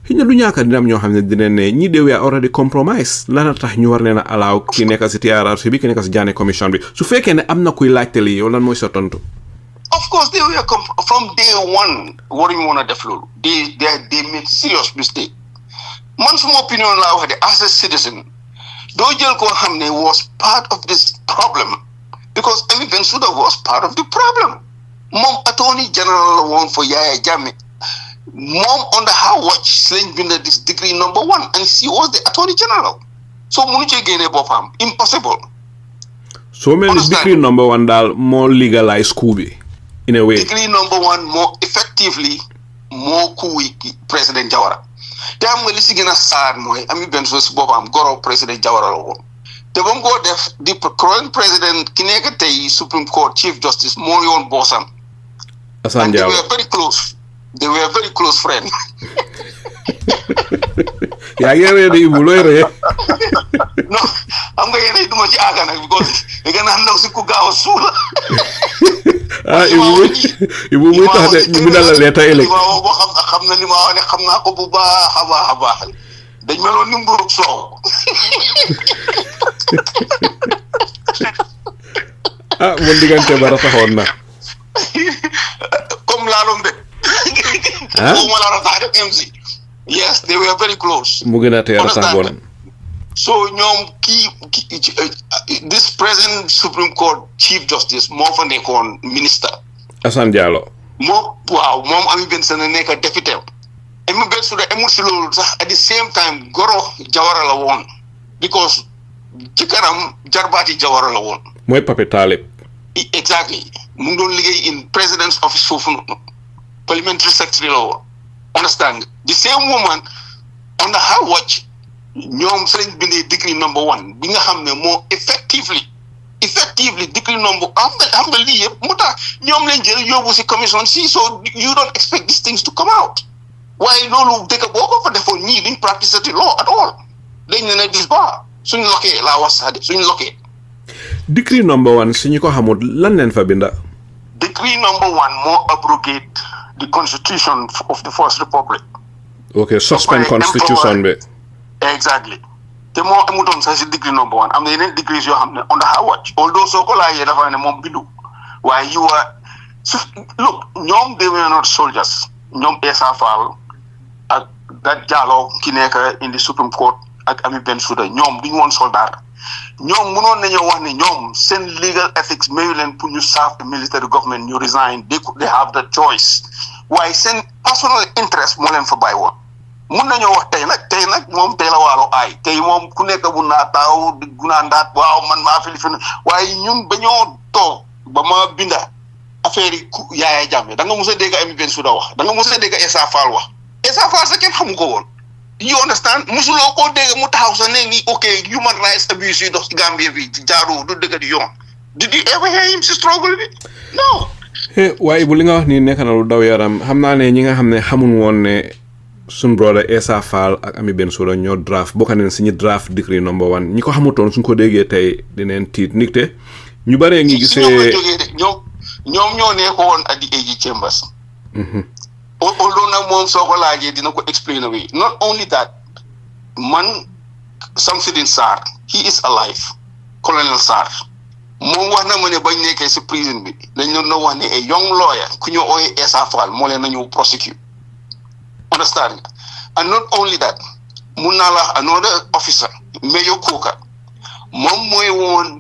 hiñu lu ñaaka dina am ñoo xam ne dina ne ñi de we are already compromise lana tax ñu war leen a allow ki nekk si TRRC bi ki nekk si Jammeh commission bi su fekkee ne am na kuy laajte lii yow lan mooy sa tontu. Of course, they were from day one. What do you want to do? They made serious mistake. Man, from opinion, as a citizen, Dojel Kohamne was part of this problem because Emi Bensouda was part of the problem. Mom, Attorney General won for Yahya Jammeh. Mom under her watch, Sling been this degree number 1, and she was the Attorney General. So Muniche Gene Bofam, impossible. So many degree number 1 dal more legalized Kubi. In a way. Degree number 1 more effectively more coup President Jawara. Te am nga li si gën a saar mooy Ami Bensouda si boppam goro President Jawara la woon. Te ba mu ko def di current president ki nekk tey Supreme Court Chief Justice moo yoon boosam. Assane Diallo. They were very close. They were very close friends. yaa ngi ree de Ibu looy ree. No, am nga yéen duma ci àgga nag because da nga naan ndaw si ku gaaw a suula. Ibu muy tax de ñu bindal la leeta ëllëg. xam na li ma wax ne xam naa ko bu baax a baax dañ meloon ni mburug soow. man diggante ba rataxoon na. comme laalum de. ma la ratax rek MC. Yes, they were very close. mu gën a tee ratax boolem. So ñoom this present Supreme Court Chief Justice moo fa nekkoon minister. Assane Diallo. moom Ami Bensouda nekk député. Ami Bensouda amul si loolu sax at the same time goro Jawara la woon because ci kanam jarbaati Jawara la woon. mooy Pape Talib. Exactly mu ngi doon liggéey in president's office foofu parliamentary secretary la woon. Understand the same woman under her watch ñoom sëriñ bindee degree number 1 bi nga xam ne moo effectively degree number xam nga lii yëpp mu tax ñoom lañ jël yóbbu si commission si so you don't expect these things to come out waaye loolu dëkk boo ko fa defoon ñii duñ practice the law at all dañ ne dis ba suñ lokkee laa wax sax de suñ lokkee. Degree number 1 su ñu ko xamul lan leen fa binda. Degree number 1 moo abrogate the constitution of the First Republic. Okay, suspend constitution bi. Exactly. te moo amutoon sax si degree number 1 am na yeneen degrees yoo xam ne under her watch although soo ko laajee dafa ne moom bindu waaye you are look ñoom they were not soldiers ñoom Essa Faal ak that Jallow ki nekk in the Supreme Court ak Ami Bensouda ñoom duñu woon soldat ñoom mënoon nañoo wax ne ñoom seen legal ethics mayu leen pour ñu serve the military government ñu resign they have the choice waaye seen personal interest moo leen fa bàyyi woon mun nañoo wax tey nag moom tey la waalo aay tey moom ku nekk bu naa taaw di gunaa ndaat waaw man maa filifin waaye ñun dañoo toog ba ma binda affaire yi Yahya Jammeh da nga mos a dégg Ami Bensouda wax da nga mos a dégg Essa Faal wax Essa Faal sa kenn xamu ko woon you understand musuloo koo dégg mu taxaw sa ne ni ok human rights abuse yi dox ci Gambia bi jaaru du dëgg di yoon did you ever hear him si struggle bi no waaye bu li nga wax nii nekk na lu daw yaram xam naa ne ñi nga xam ne xamul woon ne suñ brother Essa Faal ak Ami Bensouda ñoo draft bokk nañ si ñu draft degree number 1 ñi ko xamutoon suñ ko déggee tey dineen tiit Singhteh ñu bare ngi gisee ñoom ñoo nekkoon at the AG chambers although nag moom soo ko laajee dina ko explain away not only that man Samsudeen Sarr he is alive Colonel Sarr moom wax na ma ne bañ nekkee si prison bi dañ doon wax ne a young lawyer ku ñu ooyee Essa Faal moo leen nañu prosecute understand and not only that mun naa la another officer Major Coker moom mooy woon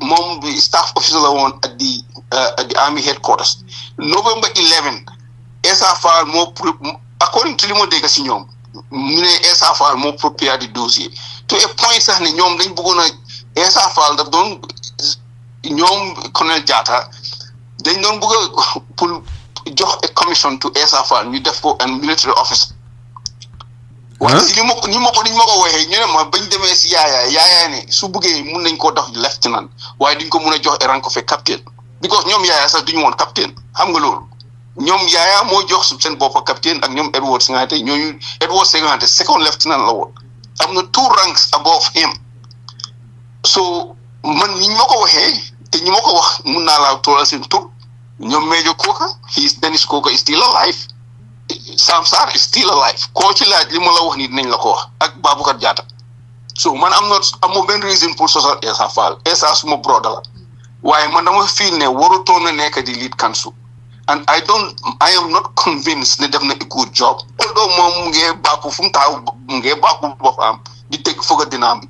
moom bi staff officer la woon at the army headquarters November 11 Essa Faal moo according to li ma dégg si ñoom mu ne Essa Faal moo prepare the dossier to a point sax ne ñoom dañ bëggoon a Essa Faal daf doon ñoom colonel Jatta dañ doon bëgg a pour jox a commission to Essa Faal ñu def ko un military officer waaye si ni ma ko waxee ñu ne ma bañ demee si Yahya ne su bëggee mun nañ koo dox lieutenant waaye duñ ko mun a jox a rank fe capitaine because ñoom Yahya sax duñu woon capitaine xam nga loolu ñoom Yahya moo jox seen bopp capitaine ak ñoom Edward Singhateh ñooñu Edward Singhateh second lieutenant la woon am na 2 ranks above him so man ni ñu ma ko waxee te ñu ma ko wax mun naa laa toolal seen tur ñoom Major Coker Dennis Coker is still alive Sam Sarr is still alive koo ci laaj li ma la wax nii dinañ la ko wax ak Baboucarr Jatta so man amoo benn reason pour sosal Essa Faal Essa suma brother la waaye man dama feel ne warutoon na nekk di lead counsel and I am not convinced ne def na a good job although moom mu ngee bàkku fu mu taxaw mu ngee bàkku boppam di teg foog a dinaam bi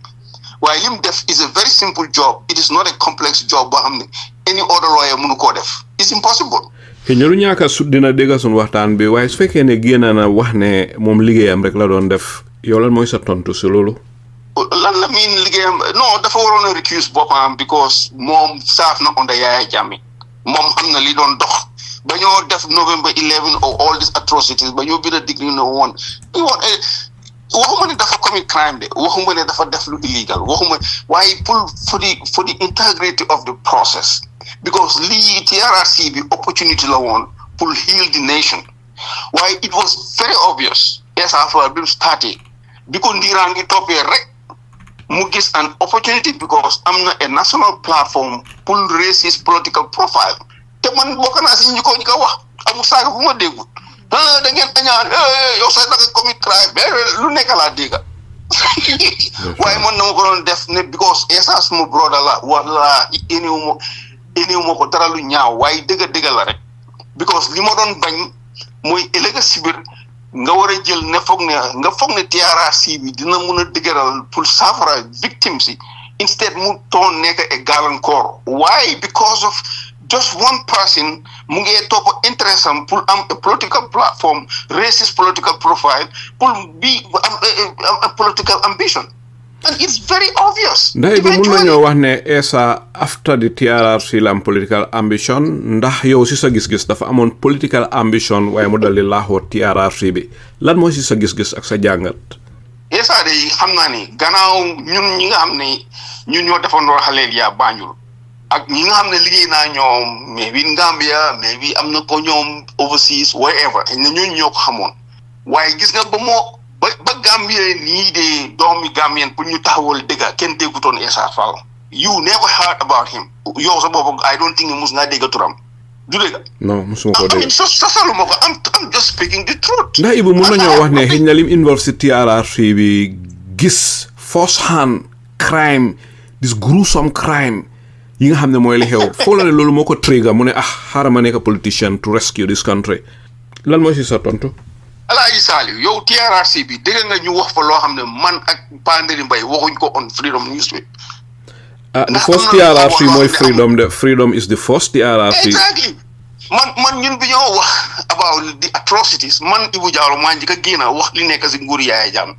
waaye li mu def is a very simple job it is not a complex job boo xam ne any other lawyer mënu koo def it's impossible. te ñaru ñaaka dina dégg suñu waxtaan bi waaye su fekkee ne génn na wax ne moom liggéeyam rek la doon def yow lan mooy sa tontu si loolu. lan la miin liggéeyam non dafa waroon a recuse boppam because moom saaf na under Yahya Jammeh moom xam na li doon dox ba ñoo def November 11 or all these atrocities ba ñoo bind a degree no one waxuma ne dafa commit crime de waxuma ne dafa def lu illegal waxuma waaye for the integrity of the process because lii TRRC bi opportunity la woon pour heal the nation waaye it was very obvious Essa Faal bi mu starté bi ko ndiiraan ngi toppee rek mu gis an opportunity because am na a national platform pour raise his political profile te man bokk naa si ñu ko wax amul saaga bu ma déggul da ngeen añaan yow sax da nga commit crime lu nekk laa dégg waaye man na ma ko doon def ne because Essa suma brother la wala iniwuma ko dara lu ñaaw waaye dëgg la rek because li ma doon bañ mooy ëllëg si biir nga war a jël ne foog ne TRRC bi dina mun a dëgëral pour saafara victime si instead mu toon nekk a gàllankoor why because of just one person mu ngi topp interest am pour am a political platform raise his political profile pour be am a political ambition And it's very obvious. ndax bu mun nañoo wax ne Essa after the TRRC lam political ambition ndax yow si sa gis-gis dafa amoon political ambition waaye mu dal di laaxoo TRRC bi lan moo si sa gis-gis ak sa jàngat. Essa de xam naa ni gannaaw ñun ñi nga xam ne ñun ñoo defandoo xaleel yaa Banjul ak ñi nga xam ne liggéey naa ñoom maybe in Gambia maybe am na ko ñoom overseas wherever ne ñooñu ñoo ko xamoon waaye gis nga ba Gambia nii de doomi Gambian pour ñu taxawal dëgga kenn déggutoon Essa Faal you never heard about him yow sa bopp I don't think mus ngaa dégg turam du dëgg. non musuma ko dégg. sasalu ma ko I'm just speaking the truth. ndax Ibu mun nañoo wax ne xëy na lim involve si TRRC bi gis first hand crime this gruesome crime yi nga xam ne mooy li xew foo la ne loolu moo ko trigger mu ne xaaral ma nekk politician to rescue this country lan mooy si sa tontu. Alagie Saliou yow TRRC bi dégg nga ñu wax fa loo xam ne man ak Panderi Mbay waxuñ ko on Freedom Newspaper. The first TRRC mooy freedom. The freedom is the first TRRC. Exactly. Man ñun bi ñoo wax about the atrocities man Ebou Jallow maa njëkk a génn wax li nekk si nguur Yahya Jammeh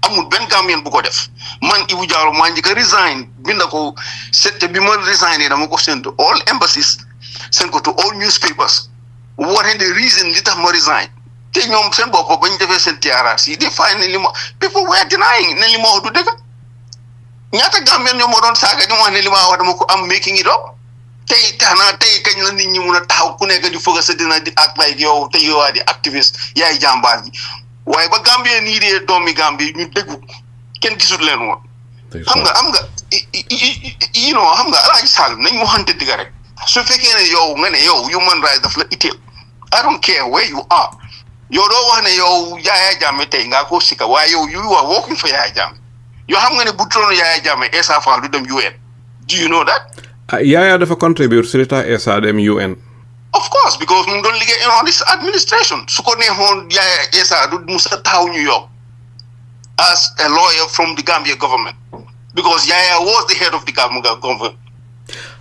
amul benn Gambien bu ko def man Ebou Jallow maa njëkk a resign binda ko te bi ma resigné dama ko send to all embassies send ko to all newspapers what is the reason li tax ma resign te ñoom seen bopp ba ñu defee seen TRRC di find ne li ma people were denying ne li ma wax du dëgg ñaata Gambien ñoom moo doon saaga di ma wax ne li ma wax dama ko am making it up tey taxna tey kañ la nit ñi mun a taxaw ku nekk di fëgg sa dina di act like yow te yow di activiste yaay jàmbaar ji waaye ba Gambien nii dee doomi Gambie ñu déggu kenn gisul leen woon xam nga xam nga Alagie Saliou nañ waxante dëgg rek su fekkee ne yow nga ne yow human rights daf la itteel I don't care where you are yow doo wax ne yow Yahya Jammeh tey ngaa ko sika waaye yow you are working for Yahya Jammeh yoo xam nga ne bu doon Yahya Jammeh Essa Faal du dem UN do you know that. Yahya dafa contribute si li tax Essa dem UN. Of course because mu doon liggéey on this administration su ko neexoon Yahya Essa du musa taxaw New York as a lawyer from the Gambia government because Yahya was the head of the Gambia government.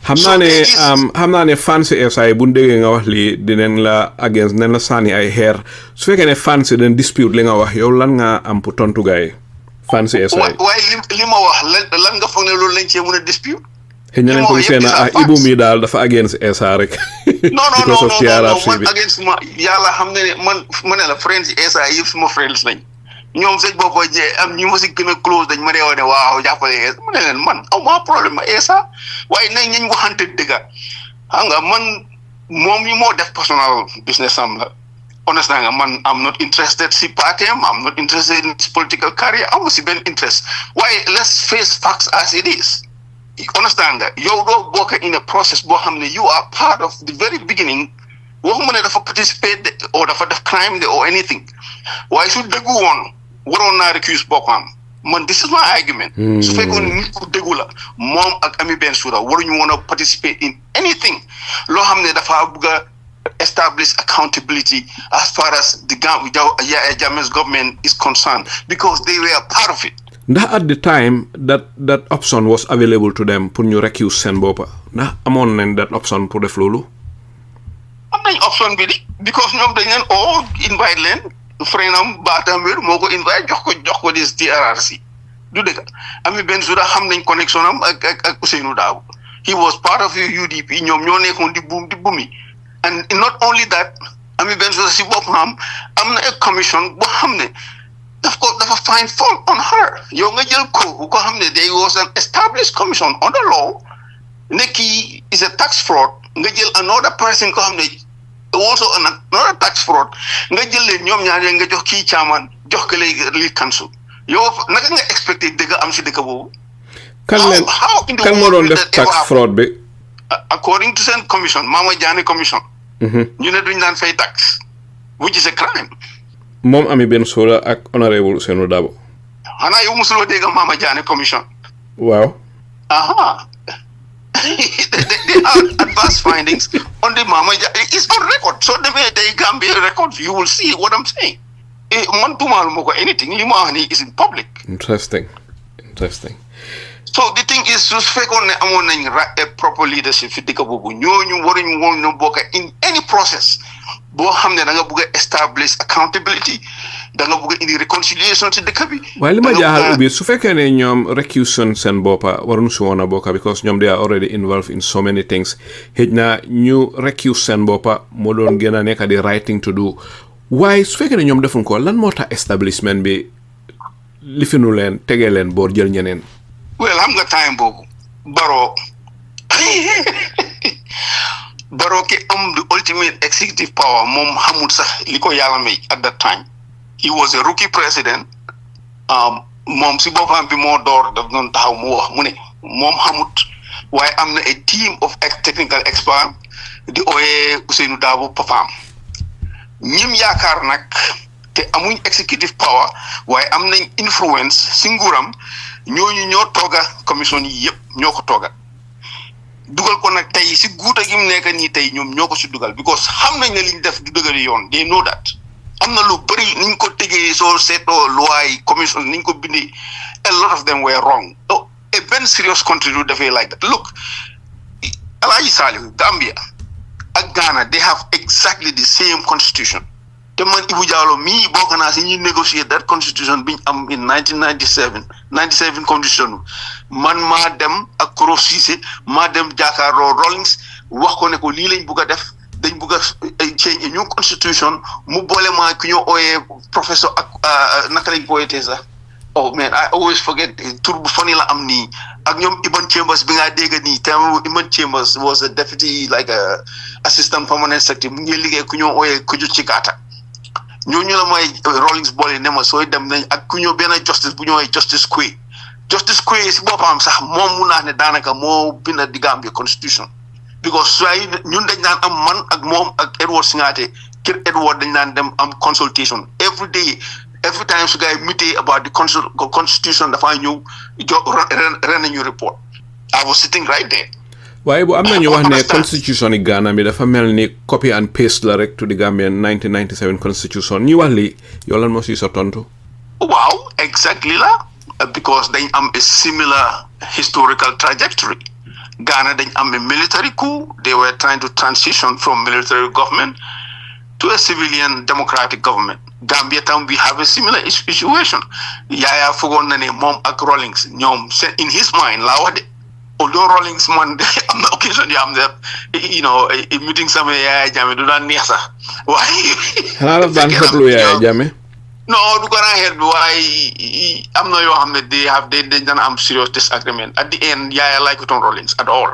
xam naa ne fans Essa yi bu ñu déggee nga wax lii dinañ la against dinañ la sànni ay xeer su fekkee ne fans yi dañ dispute li nga wax yow lan nga am pour tontu gaay fans Essa yi. waaye li ma wax lan nga foog ne loolu lañ cee mën a dispute. xëy na leen ko gisee na Ibu mi daal dafa against Essa rek. non man against ma yàlla xam ne man ma ne la friends Essa yëpp suma friends lañ. ñoom sëñ boobu am ñu ma si gën a close dañ ma dee wax ne waaw jàppale Essa ma ne leen man aw ma problème ma Essa waaye nañ ñu waxante dëgg xam nga man moom yi moo def personal business am la honest nga man am not interested si party am not interested in his political career amu si benn interest waaye let's face facts as it is understand nga yow doo bokk in a process boo xam ne you are part of the very beginning waxuma ne dafa participate or dafa def crime or anything waaye su dëggu woon waroon naa recuse boppam man this is my argument su fekkoon nit ku dëggu la moom ak Ami Bensouda waruñu woon a participate in anything loo xam ne dafa bëgg a establish accountability as far as the Yahya Jammeh's government is concerned because they were a part of it. Ndax at the time that option was available to them pour ñu recuse seen boppa ndax amoon nañ that option pour def loolu. am nañ option bi di because ñoom dañ leen invite leen friend am baatam wér moo ko invite jox ko des TRRC du dëgg Ami Bensouda xam nañ connexion am ak Ousseynou Dabo he was part of UDP ñoom ñoo nekkoon di bumi and not only that Ami Bensouda si boppam am na a commission boo xam ne dafa find fault on her yow nga jël ko xam ne there was an established commission on the law ne kii is a tax fraud nga jël another person ko xam ne also another tax fraud nga jël leen ñoom ñaar nga jox kii caaman jox ko lead counsel yow naka nga expecté dëgg am si dëkk boobu. kan moo doon def tax fraud bi. according to seen commission Mama Jammeh commission. ñu ne duñ daan fay tax which is a crime. moom Ami Bensouda ak honorable Ousseynou Dabo. xanaa yow musuloo dégg Mama Jammeh commission. waaw. They are advanced findings on the Mama Jammeh. It's on record. So the way they Gambia record, you will see what I'm saying. Man tumal moko anything. Limani is in public. Interesting. So the thing is, to fake on a proper leadership. In any process, establish accountability. da nga bëgg indi réconciliation ci dëkk bi waaye li ma jaaxal ubbi su fekkee ne ñoom recusation seen boppa waruñu si woon a bokka because ñoom they are already involved in so many things xëj na ñu recuse seen boppa moo doon gën a nekk di right thing to do waaye su fekkee ne ñoom defuñ ko lan moo tax establishment bi lifinu leen tegee leen boor jël ñeneen well xam nga time boobu Barrow ki am the ultimate executive power moom xamul sax li ko yàlla may at that time he was a rookie president moom si boppam bi moo door daf doon taxaw mu wax mu ne moom xamut waaye am na a team of technical experts di ooyee Ousseynou Dabo papaam ñim yaakaar nag te amuñ executive power waaye am nañ influence si nguuram ñooñu ñoo tooga commission yi yëpp ñoo ko tooga dugal ko nag tey si guuta gi mu nekk nii tey ñoom ñoo ko si dugal because xam nañ ne liñ def du dëgëri yoon they know that am na lu bëri niñ ko tegee soo seetoo loi commission niñ ko bindee a lot of them were wrong a very serious country do dafay like that look Alagie Salim Gambia ak Ghana they have exactly the same constitution te man Ebou Jallow mii bokk naa si ñuy négocier that constitution biñ am in 97 constitution man maa dem ak Koro Ceesay maa dem jàkkaarloo Rawlings wax ko ne ko lii lañ bugg a def dañ bugg a change ñu constitution mu boole maa ki ñoo ooyee professeur ak naka lañ ko ooyee sax oh man I always forget tur bu fani la am nii ak ñoom Iban Chambers bi nga dégg nii te Iban Chambers was a deputy like a assistant permanent secretary mu ngi liggéey ku ñoo ooyee ku ju ci gàtta ñooñu la mooy Rawlings boole ne ma sooy dem nañ ak ku ñëw benn justice bu ñëwee justice Quay si boppam sax moom mu naa ne daanaka moo binda di Gambia constitution because sooy ñun dañ daan am man ak moom ak Edward Singhateh kër Edward dañ daan dem am consultation every time su gars yi meeting about the constitution dafaa ñëw ren nañu report I was sitting right there. waaye bu am na ñu wax ne constitution yi Ghana bi dafa mel ni copy and paste la rek to the Gambian 1997 constitution ñi wax lii yow lan moo siy sa tontu. waaw exactly la because dañ am a similar historical trajectory Ghana dañ am a military coup they were trying to transition from military government to a civilian democratic government Gambia tam we have a similar situation Yaya fogoon na ne moom ak Rawlings ñoom in his mind laa wax de although Rawlings man am na occasion yoo xam ne meeting sama Yaya Jammeh du daan neex sax waaye xanaa la daan xetlu Yaya Jammeh non du ko daan xet bi waaye am na yoo xam ne dañ daan am serious disagreement at the end Yaya liketon Rawlings at all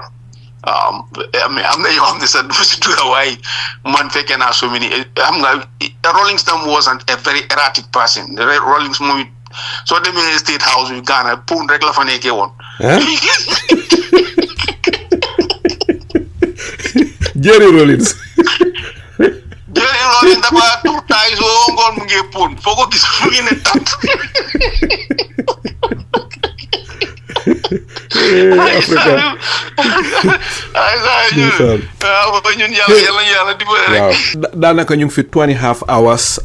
am na yoo xam ne sax du si tuga waaye man fekkee naa so many xam nga Rawlings tam wasn't a very erratic person Rawlings moom soo demee State House bi Ghana pon rek la fa nekkee woon Jerry Rawlings dafa turtaay soo ngoon mu ngi pon foo ko gis mu ngi ne tat ñun yàlla waaw daanaka ñu ngi fi 2.5 hours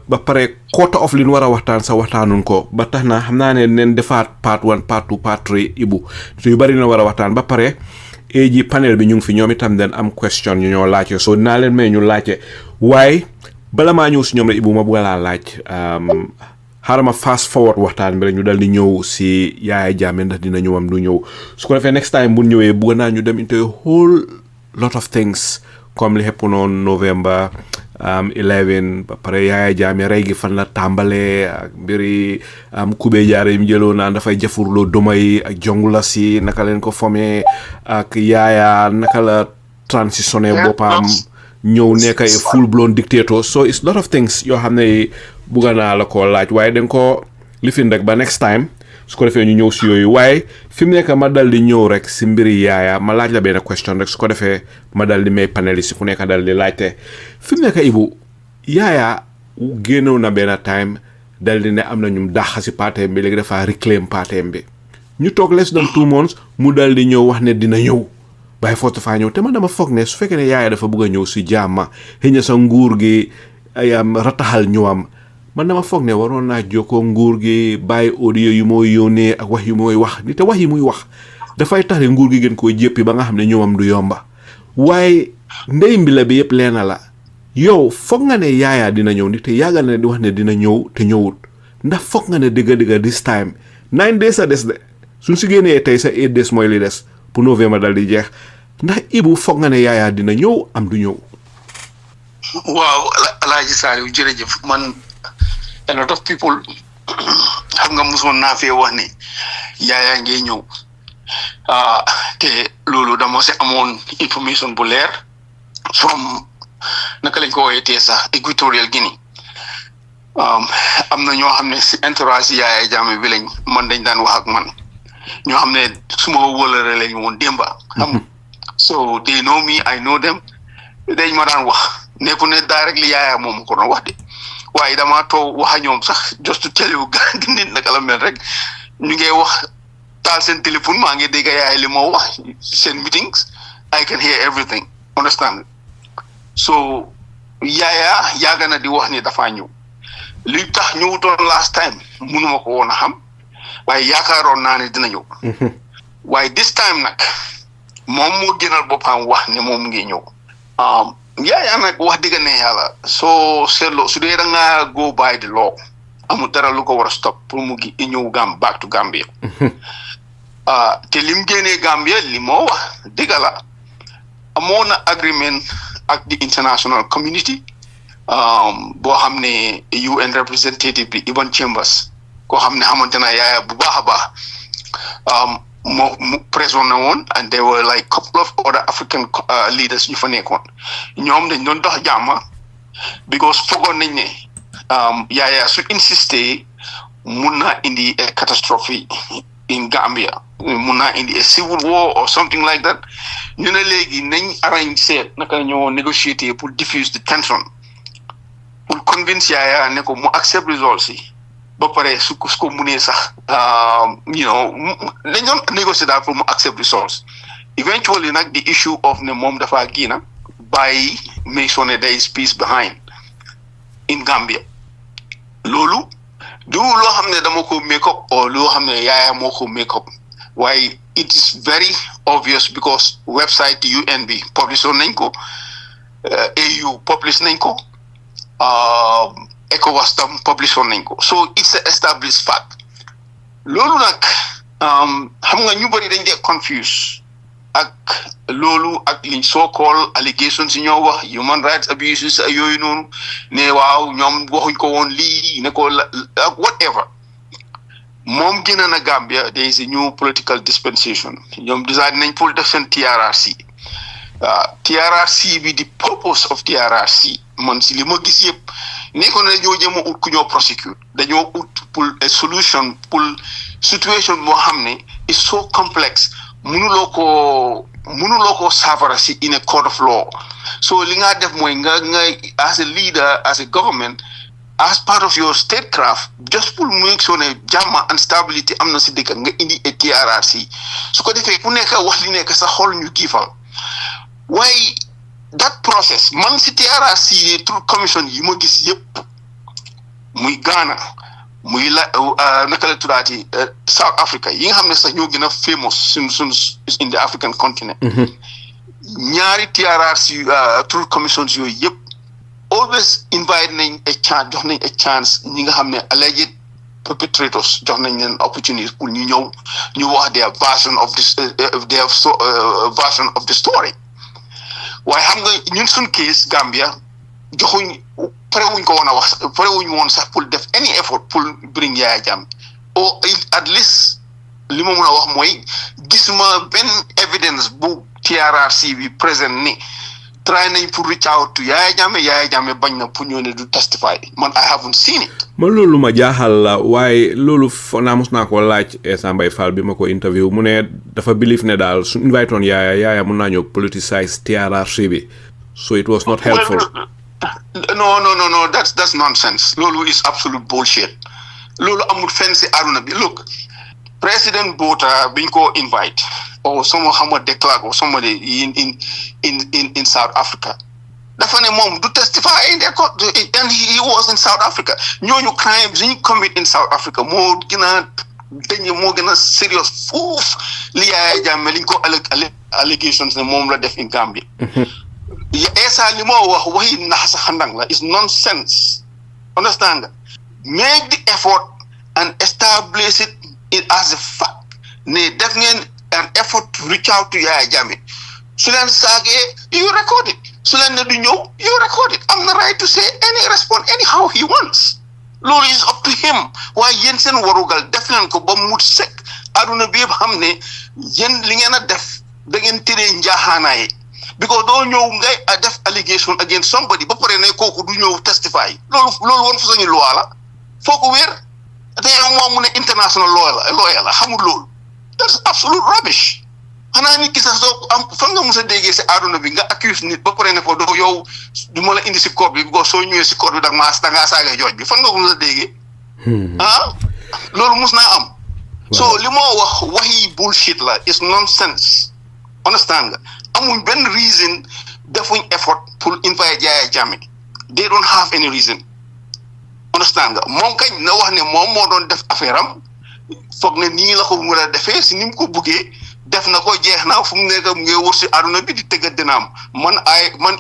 ba pare quarter of li ñu war a waxtaan sa waxtaanuñ ko ba tax na xam naa ne neen defaat part 1 part 2 part 3 Ebou te yu bari na war a waxtaan ba pare ji panel bi ñu ngi fi ñoom itam den am question ñu ñoo laajte so dinaa leen may ñu laajte waaye bala maa ñëw si ñoom rek Ebou ma bëgg laa laaj xaaral ma fast forward waxtaan bi rek ñu dal di ñëw si Yaya Jammeh ndax dina ñëwam du ñëw su ko defee next time bu ñëwee bëgg naa ñu dem into a whole lot of things comme li xepp noonu November 11 ba pare Yaya Jammeh rey gi fan la tàmbalee ak mbiri kubé jaare yi mu jëloo naan dafay jafurloo doma yi ak jongula si naka leen ko formé ak Yaya naka la transitionné boppam ñëw nekk ay full blown dictator so it's lot of things yoo xam ne bugga naa la ko laaj waaye dañ ko lifin rek ba next time su ko defee ñu ñëw si yooyu waaye fi mu nekk ma dal di ñëw rek si mbiri Yaya ma laaj la benn question rek su ko defee ma dal di may paneliste ku nekk dal di laajte fi mu nekk Ebou Yaya génnoon na benn time dal di ne am na ñu dàq si parteem bi léegi dafa reclaim parteem bi ñu toog less than 2 months mu dal di ñëw wax ne dina ñëw bàyyi foofu faa ñëw te man dama foog ne su fekkee ne Yaya dafa bëgg a ñëw si jàmma xëy na sa nguur gi ay rataxal ñëwam man dama foog ne waroon naa jokkoo nguur gi bàyyi audio yu mooy yónnee ak wax yu mooy wax ni te wax yi muy wax dafay tax nguur gi gën koo jéppi ba nga xam ne ñëwam du yomba waaye ndey mbi la bi yëpp leena la yow foog nga ne Yaya dina ñëw ni te yàggal na di wax ne dina ñëw te ñëwut ndax foog nga ne dëgga this time 9 days a des de suñ si génnee tey sa 8 days mooy li des pour novembre dal di jeex ndax Ebou foog nga ne Yaya dina ñëw am du ñëw. waaw Alaaji Saliou jërëjëf man a lot of people xam nga mosoon naa fee wax ne Yaya ngay ñëw te loolu dama si amoon information bu leer from naka lañ ko woowee sax Equatorial Guinea am na ñoo xam ne si entourage Yaya Jammeh bi lañ man dañ daan wax ak man ñoo xam ne suma wóolare lañ woon démba xam so they know me I know them dañ ma daan wax nekku ne directly Yaya moom ko doon wax de waaye dama toog wax a ñoom sax just to tell you nit naka la mel rek ñu ngi wax taal seen téléphone maa ngi dégg Yaya li moo wax seen meetings I can hear everything understand so Yaya yàgg na di wax ni dafa ñëw li tax ñëwutoon last time mënuma ko woon a xam waaye yaakaaroon naa ne dina ñëw waaye this time nag moom moo gënal boppam wax ne moom ngi ñëw Yaya nag wax dëgg ne yàlla soo seetloo su dee da nga go by the law amul dara lu ko war a stop pour mu ñëw back to Gambia te lim génnee Gambia li moo wax dëgg la amoon na agreement ak the international community boo xam ne UN representative bi Ibon Chambers koo xam ne xamante na Yaya bu baax a baax mu présent na woon and there were like couple of other African leaders ñu fa nekkoon ñoom dañ doon dox jàmm because foogoon nañ ne Yaya su insisté mun naa indi a catastrophe in Gambia mun naa indi a civil war or something like that ñu ne léegi nañ arrange seet naka ñoo négocier pour diffuse the tension pour convince Yaya ne ko mu accept results yi ba pare su ko munee sax dañ doon négocier daal pour mu accept results eventually nag the issue of ne moom dafa génn bàyyi make sure ne there is peace behind in Gambia loolu du loo xam ne dama ko make up or loo xam ne Yaya moo ko make up waaye it is very obvious because website UN bi publish nañ ko AU publish nañ ko ECOWAS tam publish nañ ko so it's a established fact loolu nag xam nga ñu bëri dañ dee confuse ak loolu ak liñ so called allegations yi ñoo wax human rights abuses yooyu noonu ne waaw ñoom waxuñ ko woon lii ne ko whatever moom génn na Gambia there is a new political dispensation ñoom decide nañ pour def seen TRRC TRRC bi the purpose of TRRC man si li ma gis yëpp nekkoon na dañoo jëm a ut ku ñoo prosecute dañoo ut pour a solution pour situation moo xam ne is so complex mënuloo ko saafara si in a court of law so li nga def mooy nga as a leader as a government as part of your statecraft just pour make sure ne jàmm and stability am na si dëkk nga indi a TRRC su ko defee ku nekk wax li nekk sa xol ñu giifal waaye that process man si TRRC through commission yi ma gis yëpp muy Ghana muy naka la tuddaati South Africa yi nga xam ne sax ñoo gën a famous sun in the African continent ñaari TRRC through commissions yooyu yëpp always invite nañ a chance jox nañ a chance ñi nga xam ne alleged perpetrators jox nañ leen opportunity pour ñu ñëw ñu wax their version of this version of the story waaye xam nga ñun suñ case Gambia joxuñ parewuñ ko woon a wax parewuñ woon sax pour def any effort pour bring Yaya Jammeh or at least li ma mën a wax mooy gisuma benn evidence bu TRRC bi présent ni try nañ pour reach out to Yaya Jammeh bañ na pour ñëw ne du testify man I haven't seen it. man loolu ma jaaxal la waaye loolu naa mos naa ko laaj Essa Mbay Fall bi ma ko interview mu ne dafa believe ne daal su invite woon Yaya mun naa ñëw politicize TRRC bi so it was not helpful. No, that's nonsense. Lulu is absolute bullshit. Lulu amul fenn si aduna bi. Look, President Bota being invite or someone Hamad de Klerk or somebody in South Africa. Dafa ne mom do testify in their court and he was in South Africa. Ñooñu crimes you commit in South Africa moo gëna serious foof li Yaya Jammeh liñ ko allegations ne mom la def in Gambia. esa li mo wax waxi nax sa xandang la is nonsense. Understand? Make the effort and establish it as a fact. Ne def ngeen an effort to reach out to Yahya Jammeh. Su leen saagee, you record it. Su leen ne du ñëw, you record it. I'm the right to say any response anyhow he wants. Loolu is up to him. Waaye yéen seen warugal def leen ko ba mu sekk. Aduna bi yëpp xam ne yéen li ngeen a def da ngeen tëree njaaxaanaay. Because doo ñëw ngay def allegation against somebody ba pare ne kooku du ñëw testify. Loolu woon fa suñu loi la. Foo ko wér. Te moom mu ne international lawyer la xamul loolu. That's absolute rubbish. Xanaa nit ki sax soo am fan nga mos a déggee si àdduna bi nga accuse nit ba pare ne ko doo yow du ma la indi si court bi because soo ñëwee si court bi dangaa saaga jooj bi fan nga ko mos a déggee. Loolu mos naa am. So li moo wax waxi bullshit la is nonsense. Understand nga amuñ benn reason defuñ effort pour invite Yahya Jammeh. They don't have any reason. Understand nga moom kañ na wax ne moom moo doon def affaire am foog ne nii la ko mën a defee si ni mu ko buggee def na ko jeex na fu mu nekk mu ngi wër si àdduna bi di tëgg dinaam man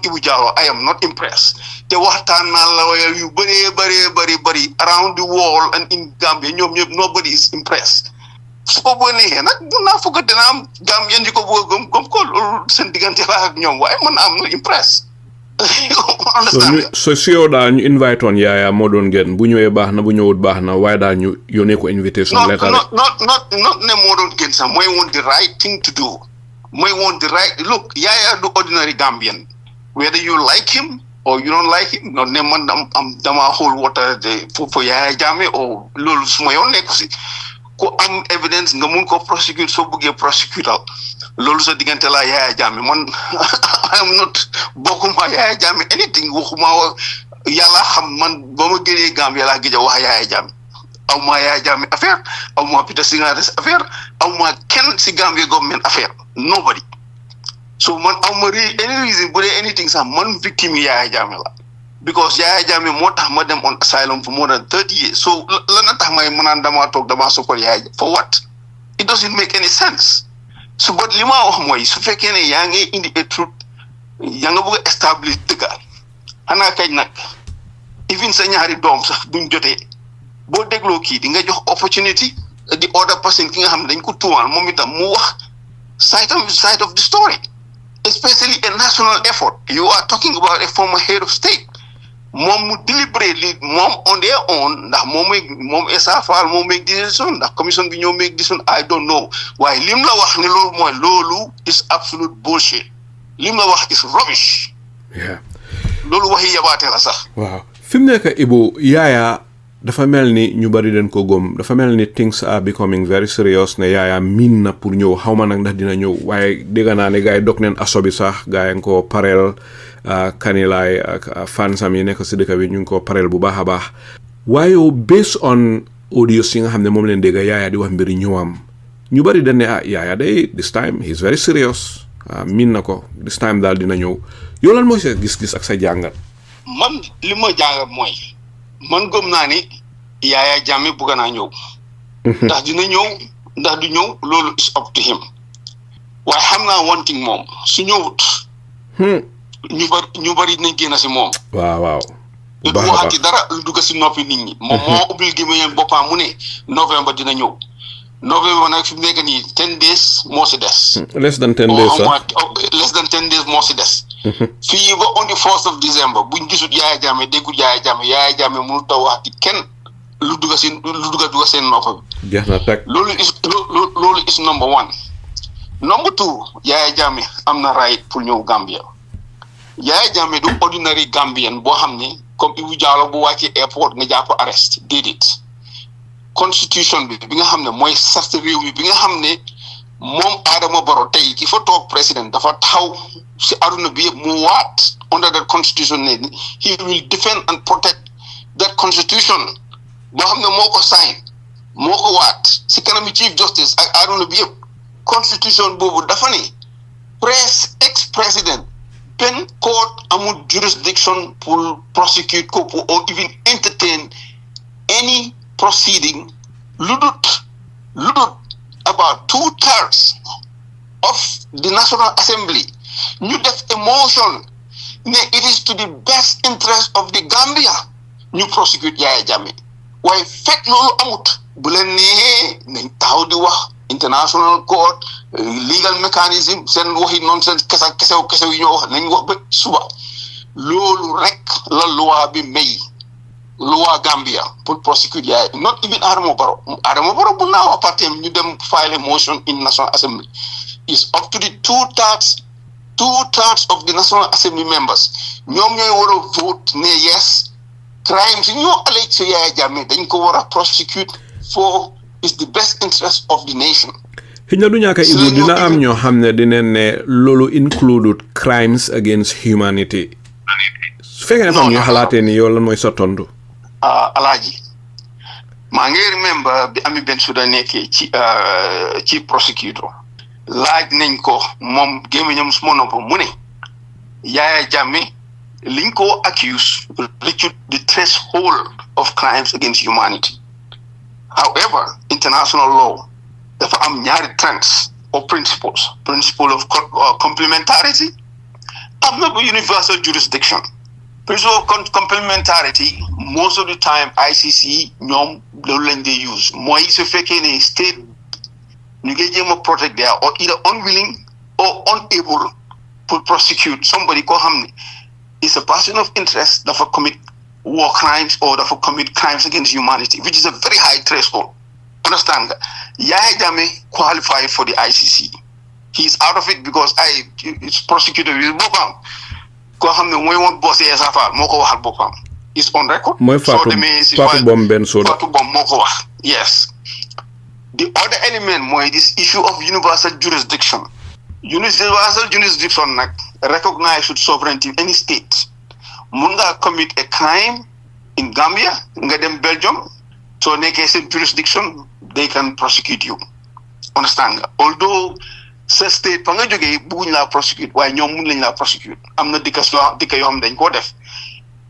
Ebou Jallow I am not impressed te waxtaan naa la yu bëri around the world and in Gambia ñoom ñëpp nobody is impressed su ko boo neexee nag mun naa foog dinaam Gambien di ko bëgg a gëm comme ko loolu seen diggante la ak ñoom waaye man am not impressed. so si yow daal ñu invite woon Yahya moo doon gën bu ñëwee baax na bu ñëwut baax na waaye daal ñu yónnee ko invitation letter not ne moo doon gën sax mooy woon the right thing to do mooy woon the right look Yahya du ordinary Gambian whether you like him or you don't like him not ne man am dama hold water for Yahya Jammeh or loolu su ma yoon nekku si ku am evidence nga mun ko prosecute soo bëggee prosecute loolu sa diggante la Yahya Jammeh man I am not bokkuma Yahya Jammeh anything waxuma yàlla xam man ba ma génnee Gambia laa gëj a wax Yahya Jammeh aw ma Yahya Jammeh affaire aw ma Peter Singhateh affaire aw ma kenn si Gambia government affaire nobody so man aw ma any reason bu dee anything sax man victime Yahya Jammeh la because Yahya Jammeh moo tax ma dem on asylum for more than 30 years so lan tax may mënaan dama toog dama support Yahya for what it doesn't make any sense so but li ma wax mooy su fekkee ne yaa ngi indi a truth yaa nga bëgg a establish dëgg xanaa kañ nag even sa ñaari doom sax buñ jotee boo dégloo kii di nga jox opportunity the other person ki nga xam ne dañ ko tuumaal moom itam mu wax side of the story especially a national effort you are talking about a former head of state moom mu deliberately moom on their own ndax moom Essa Faal moom make decision ndax commission bi ñoo make decision I don't know waaye lim la wax ne loolu mooy loolu is absolute bullshit lim la wax is rubbish. loolu waxi yabaate la sax. waaw fi mu nekk Ebou Yahya dafa mel ni ñu bari den ko gom dafa mel ni things are becoming very serious ne Yahya miin na pour ñëw xaw ma nag ndax dina ñëw waaye dégg naa ne gars yi dog neen aso bi sax gars yi nga ko pareel kanilaay ak fansam yi nekk si dëkk bi ñu ngi ko pareel bu baax a baax waaye based on audios yi nga xam ne moom leen dégg Yahya di wax mbiri ñëwam ñu bari dañ ne Yahya day this time he's very serious miin na ko this time daal dina ñëw yow lan mooy sa gis-gis ak sa jàngat. man li ma jàngat mooy man gëm naa ni Yahya Jammeh bëgg naa ñëw. ndax dina ñëw ndax du ñëw loolu is up to him waaye xam naa one thing moom su ñëwut. ñu bari dinañ génn si moom. waaw. du waxati dara lu dugg si noppi nit ñi. moom moo ubbil gémmiñam boppam mu ne novembre dina ñëw. novembre nag fi mu nekk nii 10 days moo si des. less than 10 days less than 10 days moo si des. fii ba on the 1st of December buñ gisut Yahya Jammeh déggul Yahya Jammeh mënut a waxati kenn lu dugg seen nopp bi. jeex na teg loolu is number one. number two Yahya Jammeh am na right pour ñëw Gambia. Yahya Jammeh du ordinary Gambian boo xam ne comme Ebou Jallow bu wàccee airport nga jàpp arrest déedéet. constitution bi nga xam ne mooy sart réew mi bi nga xam ne moom Adama Barrow tey ki fa toog président dafa taxaw si aduna bi yëpp mu waat under that constitution ne he will defend and protect that constitution boo xam ne moo ko sign moo ko waat si kanami chief justice ak aduna bi yëpp constitution boobu dafa ne ex président benn court amul jurisdiction pour prosecute ko or even entertain any proceeding ludut about 2/3 of the National Assembly ñu def a motion it is to the best interest of the Gambia ñu prosecute Yahya Jammeh waaye fekk loolu amut bu leen nee nañ taxaw di wax international court legal mechanism seen waxi nonsense kesew yi ñoo wax nañ wax ba suba loolu rek la loi bi may loi Gambia pour prosecute Yahya not even Adama Barrow bu naaw parti ñu dem file a motion in National Assembly is up to the two-thirds of the National Assembly members ñoom ñooy war a vote ne yes crimes yi ñoo allege ci Yahya Jammeh dañ ko war a prosecute for is the best interest of the nation. xëy na du ñàkk a Ibu dina am ñoo xam ne dinañ ne loolu included crimes against humanity su fekkee ne fam ñu xalaatee ni yow lan mooy sa tontu. Alagie maa ngi remember bi Ami Bensouda nekkee ci prosecutor laaj nañ ko moom gémmiñam su ma nopp mu ne Yahya Jammeh liñ ko accuse reached the threshold of crimes against humanity. However, international law dafa am ñaari trends or principles. Principle of complementarity am na universal jurisdiction. Principle of complementarity most of the time ICC ñoom loolu lañ dey use mooy su fekkee ne state ñu ngi jéem a protect there or either unwilling or unable to prosecute somebody koo xam ne is a person of interest dafa commit war crimes or dafa commit crimes against humanity, which is a very high threshold. Understand nga Yahya Jammeh qualified for the ICC. He's out of it because it's prosecuted with boppam koo xam ne mooy woon boss SFR moo ko waxal boppam is on record. mooy Fatou Bom Bensouda Fatou Bom moo ko wax. Yes. The other element mooy this issue of universal jurisdiction. Universal jurisdiction nag recognize sovereignty of any state. Mun nga commit a crime in Gambia nga dem Belgium so nekkee seen jurisdiction they can prosecute you. Understand nga although sa state fa nga jógee bugguñ laa prosecute waaye ñoom mun lañ laa prosecute am na dëkk yoo xam dañ koo def.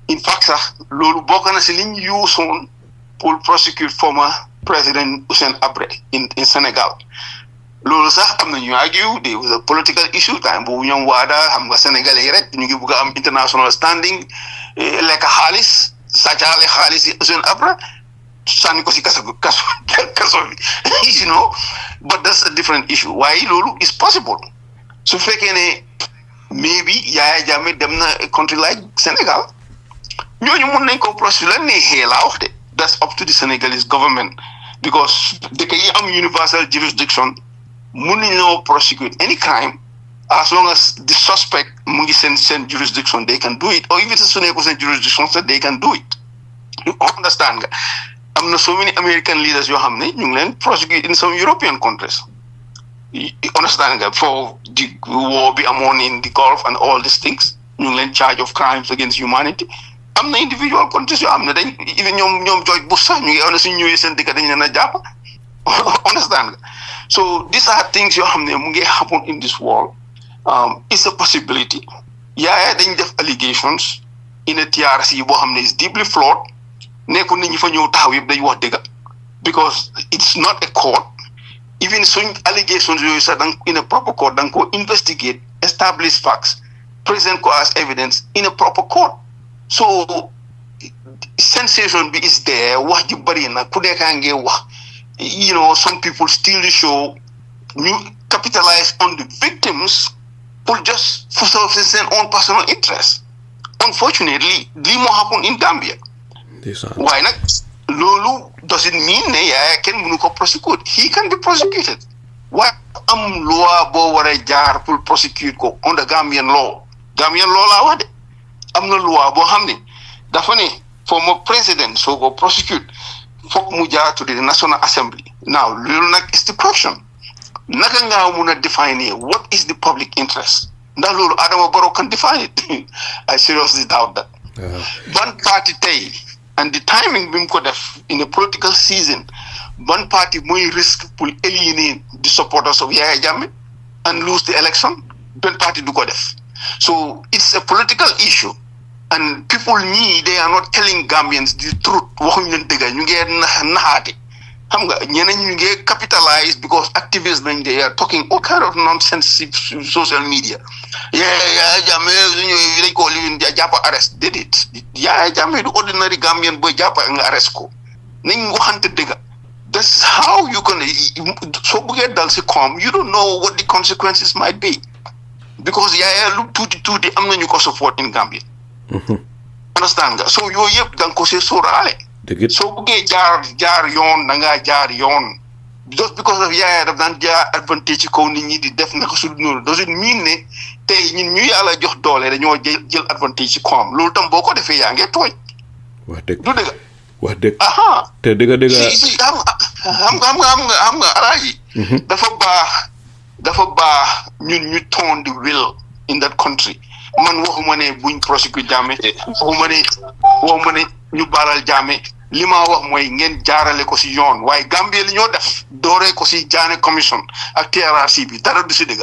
In fact sax loolu bokk na si liñ yuusoon pour prosecute former President Yahya in Senegal. Loolu sax am na ñu argue there was a political issue time boobu ñoom waada xam nga Sénégalais yi rek ñu ngi bëgg a am international standing lekk xaalis sàccaale xaalis yi Yahya sànni ko si kaso bi you know, but that's a different issue. Waaye loolu is possible su fekkee ne maybe Yahya Jammeh dem na a country like Senegal ñooñu mun nañ ko prosecute la neexee laa wax de that's up to the Senegalese government because dëkk yi am universal jurisdiction mun nañoo prosecute any crime as long as the suspect mu ngi seen jurisdiction they can do it or if it's su nekkul seen jurisdiction they can do it. You understand nga am na so many American leaders yoo xam ne ñu ngi leen prosecute in some European countries. You understand nga for the war bi amoon in the Gulf and all these things ñu ngi leen charge of crimes against humanity. Am na individual countries yoo xam ne dañ even ñoom George Bush sax ñu ngi on suñ ñëwee seen dëkk dañ leen a jàpp. Understand nga so these are things yoo xam ne mu ngi happen in this world. It's a possibility. Yahya dañ def allegations in a TRC boo xam ne is deeply flawed. Nekkul nit ñi fa ñëw taxaw yëpp dañ wax dëgg because it's not a court even suñ allegations yooyu sax in a proper court da nga ko investigate establish facts present ko as evidence in a proper court so sensation bi is there wax ji bëri na ku nekkaa ngee wax you know some people steal the show ñu capitalize on the victims pour just for their own personal interest. Unfortunately lii moo happen in Gambia. Why not? Lulu doesn't mean Yahya can mënu ko prosecute. He can be prosecuted. Why am loi bo wara jaar pour prosecute ko under Gambian law? Gambian law la wax de. Am na loi bo xamne dafa ne former president so go prosecute fok mu jaar to the National Assembly. Now lulu nak is the question. Naka nga mëna define what is the public interest? Ndax lolu Adama Barrow can define it. I seriously doubt that. One party tay and the timing bim ko def in a political season one party moy risk pour éliminer the supporters of Yahya Jammeh and lose the election one party do ko def so it's a political issue and people they are not telling Gambians the truth waxuñ leen dëgg ñu ngi naxaate xam nga ñeneen ñu ngi capitalize because activists nañ they are talking all kind of nonsense social media Yahya Jammeh ñu dañ ko li jàpp arrest déedéet Yahya Jammeh du ordinary Gambian boy jàpp nga arrest ko nañ waxante dëgg that's how you can so buggee dal si koom you don't know what the consequences might be because Yahya lu tuuti am nañu ko support in Gambia understand nga so yooyu yëpp da nga ko see sóoraale soo buggee jaar yoon da ngaa jaar yoon just because of Yahya daf daan jaar advantage ci kaw nit ñi di def naka su noonu doesn't mean ne tey ñun ñu yàlla jox doole dañoo jël advantage ci kawam loolu tam boo ko defee yaa ngi tooñ wax dëgg du dëgg wax dëgg aha te dëgg si xam nga Alaaji dafa baax ñun ñu turn the wheel in that country man waxuma ne buñ prosecute Jammeh waxuma ne ñu baaral Jammeh li ma wax mooy ngeen jaarale ko si yoon waaye Gambie li ñoo def dooree ko si Jammeh commission ak TRRC bi dara du si dëgg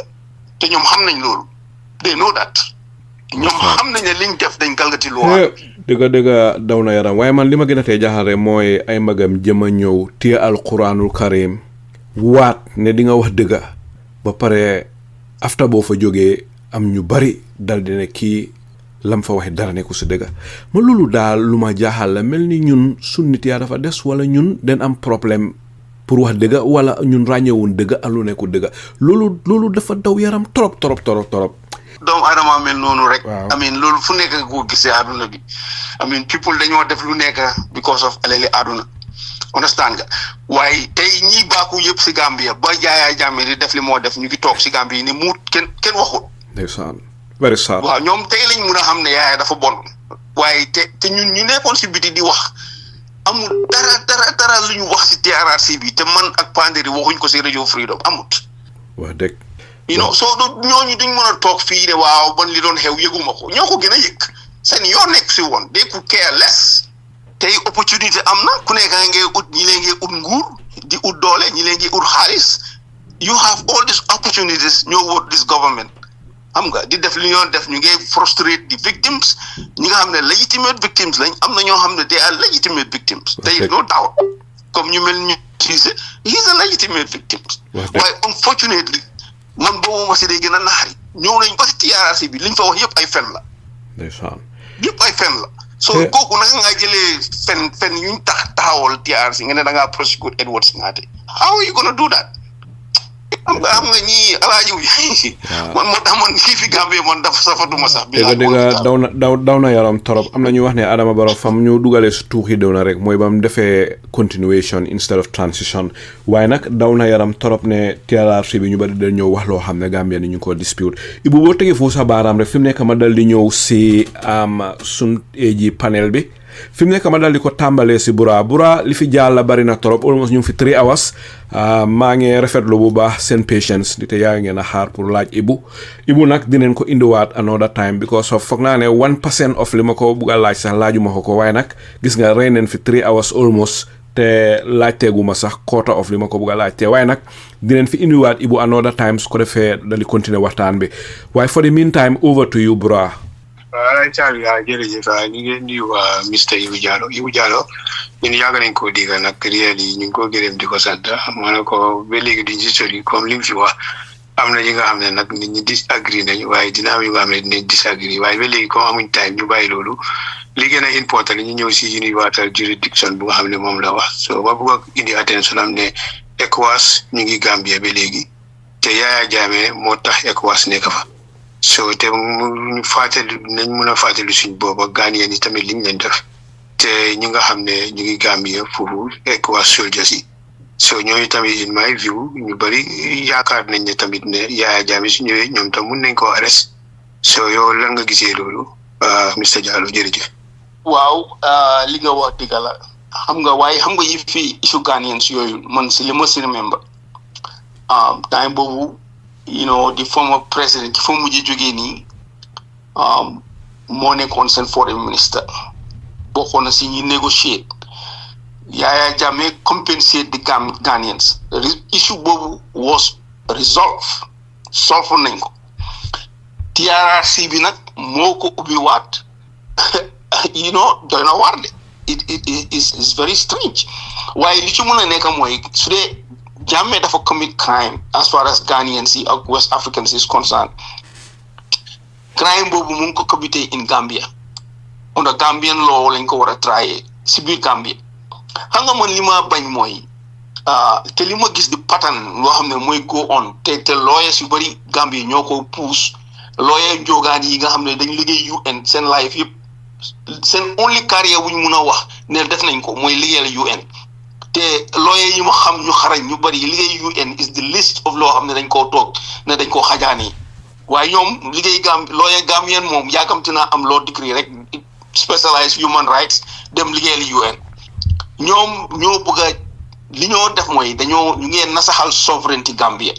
te ñoom xam nañ loolu they know that ñoom xam nañ ne liñ def dañ galgati loi dëgg daw na yaram waaye man li ma gën a tee jaxare mooy ay magam jëm a ñëw téye alquranul karim waat ne di nga wax dëgg ba pare afta boo fa jógee am ñu bari dal di ne kii lam fa waxe dara nekku si dëgg ma loolu daal lu ma jaaxal la mel ni ñun sunnit yaa dafa des wala ñun den am problème pour wax dëgg wala ñun ràññewuñ dëgg alu nekku dëgg loolu dafa daw yaram trop doomu adama mel noonu rek amin loolu fu nekk nga ko gisee àdduna bi amin people dañoo def lu nekk because of alali àdduna understand nga waaye tey ñi baaku yëpp si Gambia ba Yahya Jammeh di def li moo def ñu ngi toog si Gambia yi ne muut kenn waxul ndeysaan very sad waaw ñoom tey lañ mun a xam ne Yahya dafa bon waaye te ñun ñu nekkoon si biti di wax amul dara lu ñu wax si TRRC bi te man ak Panderi waxuñ ko si Radio Freedom amut wax dëgg you know so ñooñu duñ mën a toog fii de waaw ban li doon xew yëguma ko ñoo ko gën a yëg seen yoo nekk si woon they could care less tey opportunité am na ku nekk ngay ut ñi leen ngi ut nguur di ut doole ñi leen ngi ut xaalis you have all these opportunities ñoo wóor this government xam nga di def li ñoo def ñu ngi frustrate the victims ñi nga xam ne legitimate victims lañ am na ñoo xam ne they are legitimate victims there is no doubt comme ñu mel ñu Ceesay he is a legitimate victim waaye unfortunately man boobu ma si day gën a naxari ñëw nañ ba si TRRC bi liñ fa wax yëpp ay fen la yëpp ay fen la so kooku naka nga jëlee fen yuñ taxawal TRRC nga ne da ngaa prosecute Edward Singhateh how are you gonna do that am nga ñii alaaji man moo tax man kii fi Gambie man dafa safatuma sax bi daw na yaram torop am na ñu wax ne Adama Barrow fam ñu dugalee su tuuxi daw na rek mooy ba mu defee continuation instead of transition waaye nag daw na yaram torop ne TRRC bi ñu bari dal ñëw wax loo xam ne Gambia ni ñu ko dispute Ibu boo tegee foofu sa baaraam rek fi mu nekk ma dal di ñëw si sun eji panel bi fi mu nekk ma dal di ko tàmbalee si Bura li fi jàll bari na trop almost ñu ngi fi 3 hours maa ngi rafetlu bu baax seen patience di te yaa ngeen a xaar pour laaj Ibu nag dinañ ko indiwaat another time because of foog naa ne 1% of li ma ko bugg a laaj sax laajuma ko waaye nag gis nga rey neen fi 3 hours almost te laajteeguma sax quarter of li ma ko bugg a laajte waaye nag dinañ fi indiwaat Ibu another time su ko defee dal di continuer waxtaan bi waaye for the meantime over to you Bura. Alright, jërëjëf ñu ngi nuyu Mr. Ebou Jallow ñun yàgg nañ koo dégg nag really ñu ngi ko gërëm di ko sant ma ne ko ba léegi duñ si sori comme li mu fi wax am na ñi nga xam ne nag nit ñi disagree nañ waaye dina am ñu nga xam ne dinañ disagree waaye ba léegi comme amuñ time ñu bàyyi loolu li gën a important ñu ñëw si universal jurisdiction bu nga xam ne moom la wax so ba bëgg a indi attention am ne ECOWAS ñu ngi Gambia ba léegi te Yahya Jammeh moo tax ECOWAS nekk fa so te ñu fàttali nañ mën a fàttali suñ booba Ghanaian yi tamit liñ leen def te ñi nga xam ne ñu ngi Gambia foofu ECOWAS soldiers yi so ñooñu tamit in my view ñu bari yaakaar nañ ne tamit ne Yahya Jammeh su ñëwee ñoom tam mun nañ koo arrest so yow lan nga gisee loolu Mr. Jallow jërëjëf. waaw li nga wax dëgg la xam nga waaye xam nga yi fi issue Ghanaians yooyu man si li ma si remember time boobu you know the former president fa mujj jógee nii moo nekkoon seen foreign minister bokkoon na si ñi negotiate Yahya Jammeh compensate the Ghanaians issue boobu was solve nañ ko TRRC bi nag moo ko ubbi waat you know doy na war de it is very strange waaye li ci mën a nekk mooy su dee Jammeh dafa commit crime as far as Ghanaians yi ak West Africans is concerned crime boobu mu ngi ko committé in Gambia under Gambian law lañ ko war a traité si biir Gambia xam nga man li ma bañ mooy te li ma gis di pattern loo xam ne mooy go on te lawyers yu bëri Gambie ñoo ko puus lawyer njóogaan yi nga xam ne dañ liggéey UN seen life yëpp seen only carrière wuñ mun a wax ne def nañ ko mooy liggéeyal UN te lawyer yi ma xam ñu xarañ ñu bëri liggéey UN is the list of loo xam ne dañ koo toog ne dañ koo xajaani waaye ñoom liggéey lawyer Gambien moom yaakamti naa am law degree rek specialized human rights dem liggéeyal UN ñoom ñoo bëgg a li ñoo def mooy ñu ngeen nasaxal sovereignty Gambia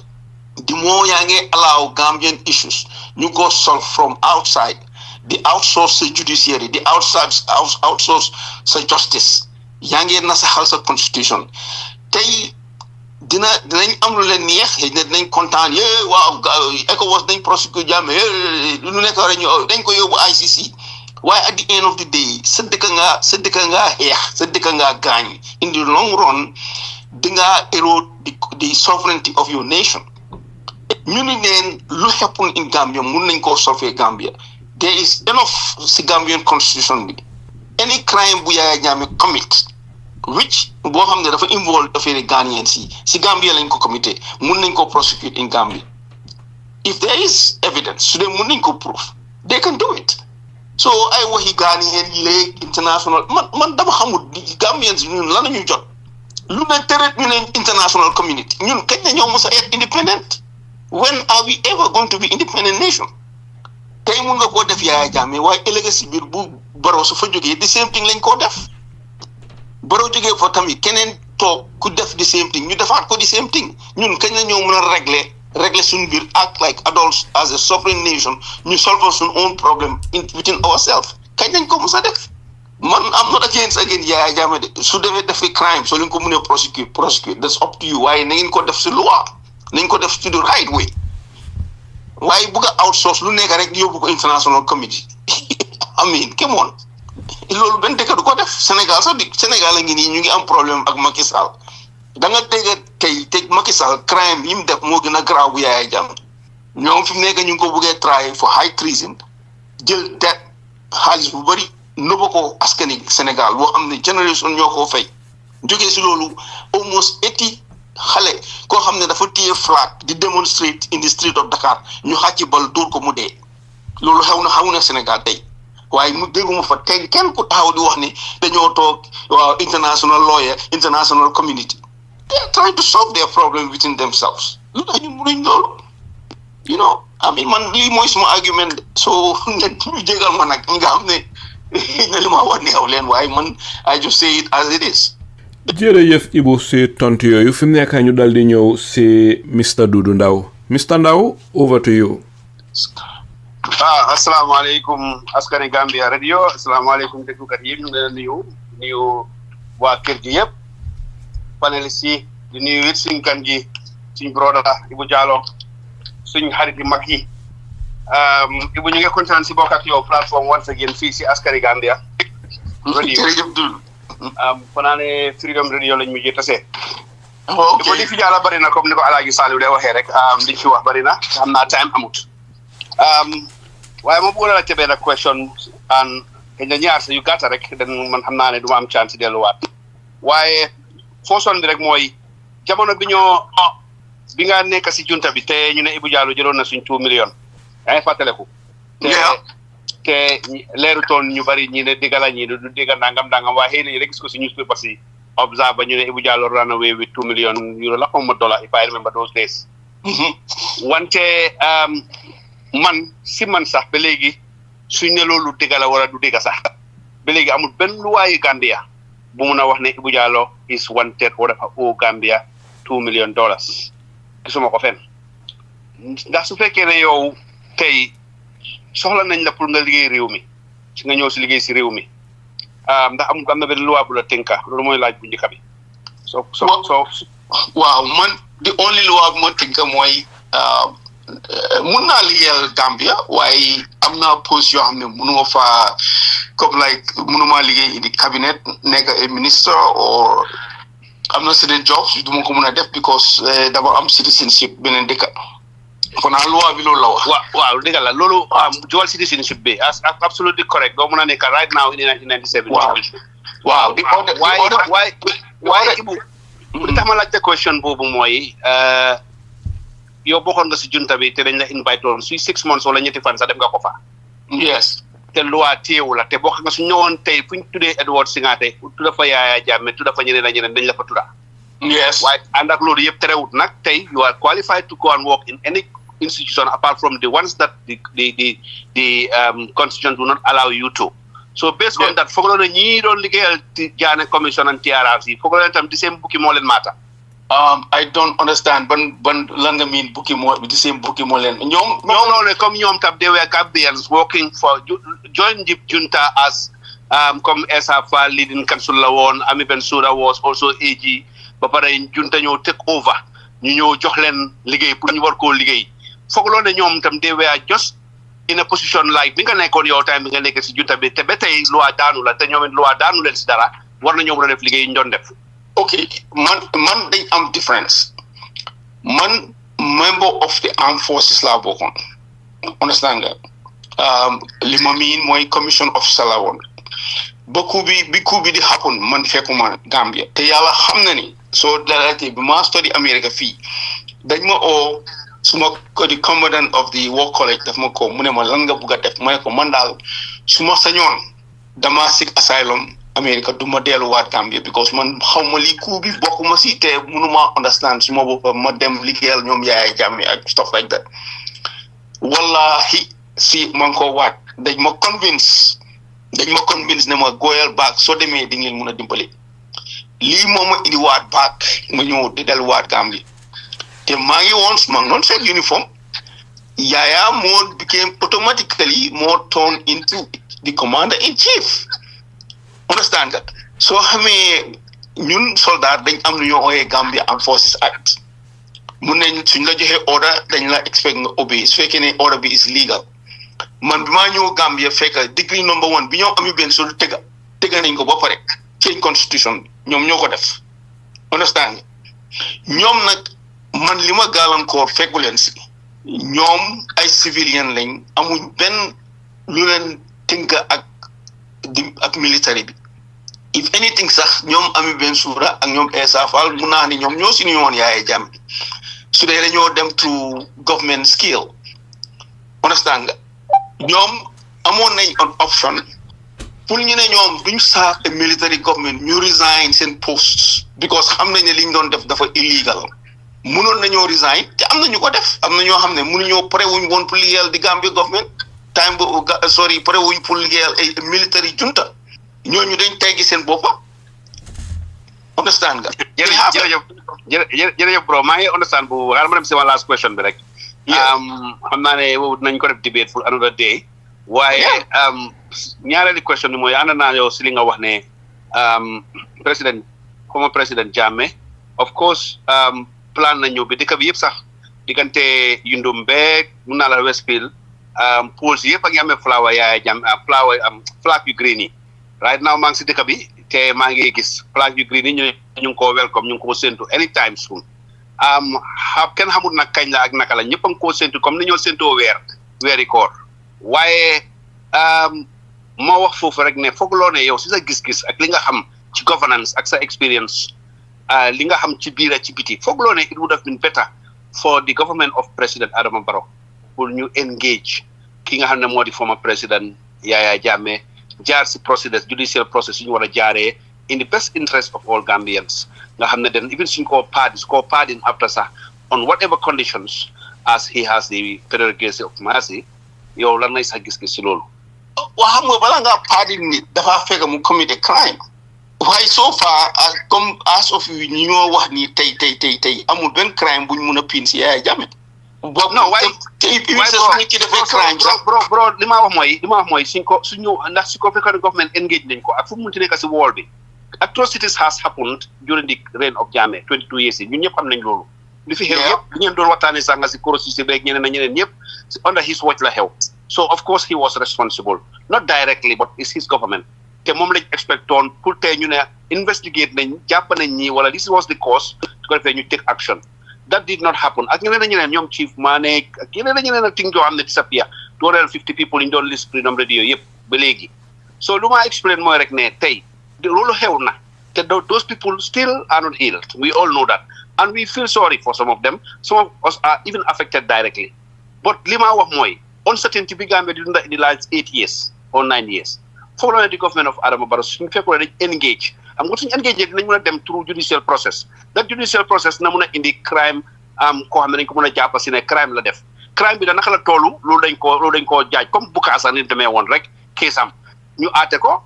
di moo yaa ngi allow Gambian issues ñu go solve from outside di outsource sa judiciary di outsource sa justice yaa ngi nasaxal sa constitution tey dinañ am lu leen neex xëy na dinañ kontaan waaw ECOWAS dañ prosecute Jammeh lu nekk rek dañ ko yóbbu ICC waaye at the end of the day sa dëkk ngaa xeex sa dëkk ngaa gaañ in the long run di nga erode the sovereignty of your nation ñu ni neen lu happen in Gambia mun nañ koo solve Gambia there is enough si Gambian constitution bi any crime bu Yahya Jammeh commit which boo xam ne dafa involve affaire Ghanaians yi si Gambia lañ ko committé mun nañ ko prosecute in Gambia if there is evidence su dee mun nañ ko prove they can do it so ay waxi Ghanaian yi léegi international man dama xamul Gambians ñun lan la ñuy jot lu ne teret ñu ne international community ñun kañ na ñoo mos a independent when are we ever going to be independent nation tey mun nga koo def Yahya Jammeh waaye ëllëg si biir bu Barrow su fa jógee the same thing lañ koo def Barrow jógee fa tamit keneen toog ku def the same thing ñu defaat ko the same thing ñun kañ la ñoo mën a régler suñu biir act like adults as a sovereign nation ñu solve suñu own problem within ourselves kañ lañ ko mos a def man am not against Yahya Jammeh de su defee crime soo leen ko mënee prosecute that's up to you waaye na ngeen ko def si loi nañ ko def ci the right way waaye bugg a outsource lu nekk rek yóbbu ko international committee I mean come on loolu benn dëkk du ko def Sénégal Sénégal a ngi nii ñu ngi am problème ak Macky Sall da nga dégg tey Macky Sall crime yi mu def moo gën a garaaw bu Yahya Jammeh ñoom fi mu nekk ñu ngi ko buggee try for high treason jël det xaalis bu bëri nëba ko askani Sénégal boo xam ne génération ñoo ko fay jógee si loolu almost 80 xale koo xam ne dafa téye flag di demonstrate in the street of Dakar ñu xàcc bal dóor ko mu dee loolu xew na Sénégal tey waaye mu dégguma fa tey kenn ku taxaw di wax ni dañoo toog waaw international lawyer international community they are trying to solve their problem within themselves lu tax ñu mënuñ loolu you know I mean man lii mooy suma argument so ngeen ñu jégal ma nag nga xam ne na li ma wax neew leen waaye man I just say it as it is. jërëjëf Ebou si tontu yooyu fi mu nekk ñu dal di ñëw si Mr Dudu Ndaw Mr Ndaw over to you. Asalaamaaleykum askani Gambia radio asalaamaaleykum déglukat yi ñu ngi leen nuyu waa kër gi yëpp panélistes yi di nuyu it suñ kan gi suñ broda Ebou Jallow suñ xarit yi mag yi Ebou ñu ngi kontaan si bokk ak yow plateforme once again fii si askani Gambia radio jërëjëf Dudu fanaa ne Freedom Radio lañ mujjee tase ok li fi jàlla bari na comme ni ko Alagie Saliou de waxee rek liñ fi wax bari na xam naa time amut waaye ma bëggoon a laajte benn question an xëy na ñaar sa yu gàtta rek den man xam naa ne du ma am chance delluwaat waaye foosoon bi rek mooy jamono bi nga nekk si junta bi te ñu ne Ebou Jallow jëloon na suñ 2 millions yaa ngi fàttaleku te leeru toon ñu bari ñi ne digga la ñi du digga ndangam waaye xëy nañu rek gis ko si newspaper si observe ba ñu ne Ebou Jallow ran away with 2 million euro la xawma dollar if I remember those days wante man sax ba léegi suñ ne loolu dëgg la wala du dëgg sax ba léegi amul benn luwaayu Gambia bu mun a wax ne Ebou Jallow is wanted wala dafa owe Gambia $2 million gisuma ko fenn ndax su fekkee ne yow tey soxla nañ la pour nga liggéey réew mi si nga ñëw si liggéey si réew mi ndax am na benn luwaa bu la tënka loolu mooy laaj bu njëkk bi waaw man the only luwaa bu ma tënka mooy mun naa liggéeyal Gambia waaye am na poste yoo xam ne mënuma fa comme like mënuma liggéey in the cabinet nekk a minister or am na certain jobs du ma ko mën a def because dama am citizenship beneen dëkk kon naa loi bi loolu la wax. waaw dëgg la loolu dual citizenship bi absolutely correct doo mën a nekk right now in 1997. waaw waaye Ibu li tax ma laajte question boobu mooy yow bokkoon nga si junta bi te dañ la invite woon suy 6 months wala ñetti fan sax dem nga ko fa. yes. te loi téewu la te bokk nga su ñëwoon tey fu ñu tuddee Edward Singhateh tudda fa Yahya Jammeh tudda fa ñeneen ak ñeneen dañ la fa tudda. yes. waaye ànd ak loolu yëpp terewut nag tey you are qualified to go and work in any institution apart from the ones that the constitution do not allow you to. So based on that, foog na ñi doon liggéeyal Jammeh commission and TRRC foog na tam di seen bukki moo leen maata. I don't understand ban lan nga mean bukki moo di seen bukki moo leen ñoom comme ñoom tam they were Gambians working for join the junta as comme Essa Fall leading council la woon Ami Bensouda was also AG ba pare junta ñëw take over ñu ñëw jox leen liggéey pour ñu war koo liggéey foog loo ne ñoom tam they were just in a position like bi nga nekkoon yow time bi nga nekk si junta bi te ba tey loi daanu la te ñoom it loi daanu leen si dara war na ñëw mën a def liggéey ñu doon def. Okay, man dañ am difference. Man member of the armed forces la bokkoon. Understand nga? Li ma miin mooy commission officer la woon. Ba coup bi di happen man fekkuma Gambia. Te yàlla xam na ni soo dalatee bi ma study America fii dañ ma oo suma ko di commandant of the war college daf ma ko mu ne ma lan nga bugg a def ma ne ko man daal suma sañoon dama seek asylum America duma delluwaat Gambia because man xaw ma li coup bi bokkuma si te mënuma understand suma boppam ma dem liggéeyal ñoom Yahya Jammeh ak stuff like that wallahi si man ko waat dañ ma convince ne ma goyal back soo demee di ngeen mën a dimbali lii moo ma indiwaat back ma ñëw di delluwaat Gambia te maa ngi woon sol uniform Yahya moo became automatically more turned into the commander in chief. Understand that? So xamee ñun soldat dañ am lu ñoo ooyee Gambia Armed Forces Act mun nañ suñ la joxee order dañ la expect nga obey su fekkee ne order bi is legal man bi maa ñëw Gambia fekk degree number 1 bi ñoo ami benn solu tega nañ ko ba pare change constitution bi ñoom ñoo ko def. Understand ñoom nag man li ma gàllankoor fekku leen si ñoom ay civilian lañ amuñ benn lu leen tënk ak military bi if anything sax ñoom Ami Bensouda ak ñoom Essa Fall mun naa ni ñoom ñoo si ñu woon Yahya Jammeh su dee dañoo dem to government skill understand nga ñoom amoon nañ an option pour ñu ne ñoom duñ sax a military government ñu resign seen posts because xam nañ ne liñ doon def dafa illegal mënoon nañoo resign te am na ñu ko def am na ñoo xam ne mënuñoo pare wuñ woon pour liggéeyal di Gambia government time pare wuñ pour liggéeyal ay military junta ñooñu dañ teggi seen boppa understand nga. jërëjëf bro maa ngi understand bu xaaral ma dem si ma last question bi rek. xam naa ne boobu dinañ ko def debate for another day. waaye ñaareeli question bi mooy ànd naa yow si li nga wax ne former president Jammeh of course plan nañu bi dëkk bi yëpp sax diggante Yundum beeg mun naa la Westfield pools yëpp a ngi amee flower Yahya Jammeh flag yu green yi right now maa ngi si dëkk bi te maa ngi gis flag yu green yi ñu ngi ko welcome ñu ngi ko séntu anytime soon kenn xamul nag kañ la ak naka la ñëpp a ngi koo séntu comme ni ñoo séntoo weeri koor waaye moo wax foofu rek ne foog loo ne yow si sa gis-gis ak li nga xam ci governance ak sa experience li nga xam ci biir ak ci biti foog loo ne it would have been better for the government of President Adama Barrow pour ñu engage ki nga xam ne moo di former président Yahya Jammeh jaar si process judicial process yu ñu war a jaaree in the best interest of all Gambians nga xam ne den even suñ koo pardon after sax on whatever conditions as he has the prerogative of mercy yow lan ngay sax gis-gis si loolu. waa xam nga bala ngaa pardon nit dafa fekk mu commit a crime waaye so far comme as of ñu ñoo wax ni tey amul benn crime buñ mun a pin si Yahya Jammeh. non waaye bro li ma wax mooy suñu ndax su ko fekkoon government engage nañ ko ak fu mu munti nekk si wall bi atrocities has happened during the reign of Jammeh 22 years yi ñun ñëpp xam nañ loolu li fi xew yëpp li ngeen doon waxtaanee sax nga si Koro Ceesay beeg ñeneen ñëpp under his watch la xew so of course he was responsible not directly but it's his government te moom lañ expectoon pour tey ñu ne investigate nañ jàpp nañ ñi wala this was the cause su ko defee ñu take action that did not happen ak ñeneen ñoom Chief Mané ak ñeneen ak ting yoo xam ne disappear 250 people yi ñu doon list Freedom Radio yëpp ba léegi so lu ma explain mooy rek ne tey loolu xew na te those people still are not healed we all know that and we feel sorry for some of them some of us are even affected directly but li ma wax mooy uncertainty bi Gambia di dunda in the last 8 years or 9 years foog la ne the government of Adama Barrow suñu fekkoon dañ engage am nga suñu engage dinañ mën a dem through judicial process that judicial process na mën a indi crime koo xam ne dañ ko mën a jàpp si ne crime la def crime bi da naka la toolu loolu dañ koo jaaj comme Bukaasa ni demee woon rek keesam ñu aate ko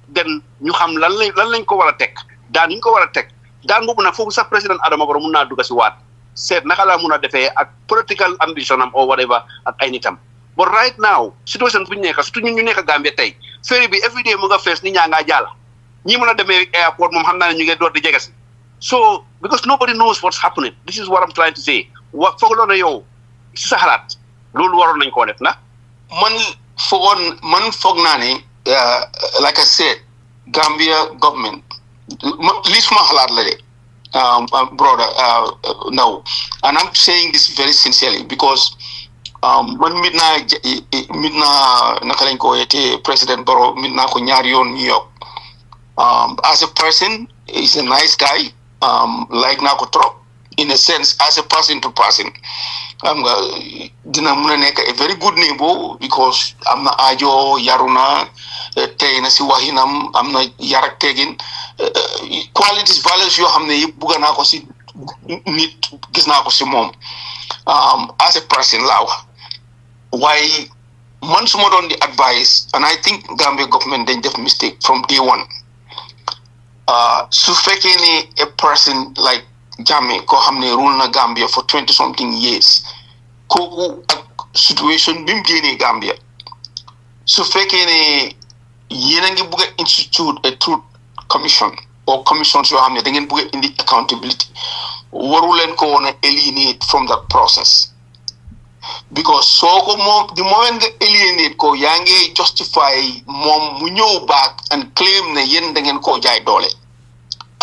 den ñu xam lan lañ ko war a teg daan ñu ko war a teg daan boobu nag foofu sax président Adama Barrow mun naa dugg si waat seet naka la mun a defee ak political ambition am or whatever ak ay nitam but right now situation bu ñu nekk surtout ñun ñu nekk Gambia tey ferry bi every day mu nga fees nit ñaa ngaa jàll ñi mën a demee airport moom xam naa ne ñu ngi door di jege si so because nobody knows what's happening this is what I'm trying to say foog loo ne yow si sa xalaat loolu waroon nañ koo def na man foog naa ne like I said Gambia government li suma xalaat la de brother Ndaw and I'm saying this very sincerely because man mit naa naka lañ ko woyete President Barrow mit naa ko ñaari yoon New York as a person he's a nice guy like naa ko trop in a sense as a person to person xam nga dina mun a nekk a very good neighbor because am na aajo yaru na tey na si waxinam am na yar ak tegin qualities values yoo xam ne yëpp bugga naa ko si nit gis naa ko si moom as a person laa wax waaye man su ma doon di advice and I think Gambia government dañ def mistake from day one su fekkee ne a person like Jammeh koo xam ne rule na Gambia for 20 something years kooku ak situation bi mu génnee Gambia su fekkee ne yéen a ngi bëgg a institute a truth commission or commissions yoo xam ne da ngeen bëgg a indi accountability waru leen ko woon a alienate from that process because soo ko moom the moment nga alienate ko yaa ngi justify moom mu ñëw back and claim ne yéen da ngeen koo jaay doole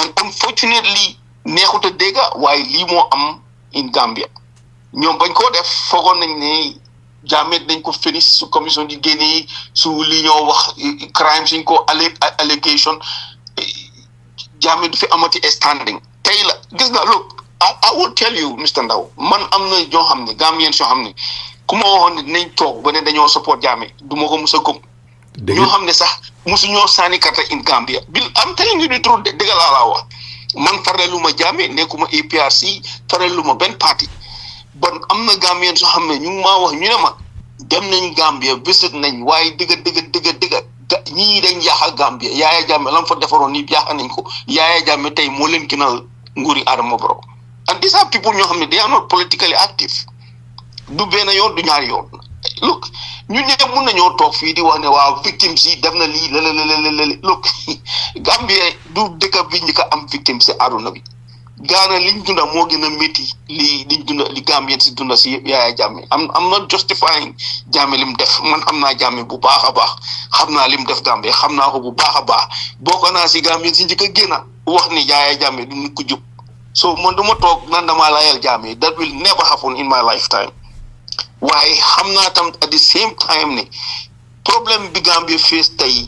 and unfortunately neexut a dégg waaye lii moo am in Gambia ñoom bañ koo def foogoon nañ ne Jammeh dañ ko finish su commission di génnee su li ñoo wax crime suñ ko allegation Jammeh du fi amati standing tey la gis nga look I will tell you Mr. Ndaw man am na ñoo xam ne Gambien soo xam ne ku ma waxoon ne dinañ toog ba ne dañoo support Jammeh du ma ko mus a gëm ñoo xam ne sax musu ñoo sànni carte in Gambia bil am telling you the truth dëgg laa wax man farelu ma Jammeh nekkuma APRC farelu ma benn parti bon am na Gambien soo xam ne ñu ngi maa wax ñu ne ma dem nañ Gambia visit nañ waaye dëgg ñii dañ yaaxa Gambia Yahya Jammeh lam fa defaroon ni yaaxa nañ ko Yahya Jammeh tey moo leen gënal nguuri Adama Barrow and these are people ñoo xam ne they are not politically active du benn yoon du ñaari yoon look ñu ne mun nañoo toog fii di wax ne waaw victimes yi def na lii lëlëlëlëlë look Gambia du dëkk bi njëkk a am victime si àdduna bi Ghana liñ dunda moo gën a métti liñ dunda li Gambien si dunda si Yahya Jammeh am not justifying Jammeh lim def man xam naa Jammeh bu baax a baax xam naa lim def Gambie xam naa ko bu baax a baax bokk naa si Gambien si njëkk a génn wax ni Yahya Jammeh du nit ku jub so man du ma toog nan damaa layal Jammeh that will never happen in my lifetime waaye xam naa tam at the same time ne problème bi Gambia face tey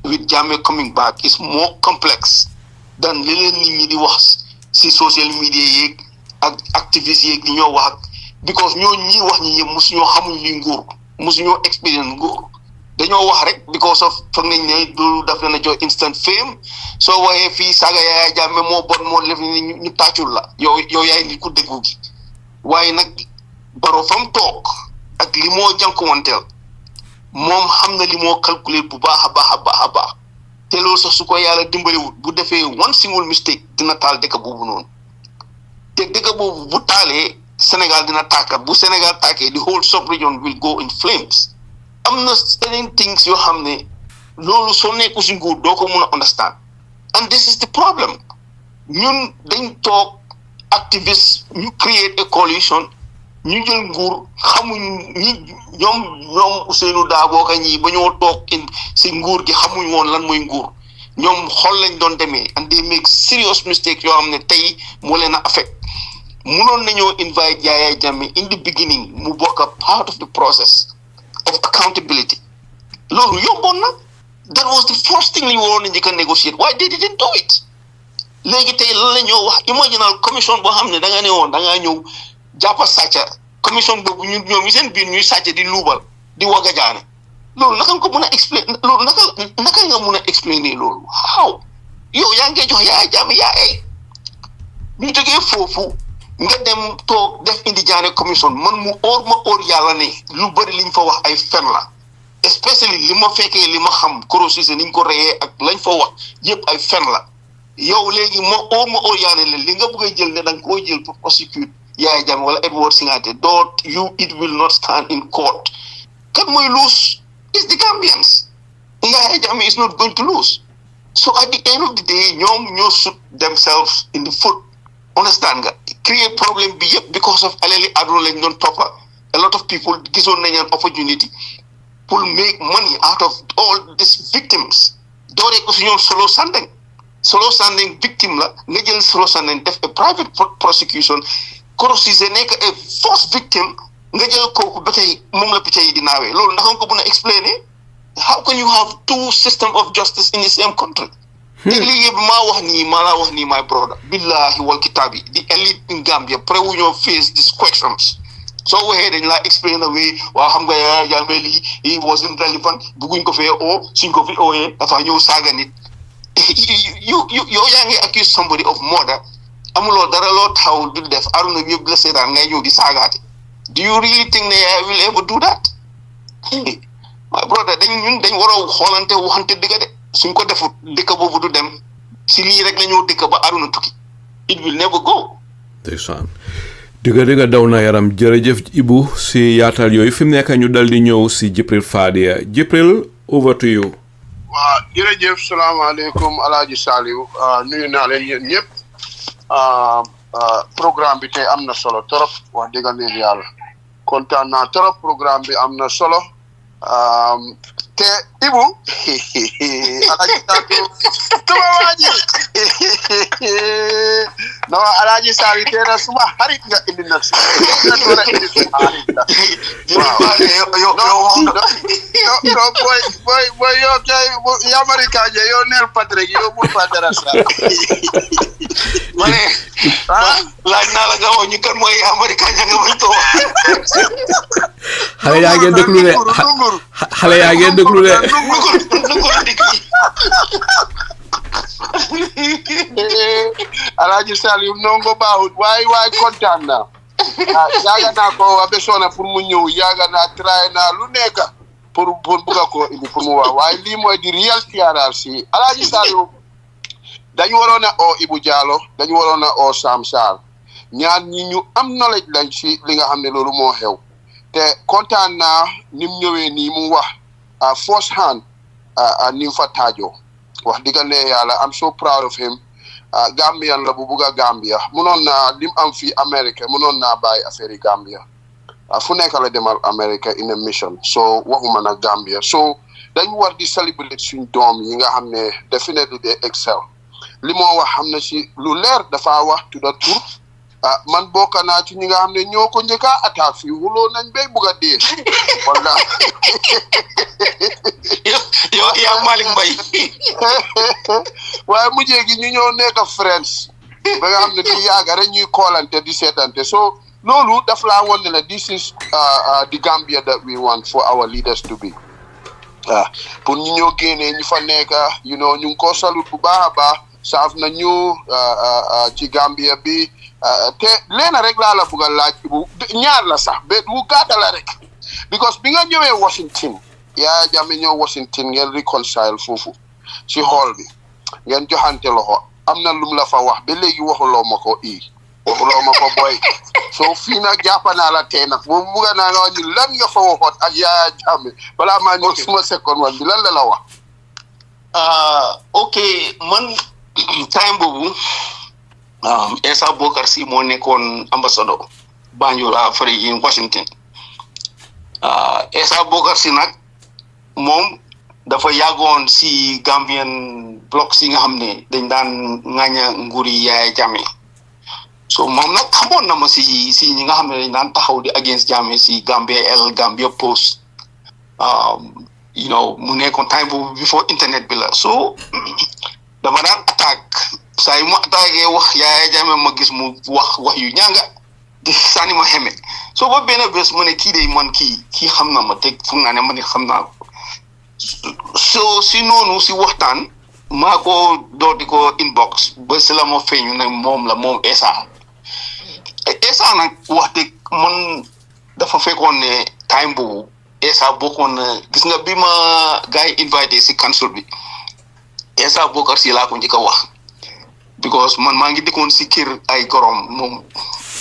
with Jammeh coming back is more complex than li leen nit ñi di wax si social media yeeg ak activistes yeeg di ñoo wax because ñoo ñi wax ñi yëpp mosuñoo xamuñ li nguur mosuñoo expérience nguur dañoo wax rek because of foog nañ ne du daf leen a jox instant fame soo waxee fii saaga Yahya Jammeh moo bon moo def ni ñu tàccul la yow yaay nit ku déggu gi waaye nag Barrow fam toog ak li moo jànkuwanteel moom xam na li moo calculer bu baax a baax te loolu sax su ko yàlla dimbaliwut bu defee one single mistake dina taal dëkk boobu noonu te dëkk boobu bu taalee Sénégal dina tàkka bu Sénégal tàkkee the whole sub-region will go in flames am na certain things yoo xam ne loolu soo nekku si nguur doo ko mun a understand and this is the problem ñun dañ toog activists ñu create a coalition ñu jël nguur xamuñ ñi ñoom Ousseynou Dabo ka ñi ba ñoo toog si nguur gi xamuñ woon lan mooy nguur ñoom xol lañ doon demee and they make serious mistake yoo xam ne tey moo leen a affect munoon nañoo invite Yahya Jammeh in the beginning mu bokk a part of the process of accountability loolu yomboon na that was the first thing li ñu waroon na njëkk a negotiate why they didn't do it léegi tey lan la ñoo wax imaginal commission boo xam ne da nga ne woon da ngaa ñëw jàppa sàcca commission boobu ñoom seen biir ñuy sàcc di luubal di wagga jaane loolu naka nga ko mën a explain loolu naka nga mën a explainer loolu how yow yaa ngi jox Yahya Jammeh ñu jógee foofu nga dem toog def indi jaane commission man mu óor yàlla ne lu bëri liñ fa wax ay fen la especially li ma fekkee li ma xam Koro Ceesay niñ ko reyee ak lañ fa wax yëpp ay fen la yow léegi ma óor yàlla ne li nga bëgg a jël ne da nga koo jël pour prosecute Yahya Jammeh wala Edward Singhateh it will not stand in court kan mooy lose is the Gambians Yahya Jammeh is not going to lose so at the end of the day ñoo shoot themselves in the foot understand nga create problem bi yëpp because of alali aduna lañ doon toppa a lot of people gisoon nañ an opportunity pour make money out of all these victims dooree ko si ñoom Solo Sandeng victime la nga jël Solo Sandeng def a private prosecution Koro Ceesay nekk a first victim nga jël kooku ba tey moom la picca yi di naawee loolu ndax nga ko mën a explainer how can you have two systems of justice in the same country te lii yëpp maa laa wax nii my brother billahi wal kitaabi the elite in Gambia préwu ñoo face these questions soo waxee dañ laa explain away waaw xam nga Yahya Jammeh lii he wasn't relevant bugguñ ko fee suñ ko fi ooyee dafa ñëw saaga nit yow yaa ngi accuse somebody of murder amuloo dara loo taxawul di def aduna bi yëpp la seetaan ngay ñëw di saagaate do you really think ne I will ever do that my brother dañ war a xoolante waxante dëgg de suñ ko defut dëkk boobu du dem si lii rek la ñoo dëkk ba aduna tukki it will never go ndeysaan dëgg daw na yaram jërëjëf Ebou si yaatal yooyu fi mu nekk ñu dal di ñëw si Jibril Fadia Jibril over to you waaw jërëjëf salaamaaleykum Alaaji Saliou nuyu naa leen yéen ñëpp programme bi tey am na solo trop wax dëgg yàlla kontaan naa trop programme bi am na solo te Ebou Alaaji Saliou tuma waaji no Alaaji Saliou tey na suma xarit nga indi nag si na doon a indi suma xarit la boy yo kay yamari kaje yo nel Patrick yo bul fa dara sa mane laaj naa la nga wax ñu kan mooy yamari kaje nga may to xale yaa ngeen déglu de xale yaa ngeen déglu de Alaaji Saliou nongo baaxut waay kontaan naa yaaga naa ko abe sona pour mu ñëw yaaga naa try naa lu nekk pour buga ko indi pour mu wax waaye lii mooy di real TRRC Alaaji Saliou dañu waroon a oo Ebou Jallow dañu waroon a oo Sam Sarr ñaar ñi ñu am knowledge lañ ci li nga xam ne loolu moo xew te kontaan naa ni mu ñëwee nii mu wax first hand ni mu fa taajoo wax dëgg ne yàlla I'm so proud of him Gambian la bu bugg a Gambia munoon naa lim am fii America munoon naa bàyyi affaire yi Gambia fu nekk la demal America in a mission so waxuma nag Gambia so dañu war di celebrate suñ doom yi nga xam ne definitely they excel li moo wax xam na ci lu leer dafa wax tudda tur man bokk naa ci ñi nga xam ne ñoo ko njëkk a attaque fii wuloo nañ bay bugg a dee wala yow yaa Malick Mbaye waaye mujjee gi ñu ñëw nekk friends ba nga xam ne di yaaga rek ñuy koolante di seetante so loolu daf laa woon ne la this is the Gambia that we want for our leaders to be pour ñu ñoo génnee ñu fa nekk you know ñu ngi ko salut bu baax a baax saaf na ñu ci Gambia bi te leena rek laa la bëgg a laaj bu ñaar la sax ba bu gàtta la rek because bi nga ñëwee Washington Yahya Jammeh ñëw Washington ngeen reconcile foofu ci hall bi ngeen joxante loxo am na lum la fa wax ba léegi waxuloo ma ko waxuloo ma ko boy so fii nag jàpp naa la tey nag boobu bëgg naa nga wax ñu lan nga fa waxoon ak Yahya Jammeh balaa maa ñëw suma second one bi lan la wax ok man time boobu Essa Bokar si moo nekkoon ambassadeur Banjul Free in Washington. Essa Bokar si nag moom dafa yàggoon si Gambian bloc si nga xam ne dañ daan ŋaña nguuri Yahya Jammeh so moom nag xamoon na ma si ñi nga xam ne dañ daan taxaw di against Jammeh si Gambia Post mu nekkoon time boobu before internet bi la so dama daan attaque saa yu ma attaqué wax Yahya Jammeh ma gis mu wax yu ñanga di sànni ma xeme so ba benn bés ma ne kii day man kii xam na ma te foog naa ne man xam naa ko so si noonu si waxtaan maa ko door di ko inbox ba si la ma feeñu ne moom Essa nag wax dëgg man dafa fekkoon ne time boobu Essa bokkoon na gis nga bi ma gars yi invité si council bi Essa Bokar si laa ko njëkk a wax because man maa ngi dëkkoon si kër ay gorom moom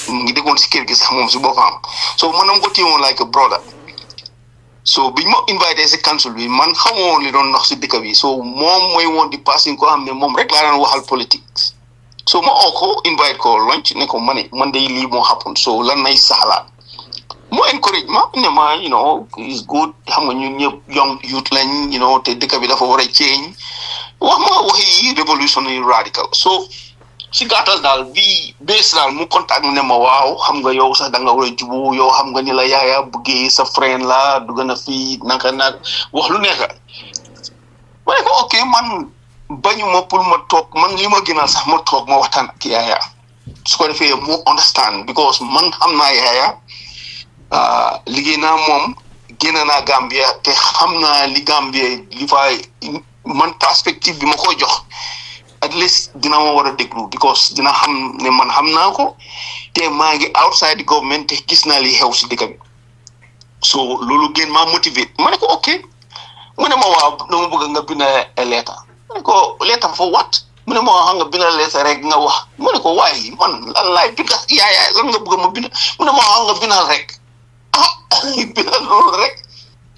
mu ngi dëkkoon si kër gi sax moom si boppam so man na ko téewoon like a brother so biñ ma invité si council bi man xamoon li doon nox si dëkk bi so moom mooy woon di passing ko xam ne moom rek laa daan waxal politique so ma oo ko invite ko lunch ne ko man day lii moo happen so lan nay saxlaat mu encourage ma ne ma is good xam nga ñun ñëpp young youth lañ te dëkk bi dafa war a change wax ma waxi revolutionary radical so si gàttal daal bi bés daal mu contact ne ma waaw xam nga yow sax da nga war a jubu yow xam nga ni la Yahya bëggee sa friend la du gën a fii naka nag wax lu nekk ma ne ko ok man bañu ma pour ma toog man li ma gënal sax ma toog ma waxtaan ak Yahya su ko defee mu understand because man xam naa Yahya liggéey naa moom génn naa Gambia te xam naa li Gambia li fay man perspective bi ma koy jox at least dina ma war a déglu because dina xam ne man xam naa ko te maa ngi outside the government te gis naa li xew si dëkk bi so loolu gën maa motivé ma ne ko ok mu ne ma waaw dama bëgg nga bind letter ma ne ko letter for what mu ne ma waaw nga bind letter rek nga wax ma ne ko waaye man lan laay bind Yahya lan nga bëgg ma bind mu ne ma waaw nga bindal rek bindal loolu rek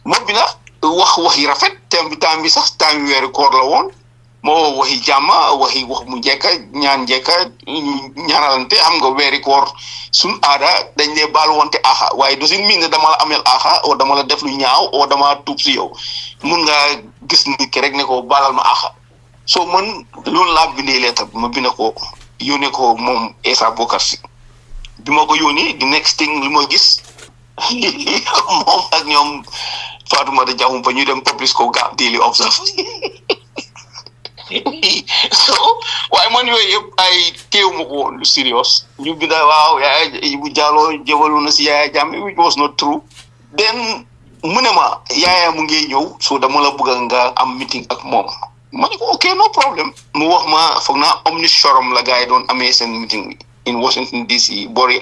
ma bind wax yi rafet temps bi sax temps weeru koor la woon moo waxi jàmm wax mu njëkka ñaan njëkka ñaanalante xam nga weeri koor suñ aada dañ dee baal wante axa waaye du sin miin ne dama la amel axa o dama la def lu ñaaw o dama tuub si yow mun nga gis nit ki rek ne ko baalal ma axa so man loolu laa bindee leetar ma bind ko yónnee ko moom Essa Bokar si bi ma ko yónnee di next thing li ma gis moom ak ñoom Fatoumata Jahum ba ñu dem publish ko Gap Daily Observer so waaye man yooyu yëpp ay teew ma ko woon lu serious ñu binda waaw Yahya Ebou Jallow jëbalu na si Yahya Jammeh which was not true then mu ne ma Yahya mu ngi ñëw so dama la bëgg nga am meeting ak moom ma ne ko ok no problem mu wax ma foog naa Omnishoram la gars yi doon amee seen meeting bi in Washington DC bori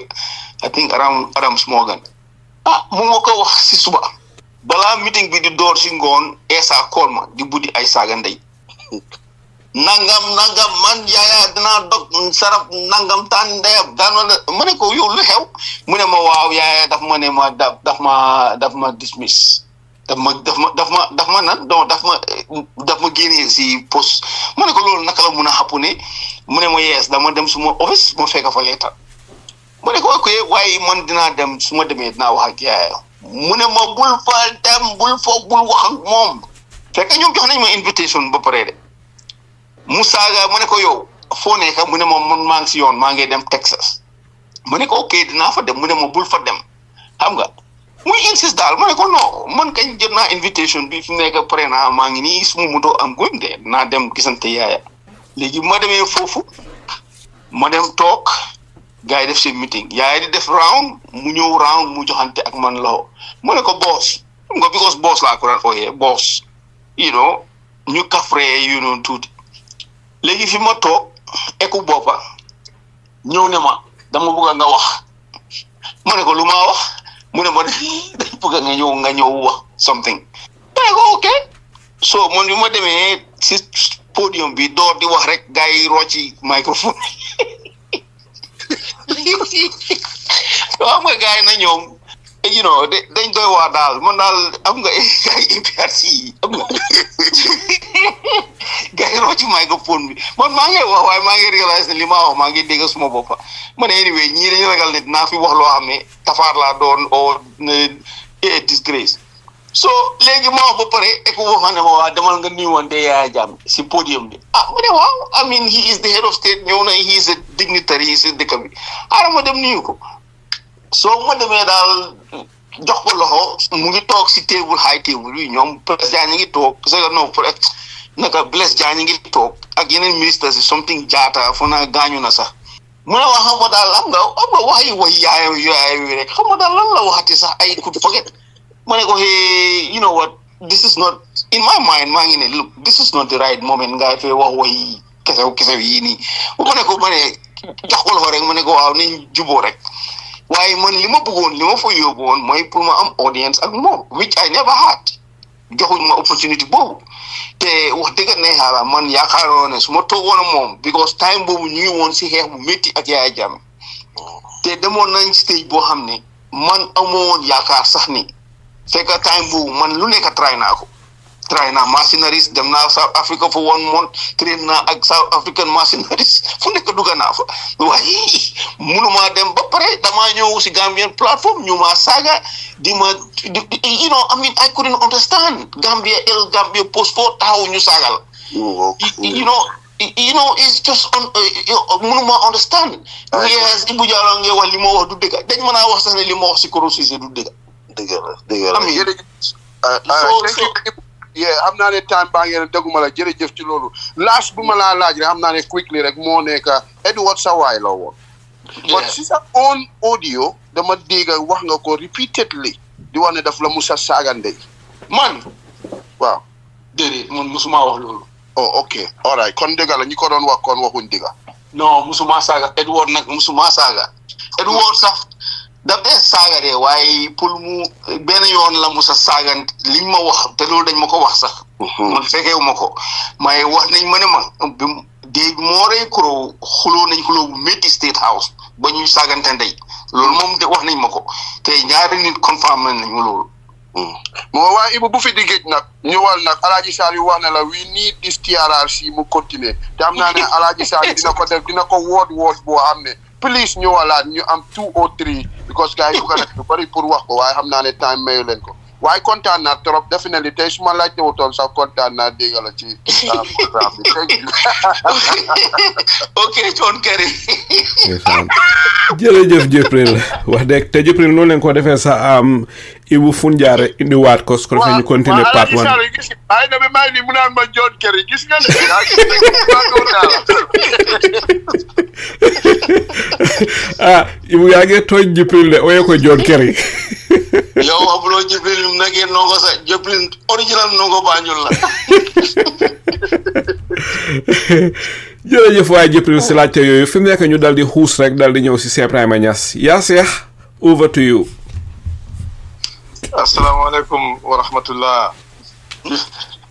I think around Adams Morgan mu ma ko wax si suba balaa meeting bi di door si ngoon Essa call ma di buddi ay saaga ndey nangam man Yahya dinaa dog sarab nangam taan ndeyam daan ma ne ko yow lu xew mu ne ma waaw Yahya daf ma ne ma daf ma dismiss daf ma génnee si poste ma ne ko loolu naka la mun a xappu ne mu ne ma yees dama dem suma office ma fekk fa leetar ma ne ko ok waaye man dinaa dem su ma demee dinaa wax ak Yahya mu ne ma bul fa dem bul wax ak moom fekk ñoom jox nañ ma invitation ba pare de mu saaga ma ne ko yow foo nekk mu ne ma man maa ngi si yoon maa ngi dem Texas ma ne ko ok dinaa fa dem mu ne ma bul fa dem xam nga muy insiste daal ma ne ko non man kañ jot naa invitation bi fi mu nekk pare naa maa ngi nii suma moto am goñ de naa dem gisante Yahya léegi ma demee foofu ma dem toog gars yi def seen meeting Yahya di def round mu ñëw round mu joxante ak man loxo ma ne ko boss xam nga because boss laa ko daan ooyee boss ñu kafree tuuti léegi fi ma toog eku boppa ñëw ne ma dama bëgg nga wax ma ne ko lu ma wax mu ne ma dañ bëgg nga ñëw wax something ma ne ko ok so man bi ma demee si podium bi door di wax rek gars yi rocci microphone yoo xam nga gars yi na ñoom you know dañ doy waa daal man daal am nga APRC am nga gars yi roo ci microphone bi man maa ngi wax waaye maa ngi réalise ne li ma wax maa ngi dégg suma boppa man anyway ñii dañu ragal ne dinaa fi wax loo xam ne tafaar laa doon o disgrace so léegi ma wax ba pare eko waxane ma waa demal nga nuyuwante Yahya Jammeh si podium bi ma ne waaw I mean he is the head of state ñëw na he is a dignitary he is a dëkk bi ma dem nuyu ko so ma demee daal jox ko loxo mu ngi toog si table high table bi ñoom président ñi ngi toog non naka Blaise Diagne ñi ngi toog ak yeneen ministres yi something jaata fu na gaañu na sax mu ne wax xam nga daal am nga wax yi way yaay rek xam nga daal lan la waxati sax ay could forget ma ne ko hey you know what this is not in my mind maa ngi ne look this is not the right moment nga fee wax way kesew yi nii ma ne ko jox ko loxo rek ma ne ko waaw nañ juboo rek waaye man li ma bëggoon li ma fa yóbbu woon mooy pour ma am audience ak moom which I never had joxuñ ma opportunity boobu te wax dëgg ne xaaral man yaakaaroon ne su ma toogoon ak moom because time boobu ñu ngi woon si xeex bu métti ak Yahya Jammeh te demoon nañ stage boo xam ne man amoon yaakaar sax ni fekk time boobu man lu nekk try naa mercenaries dem naa South Africa for 1 month train naa ak South African mercenaries fu nekk dugg naa fa waaye mënuma dem ba pare damaa ñëw si Gambian platform ñu ma saaga di ma you know I mean I couldn't understand Gambia post for taxaw ñu saaga la you know it's just mënuma understand yes Ebou Jallow ngay wax li ma wax du dëgg dañ mën a wax sax ne li ma wax si Koro Ceesay du dëgg xam naa ne time baa ngeen déguma la jërëjëf ci loolu last bu ma laa laaj rek xam naa ne quickly rek moo nekk Edward sa waay la woon but si sa own audio dama dégg wax nga ko repeatedly di wax ne daf la musa saaga ndey man waaw déedéet man musuma wax loolu ok all right kon dëgg la ñi ko doon wax kon waxuñ dëgg non musuma saaga Edward nag musuma saaga Edward sax daf dee saaga de waaye pour mu benn yoon la musa saagan liñ ma wax te loolu dañ ma ko wax sax man fekkeewu ma ko may wax nañ ma ne ma dee moo rey Koro xuloo nañ xuloo bu métti State House ba ñuy saagante ndey loolu moom de wax nañ ma ko te ñaari nit confirm nañ ma loolu moo waaye Ebou bu fi di géej nag ñëwal nag Alagie Saliou wax ne la we need this TRRC mu continuer te am naa ne Alagie Saliou dina ko woot boo xam ne please ñëwalaat ñu am 2 or 3 because gars yi bu ko def lu bari pour wax ko waaye xam naa ne time mayu leen ko waaye kontaan naa trop definitely tey su ma laajte wutoon sax kontaan naa dégg la ci programme bi thank you ok John Kerry jërëjëf Jibril wax dëgg te Jibril noonu leen ko defee sa Ebou Funjaare indiwaat ko su ko defee ñu continuer part 1 ay na bi may ni mu naan ma John Kerry gis nga Ebou yaa ngi tooñ Jibril de oye ko John Kerry yow abuloo Jibril nagee nongo sa Jibril original nongo Banjul la jërëjëf waaye Jibril si laajte yooyu fi mu nekk ñu dal di xuus rek dal di ñëw si Cheikh Ibrahima Niass yaa Cheikh over to you. Assalamualaikum warahmatullah.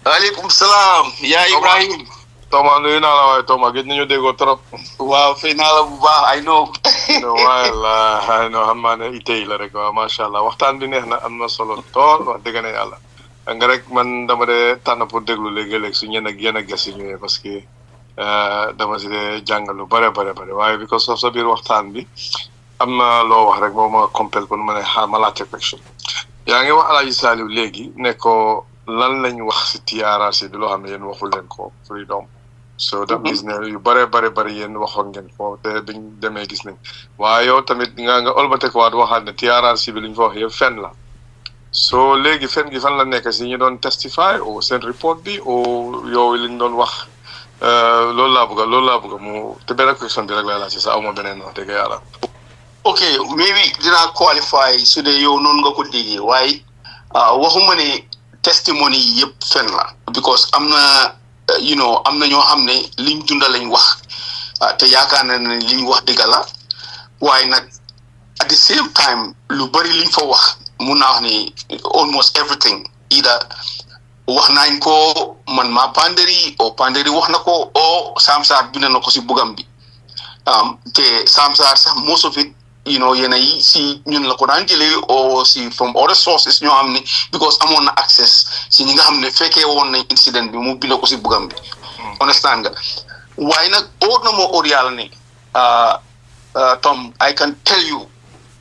Waalaikumsalam ya Ibrahim. Toma nuyu naa la waaye Toma gëj nañu déggoo trop. Waaw fay naa la bu baax I know. Wallahi no xam naa ne itey la rek waaw masha Allah waxtaan bi neex na am na solo tool wax dëgg na yàlla. Nga rek man dama de tànn pour déglu léegi-léeg su ñeen ak yéen a ges yi ñëwee parce que dama si de jàngal lu bare waaye because of sa biir waxtaan bi am na loo wax rek moo ma compel ko nu ma ne xaar ma laajte question. yaa ngi wax Alagie Saliou léegi ne ko lan lañ wax si TRRC bi loo xam ne yéen waxul leen ko freedom so da gis ne yu bare yéen waxoon ngeen ko te biñ demee gis nañ waaye yow tamit nga olbate ko waat waxaat ne TRRC bi li ñu fa wax yëpp fen la so léegi fen gi fan la nekk si ñu doon testify o seen report bi o yow li ñu doon wax loolu laa bëgg mu te benn question bi rek lay laaj si sa awma beneen wax dëgg yàlla. ok maybe dinaa qualify su dee yow noonu nga ko déggee waaye waxuma ne testimony yëpp fen la because am na am na ñoo xam ne liñ dunda lañ wax te yaakaar na ne liñ wax dëgg la waaye nag at the same time lu bari liñ fa wax mun naa wax ni almost everything either wax nañ ko man maa Panderi wax na ko o Sam Sarr bind na ko si bugam bi te Sam Sarr sax most of it you know yena yi si ñun la ko daan jëlee or si from other sources ñoo xam ne because amoon na access si ñi nga xam ne fekkee woon nañ incident bi mu bind ko si bugam bi understand nga waaye nag óor na moo óor yàlla ne Tom I can tell you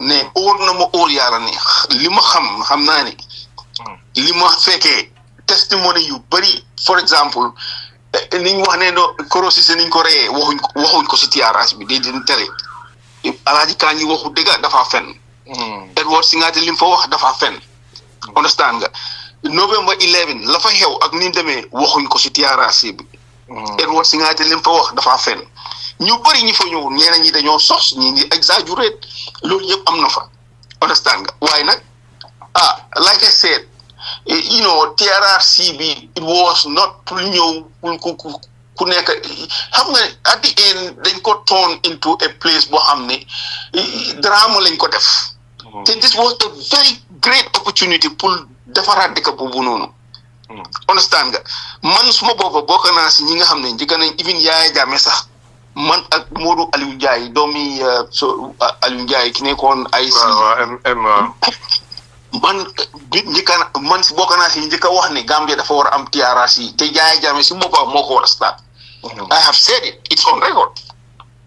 ne óor na ma óor yàlla ne li ma xam naa ne li ma fekkee testimony yu bëri for example niñ wax ne no Koro Ceesay niñ ko reyee waxuñ ko si TRH bi didn't tell it Alagie Kanji waxu dëgg dafa fen Edward Singhateh lim fa wax dafa fen understand nga November 11 la fa xew ak ni demee waxuñ ko si TRC bi Edward Singhateh lim fa wax dafa fen ñu bëri ñi fa ñëw ñeneen ñi dañoo sos ñi ngi exaggerate loolu yëpp am na fa understand nga waaye nag like I said you know TRC bi it was not pour ñëw ku nekk xam nga at the end dañ ko turn into a place boo xam ne drama lañ ko def te this was a very great opportunity pour defaraat dëkk boobu noonu understand nga man suma boppa bokk naa si ñi nga xam ne njëkk nañ even Yahya Jammeh sax man ak Modou Aliou Ndiaye doomi Aliou Ndiaye ki nekkoon ay man si bokk naa si njëkk a wax ne Gambia dafa war a am TRC te Yahya Jammeh si boppam moo ko war a start I have said it it's on record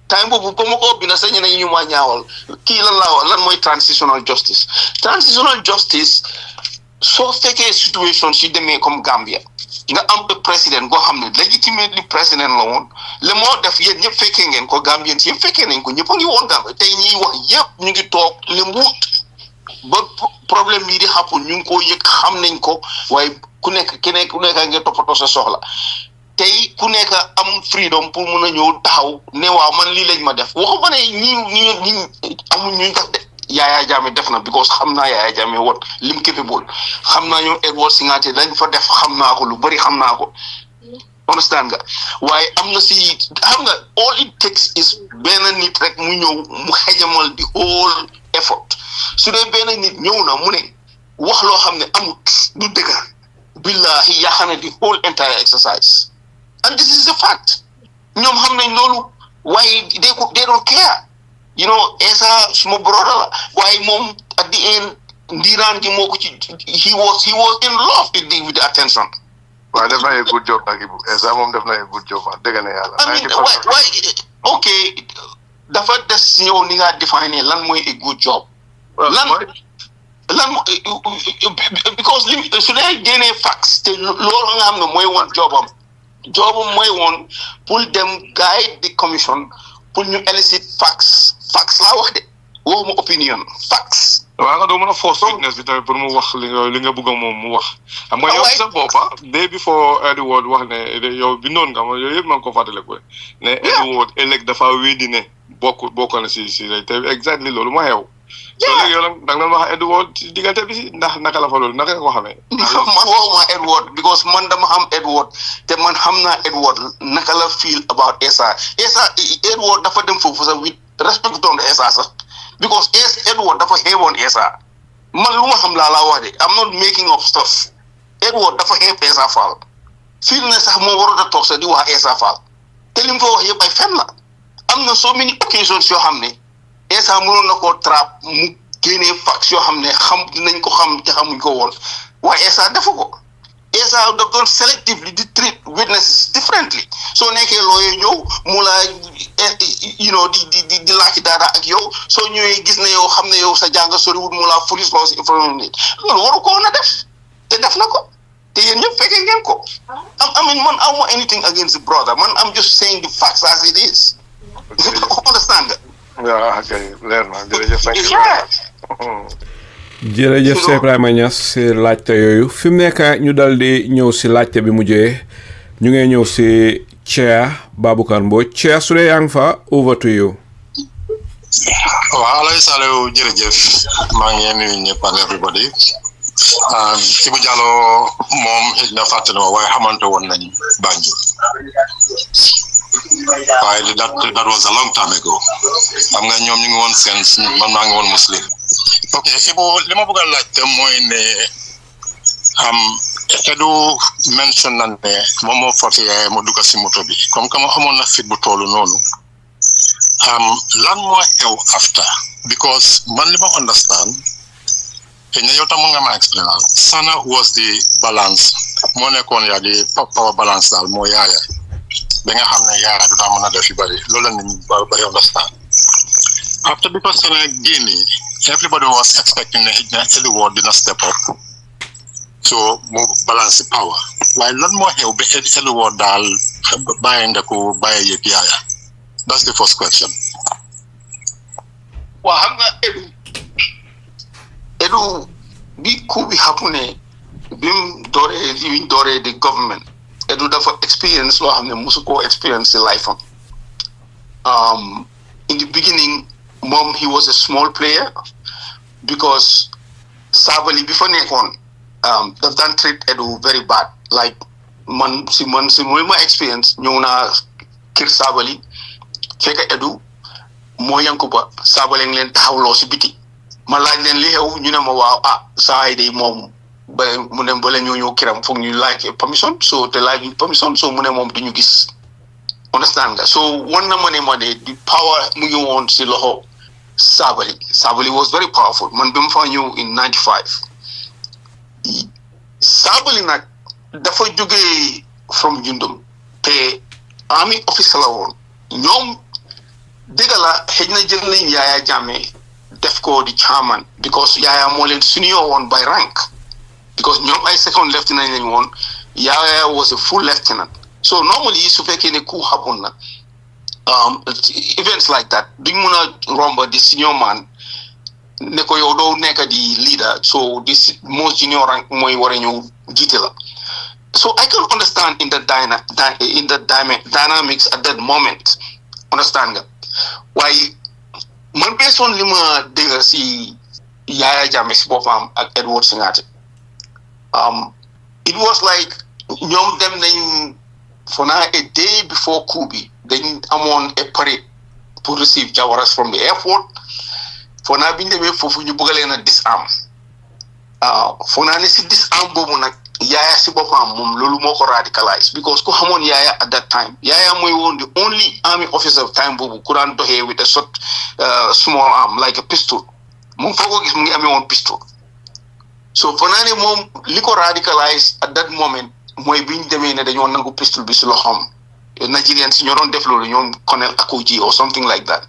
time boobu ba ma ko bina sax ñeneen ñu ma ñaawal kii lan mooy transitional justice soo fekkee situation si demee comme Gambia nga am le président boo xam ne legitimately président la woon le moo def yéen ñëpp fekkee ngeen ko Gambien si yëpp fekkee nañ ko ñëpp a ngi woon Gambia tey ñiy wax yëpp ñu ngi toog le muut ba problème yi di xàppul ñu ngi ko yëg xam nañ ko waaye ku nekk nga toppatoo sa soxla tey ku nekk am freedom pour mun a ñëw taxaw ne waaw man lii lañ ma def waxuma ne ñi amul ñuy def de Yahya Jammeh def na because xam naa Yahya Jammeh woon lim capable xam naa ñoom Edward Singhateh dañ fa def xam naa ko lu bëri xam naa ko understand nga waaye am na si xam nga all it takes is benn nit rek mu ñëw mu xejamal the whole effort su dee benn nit ñëw na mu ne wax loo xam ne amut du dëgg billahi yàq na the whole entire exercise and this is the fact ñoom xam nañ loolu waaye they don't care you know Esa suma brother la waaye moom at the end ndiiraan gi moo ko ci he was in love with the attention waaye def na a good job ak Ibu Esa moom def na a good job wax dëgg na yàlla waaye ok dafa des yow ni nga définir lan mooy a good job lan because su dee génnee facts te loolu nga xam ne mooy woon jobam mooy woon pour dem guide the commission pour ñu elicit facts laa wax de waxuma opinion facts waaw nga doo mën a force witness bi tamit pour mu wax li nga bëgg moom mu wax xam nga yow sa boppa day before Edward wax ne yow bindoon nga ma yooyu yëpp maa ngi ko fàttale ko ne Edward ëllëg dafa wéedi ne bokk na si te exactly loolu moo xew so léegi yow nag da nga doon wax Edward diggante bi ndax naka la fa loolu naka nga ko xamee man waxuma Edward because man dama xam Edward te man xam naa Edward naka la feel about Esa Edward dafa dem foofu sax with respect to Esa sax because Edward dafa xeeboon Esa man lu ma xam laa wax de I'm not making up stuff Edward dafa xeeb Esa Faal feel ne sax moo warut a toog sax di wax Esa Faal te li mu fa wax yëpp ay fen la am na so many occasions yoo xam ne Esa mënoon na koo trap mu génnee facts yoo xam ne dinañ ko xam te xamuñ ko woon waaye Esa defu ko Esa daf doon selectively di treat witnesses differently soo nekkee looyee ñëw mu la di laaj dara ak yow soo ñëwee gis ne yow xam ne yow sa jàng soriwul mu la police law si information loolu waru ko woon a def te def na ko te yéen ñëpp fekkee ngeen ko I mean man I want anything against the brother man I'm just saying the facts as it is understand nga waaw kay leer na jërëjëf jërëjëf Cheikh Ibrahima Niass si laajte yooyu fi mu nekk ñu dal di ñëw si laajte bi mujjee ñu ngi ñëw si Chair Baboucarr Mbodj Chair su dee yaa ngi fa over to you. waaw Alagie Saliou jërëjëf maa ngi nuyu ñëpp ak everybody Ebou Jallow moom xëy na fàttali ma waaye xamante woon nañ Banjul waaye that was a long time ago xam nga ñoom ñu ngi woon seen man maa ngi woon muslim ok Ebou li ma bëgg a laajte mooy ne Edu mention na ne moom moo forcé mu dugg si moto bi comme que ma xamoon na fit bu toolu noonu lan moo xew after because man li ma understand and yow tam nga ma explain Sana was the balance moo nekkoon yaa di power balance daal moo yaaya ba nga xam ne yaaya du daa mën a def yu bari loolu la nit ñi bari understand after because Sana génni everybody was expecting Edward dina step up so mu balance power waaye lan moo xew ba Edward daal bàyyi ndako bàyyi yëpp yaaya that's the first question. Well, xam nga Edu bi coup bi happené bim dooree the government Edu dafa experience loo xam ne musu koo experience in life in the beginning moom he was a small player because Sabally bi fa nekkoon daf daan treat Edu very bad like man si ma experience ñëw naa kër Sabally fekk Edu moo Yankuba Sabally leen taxawloo si biti ma laaj leen li xew ñu ne ma waaw saa yi day moom ba mu ne ba la ñëw kiram foog ñu laaj permission so te laaj permission so mu ne moom duñu gis understand nga so wan na ma ne ma de di power mu ngi woon si loxo Sabally was very powerful man bi mu fa ñëw in 95 Sabally nag dafa jógee from Jundum te army officer la woon ñoom dëgg la xëj na jël nañ Yahya Jammeh def ko di chairman because Yahya moo leen senior woon by rank because ñoom ay second lieutenant lañ woon Yahya was a full lieutenant so normally su fekkee ne coup happen na events like that duñ mun a romba di senior man ne ko yow doo nekk di leader so this most junior rank mooy war a ñëw jiite la so I can understand in the dynamics at that moment understand nga waaye man based on li ma dégg si Yahya Jammeh si boppam ak Edward Singhateh it was like ñoom dem nañ for now a day before coup bi dañ amoon a parade pour receive Jawaras from the airport for now biñ demee foofu ñu bëgg leen a disarm for now ne si disarm boobu nag Yahya si boppam moom loolu moo ko radicalize because ku xamoon Yahya at that time Yahya mooy woon the only army officer of time boobu ku daan doxee with a short small arm like a pistol moom foo ko gis mu ngi amee woon pistol so for naa ne moom li ko radicalize at that moment mooy biñ demee ne dañoo nangu pistol bi si loxoom Nigerian si ñoo doon def loolu ñoom Colonel Akoji or something like that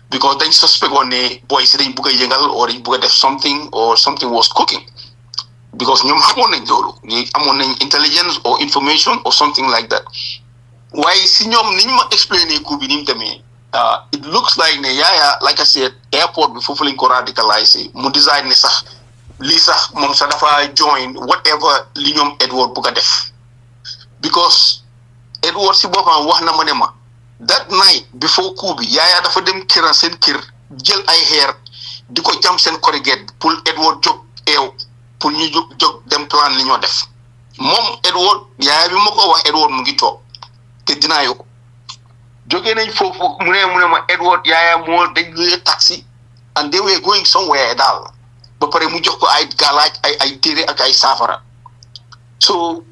because dañ suspect woon ne boy si dañ bugg a yëngal or dañ bugg a def something or something was cooking because ñoom xamoon nañ loolu ñi amoon nañ intelligence or information or something like that waaye si ñoom ni ñu ma explainer coup bi ni mu demee it looks like ne Yahya like I said airport bi foofu lañ ko radicalize mu decide ne sax lii sax moom sax dafa join whatever li ñoom Edward bugg a def because Edward si boppam wax na ma ne ma that night before coup bi Yahya dafa dem këram seen kër jël ay xeer di ko jam seen corrigate pour Edward jóg eew pour ñu jóg dem plan li ñoo def moom Edward Yahya bi ma ko wax Edward mu ngi toog te dinaa yo ko jógee nañ foofu mu ne ma Edward Yahya moo dañ luye taxi and they were going somewhere daal ba pare mu jox ko ay galaaj ay téere ak ay saafara so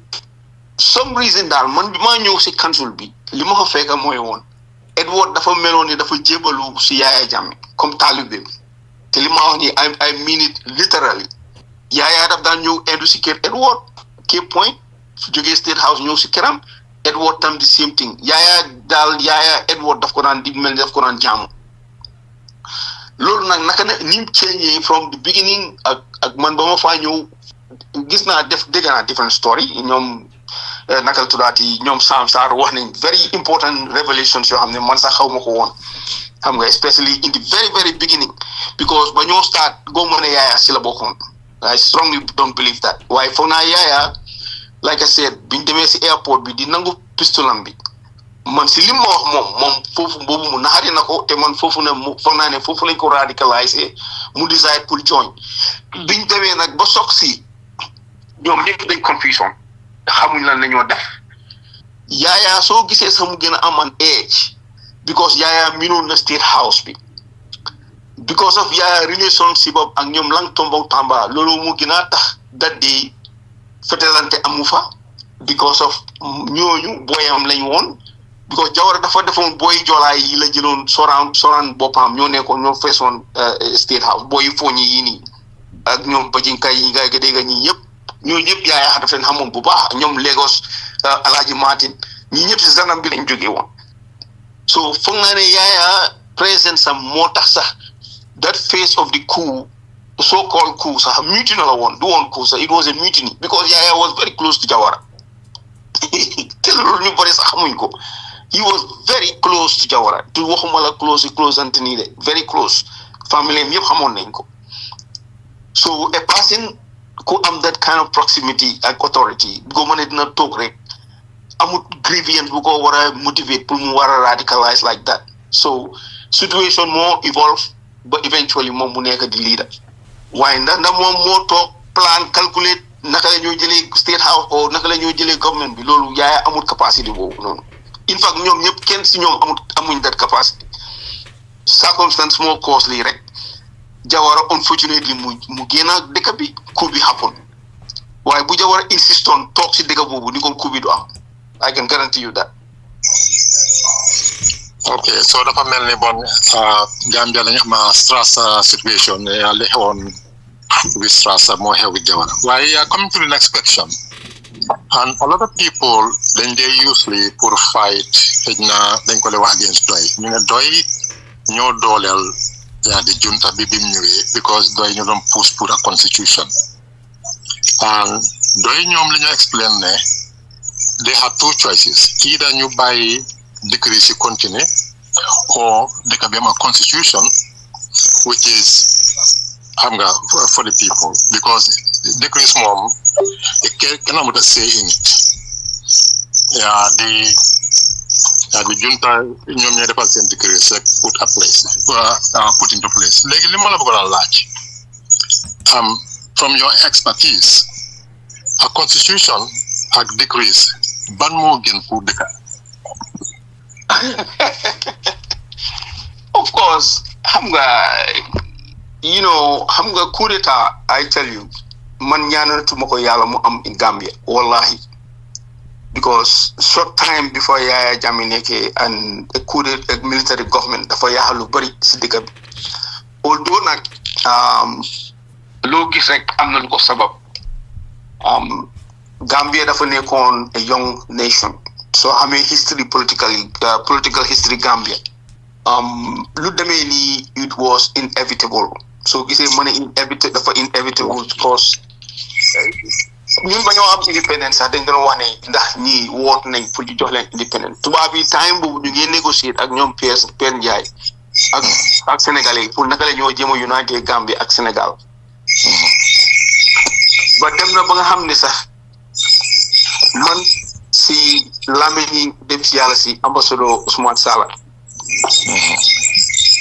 some reason daal man bi maa ñëw si council bi li ma fa fekk mooy woon Edward dafa meloon ni dafa jébalu si Yahya Jammeh comme taalibe te li ma wax ni I mean it literally Yahya daf daan ñëw indu si kër Edward Cape Point su jógee State House ñëw si këram Edward tam the same thing Yahya Edward daf ko daan di mel daf ko daan jaamu loolu nag naka ne ni mu change from the beginning ak man ba ma faa ñëw gis naa dégg naa different story ñoom naka la tuddaati ñoom Sam Sarr wax nañ very important revelations yoo xam ne man sax xaw ma ko woon xam nga especially in the very very beginning because ba ñoo start góob ne Yahya si la bokkoon I strongly don't believe that waaye foog naa Yahya like I said biñ demee si airport bi di nangu pistolam bi man si li ma wax moom foofu boobu mu naxari na ko te man foofu ne foog naa ne foofu lañ ko radicaliser mu decide pour join biñ demee nag ba soog si ñoom ñëpp dañ confusion xamuñ lan la ñoo def Yahya soo gisee sax mu gën a aman age because Yahya minoon na State House bi because of Yahya relationship ak ñoom lang tombaw tamba loolu mu gën a tax that day fetelante amu fa because of ñooñu booyam lañ woon because Jawara dafa defoon boy jola yi la jëloon soran bopam ñoo nekkoon ñoo feesoon State House boy foñi yi ni ak ñoom bajinka yi nga dégg ñi ñëpp ñoo ñëpp yaaya dafa leen xamoon bu baax ñoom Lagos Alagie Martin ñi ñëpp ci zanam bi lañ jógee woon so foog naa ne yaaya président sa moo tax sax that phase of the coup so-called coup sax mutiny la woon du woon coup sax it was a mutiny because Yahya was very close to Jawara te loolu ñu bëri sax xamuñ ko he was very close to Jawara tu waxuma la close ante nii de very close family am yëpp xamoon nañ ko so a person ku am that kind of proximity ak authority bu ko mën a dina toog rek amut grievance bu ko war a motivate pour mu war a radicalize like that so situation moo evolve but eventually moom mu nekk di leader waaye ndax moom moo toog plan calculate naka la ñoo jëlee State House o naka la ñoo jëlee government bi loolu Yahya amul capacité boobu noonu in fact ñoom ñëpp kenn si ñoom amuñ that capacity circumstance moo cause lii rek Jawara unfortunately mu génn dëkk bi coup bi happen waaye bu Jawara insiston toog si dëkk boobu ni ko coup bi du am I can guarantee you that. Okay, so dafa mel ni bon Gambia dañu am stress situation li xewoon with stress moo xew with Jawara waaye coming to the next question and a lot of people then they usually pour fight xëj na dañ ko le wax against doy ñu ne doy ñoo dooleel di junta bi bim ñëwee because doy ñu doon push pour a constitution and doy ñoom li ñu explain ne they had two choices either ñu bàyyi decree si continue or they can be a constitution which is for the people because decrees mom it cannot put a say in it the junta ñoom ñooy defal seen decrees rek put into place léegi li ma la bëggoon a laaj from your expertise a constitution ak decrees ban moo gën pour dëkk of course xam nga coup d'état I tell you man ñaanatuma ko yàlla mu am in Gambia wallahi because short time before Yahya Jammeh nekkee and a coup d'état military government dafa yaaxal lu bëri si dëkk bi although nag loo gis rek am na lu ko sabab Gambia dafa nekkoon a young nation so xamee history political history Gambia lu demee nii it was inevitable so gisee ma ne inevitable because ñun ba ñoo am independence sax dañ doon wax ne ndax ñii woot nañ pour ñu jox leen independence tubaab yi time boobu ñu ngi négocier ak ñoom Pierre Ndiaye ak Sénégalais pour naka la ñoo jéem a unité Gambie ak Sénégal ba dem na ba nga xam ne sax man si lamiñi dem si yàlla si ambassadeur Ousmane Sala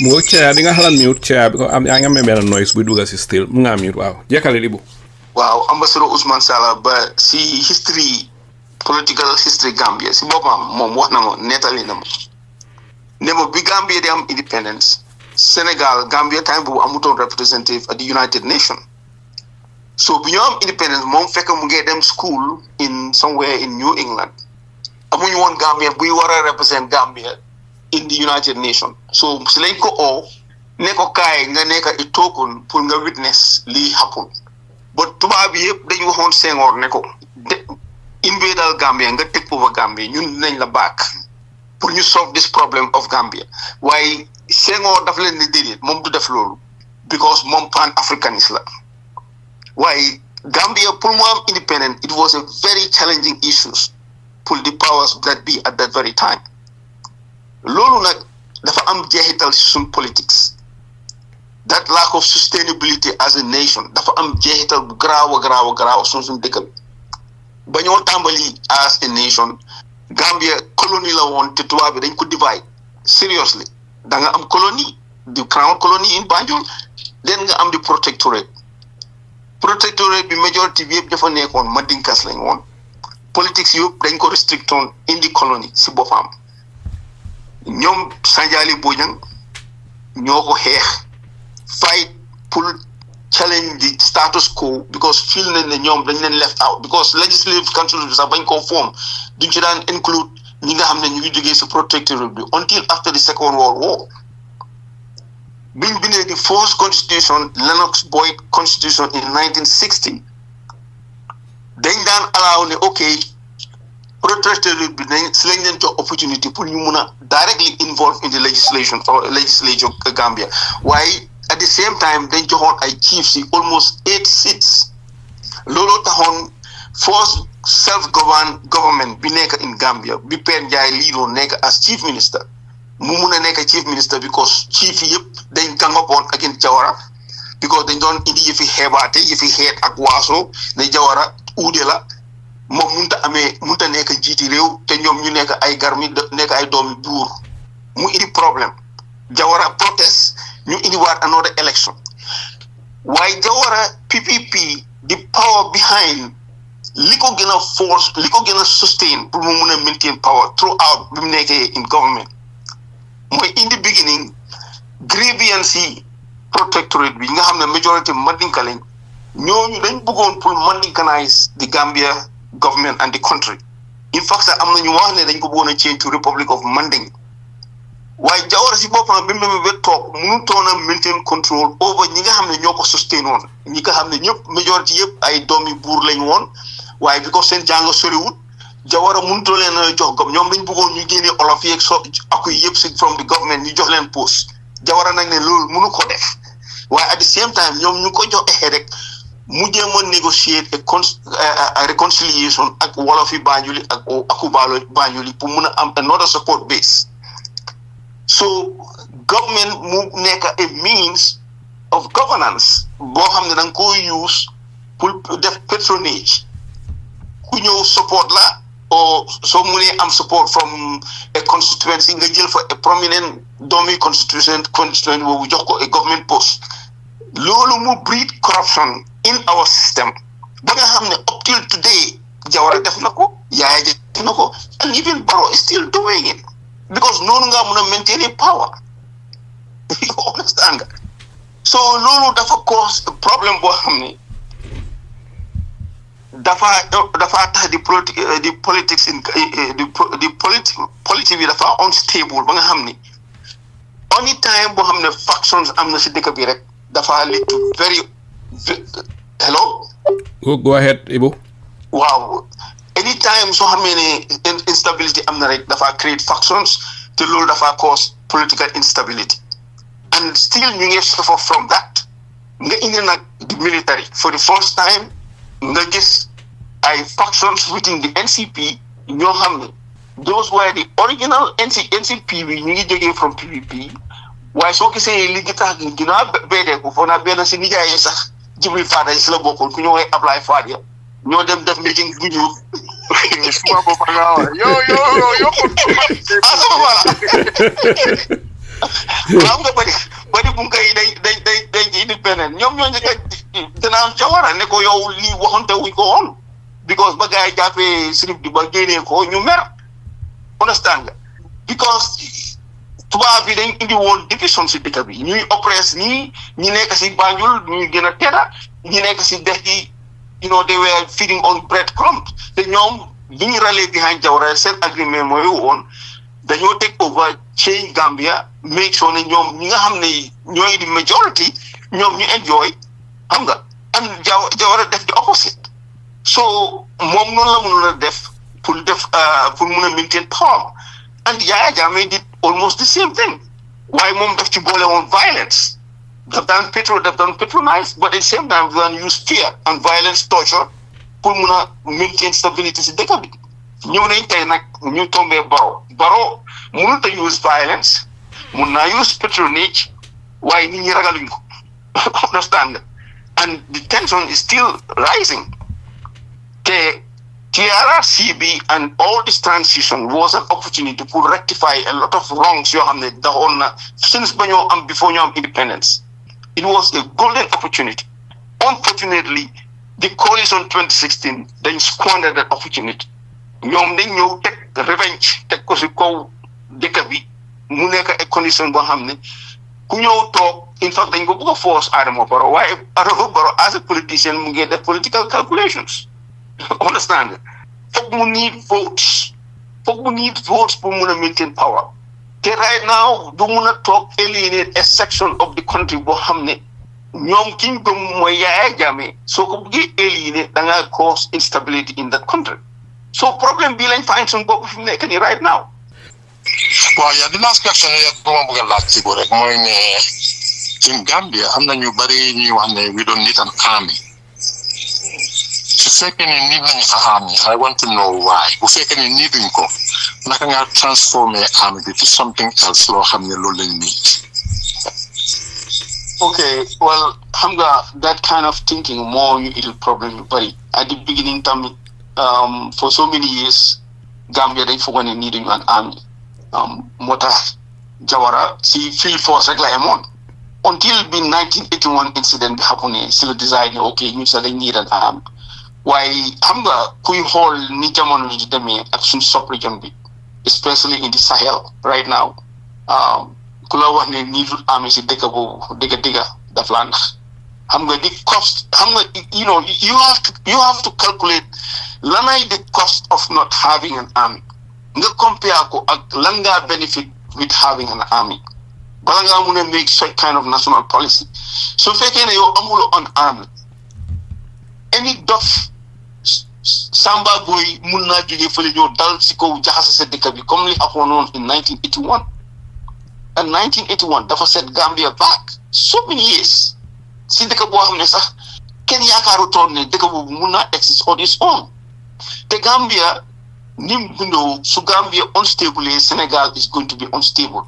mo chair di nga xalam mute chair because am nga amé ben noise bu duga si still mu nga mute waaw jekale libu waaw ambassadeur Ousmane Sala ba si political history Gambia si bopam mom wax na mo netali na mo ne mo bi Gambia di am independence Sénégal Gambia time bu amuton representative at the United Nations so bi ñu am independence mom fekk mu ngi dem school in somewhere in New England amuñu won Gambia buy wara represent Gambia in the United Nations so si lañ ko ne ko kaay nga nekk a token pour nga witness li happen but tubaab bi yëpp dañu waxoon Senghor ne ko invadal Gambia nga take over Gambia ñun dinañ la back pour ñu solve this problem of Gambia waaye Senghor daf leen di déedéet moom du def loolu because moom pan africaniste la waaye Gambia pour mu am independent it was a very challenging issues pour the powers that be at that very time loolu nag dafa am jeexital ci suñ politics that lack of sustainability as a nation dafa am jeexital bu garaaw suñ dëkk bi ba ñoo tàmbali as a nation Gambia colonie la woon te tubaab bi dañ ko divide seriously da nga am colonie the crown colony in Banjul then nga am di protectorate bi majority bi yëpp dafa nekkoon Mandinkas lañ woon politics yëpp dañ ko restrictoon in the colony si boppam ñoom Sanjali Bojang ñoo ko xeex fight pour challenge the status quo because feel nañ ne ñoom dañ leen left out because legislative council bi sax bañ koo form duñ ci daan include ñi nga xam ne ñu ngi jógee si protectorate bi until after the Second World War biñ bindee di first constitution Lennox Boyd constitution in 1960 dañ daan allow ne ok protectorate bi dañ si lañ leen jox opportunity pour ñu mun a directly involve in the legislation or legislature Gambia waaye at the same time dañ joxoon ay chiefs yi almost 8 seats looloo taxoon first self-government bi nekk in Gambia bi Père Ndiaye liidoo nekk as chief minister mu mun a nekk chief minister because chief yi yëpp dañ gangopoon against Jawara because dañ doon indi yëfi xeebaate yëfi xeet ak waaso ne Jawara uude la moom munta nekk jiiti réew te ñoom ñu nekk ay garmi nekk ay doomi buur mu indi problème Jawara protest ñu indi waat another election waaye Jawara PPP the power behind li ko gën a force li ko gën a sustain pour mu mun a maintain power throughout bi mu nekkee in government mooy in the beginning grievance yi protectorate bi nga xam ne majority Mandinka lañ ñooñu dañ bëggoon pour Mandinkanize the Gambia government and the country in fact sax am na ñu wax ne dañ ko bëggoon a change to Republic of Manding waaye Jawara si boppam bi mu demee ba toog mënutoon a maintain control over ñi nga xam ne ñoo ko sustain woon ñi nga xam ne ñëpp majority yëpp ay doomi buur lañ woon waaye bi ko seen jàng soriwut Jawara mënutoo leen a jox gom ñoom dañ bëggoon ñu génnee olof yeeg aku yëpp si from the government ñu jox leen poste Jawara nag ne loolu mënu ko def waaye at the same time ñoom ñu ko jox exe rek mu jéem a négocier a reconciliation ak wolof yi Banjuli ak akubaalo Banjuli pour mun a am another support base so government mu nekk a means of governance boo xam ne da nga koo use pour def patronage ku ñëw support la or soo munee am support from a constituency nga jël fa a prominent doomi constituent boobu jox ko a government post loolu mu breed corruption in our system ba nga xam ne up till today Jawara def na ko Yahya def na ko and even Barrow is still doing it because noonu nga mun a maintain power you understand nga so loolu dafa cause problème boo xam ne dafa tax di politics in di politique bi dafa unstable ba nga xam ni only time boo xam ne factions am na si dëkk bi rek dafa lead to very hello go ahead Ebou waaw anytime soo xamee ne instability am na rek dafa create factions te loolu dafa cause political instability and still ñu ngi suffer from that nga indi nag the military for the first time nga gis ay factions within the NCP ñoo xam ne those were the original NCP bi ñu ngi jógee from PPP waaye soo gisee li gi tax ginnaaw beedeeku foo naa benn si nijaay yi sax Jibril Fada si la bokkoon ku ñu woowee Ablaye Fada ñoo dem def meeting bu ñu suma boppa nga wax yo sama wala waaw nga bari bu ngay day independent ñoom ñoo njëkk a dinaan Jawara ne ko yow lii waxante wuñ ko woon because ba gars yi jàppee sirif di ba génnee ko ñu mer understand nga because tubaab bi dañ indi woon division si dëkk bi ñuy oppress ñi nekk si Banjul ñuy gën a tedda ñi nekk si dex gi they were feeding on bread crumbs te ñoom bi ñu ralé behind Jawara seen agreement mooy woon dañoo take over change Gambia make sure ne ñoom ñi nga xam ne ñooy di majority ñoom ñu enjoy xam nga and Jawara def the opposite so moom noonu la mënoon a def pour mun a maintain power and Yahya Jammeh did almost the same thing waaye moom daf ci boole woon violence daf daan patronize but at the same time daf daan use fear and violence torture pour mun a maintain stability si dëkk bi ñëw nañ tey nag ñu tombee Barrow mënut a use violence mun naa use patronage waaye nit ñi ragaluñ ko understand and the tension is still rising the TRRCB and all this transition was an opportunity to rectify a lot of wrongs yoo xam ne daxoon na since ba ñoo am before ñoo am independence it was a golden opportunity unfortunately the coalition 2016 dañ squandered that opportunity ñoom dañ ñëw teg revenge teg ko si kaw dëkk bi mu nekk ay condition boo xam ne ku ñëw toog in fact dañ ko bëgg a force Adama Barrow waaye Adama Barrow as a politician mu ngi def political calculations understand foog mu need votes foog mu need votes pour mun a maintain power te right now du mun a toog alienate a section of the country boo xam ne ñoom kiñ gëm mooy Yahya Jammeh soo ko bëggee alienate da nga cause instability in that country so problem bi lañ find suñ bopp fi mu nekk nii right now. Well, yeah, the last question is in Gambia, I'm not new body new and we don't need an army. Second in need an army, I want to know why. Second in needing go. Not gonna transform the army into something else or have the lowly need. Okay, well, that kind of thinking more it'll problem but at the beginning time for so many years Gambia they for when needing an army. Mota Jawara see field force like Lemon until the 1981 incident happened. Still deciding okay, you said they need an army. Why Hamba Kui Hall Nijaman Nijame action sub region be especially in the Sahel right now. Kulawa need army si Dega the land. Hamba the cost you know you have to calculate lanai the cost of not having an army. Nga compare ko ak lan nga benefit with having an army bala nga mun a make such kind of national policy so fekkee ne yow amuloo an army any dof samba boy mun naa jógee fële ñëw dal si kaw jaxase sa dëkk bi comme li amoon noonu in 1981 and 1981 dafa set Gambia back so many years si dëkk boo xam ne sax kenn yaakaaru toon ne dëkk boobu mun naa exist on its own te Gambia Nim Bundo, so Gambia unstable, Senegal is going to be unstable.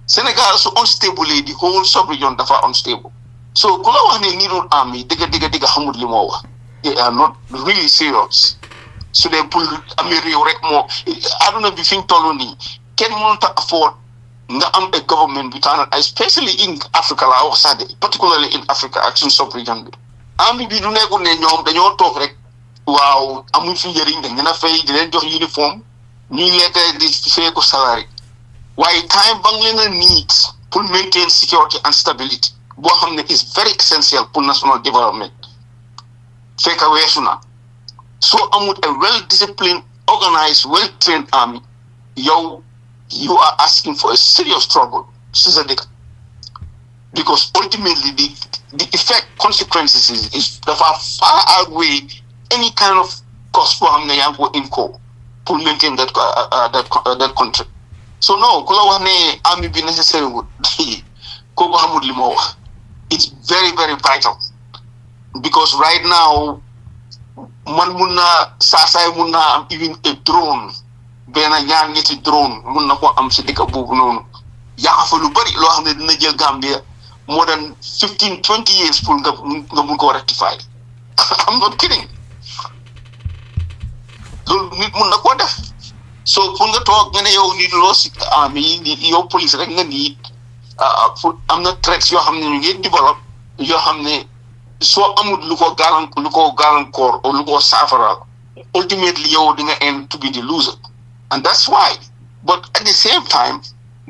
Senegal so unstable, the whole sub-region dafa unstable. So Kulawane need an army, diga Hamud Limowa. They are not really serious. So they pull Amiri more. I don't know if you think Toloni can not afford a government especially in Africa, particularly in Africa, action sub-region. Army be do nego nyom, dañoo talk rek. Wow, amuñ fi njëriñ dañ leen a fay di leen jox uniforme ñuy lekk di fay ko salary waaye time ba nga leen a need pour maintain security and stability boo xam ne is very essential pour national development fekk weesu na soo amul a well disciplined organized well trained army yow you are asking for a serious trouble si sa dëkk because ultimately the effect consequences is dafa far outweigh any kind of cost for him to maintain that country. So no, army be necessary would it's very, very vital. Because right now man muna sasay muna even a drone bena ñaar ñetti drone mun na ko am ci dëkk bobu nonu yaafa lu bari lo xamne dina jël Gambia more than 15-20 years pour nga mun ko rectify. I'm not kidding. Nit mun na ko def so pour nga toog nga ne yow nit loo si army nit yow police rek nga nit am na threats yoo xam ne ñu ngi develop yoo xam ne soo amul lu ko gàllankoor or lu ko saafara ultimately yow di nga end to be the loser and that's why but at the same time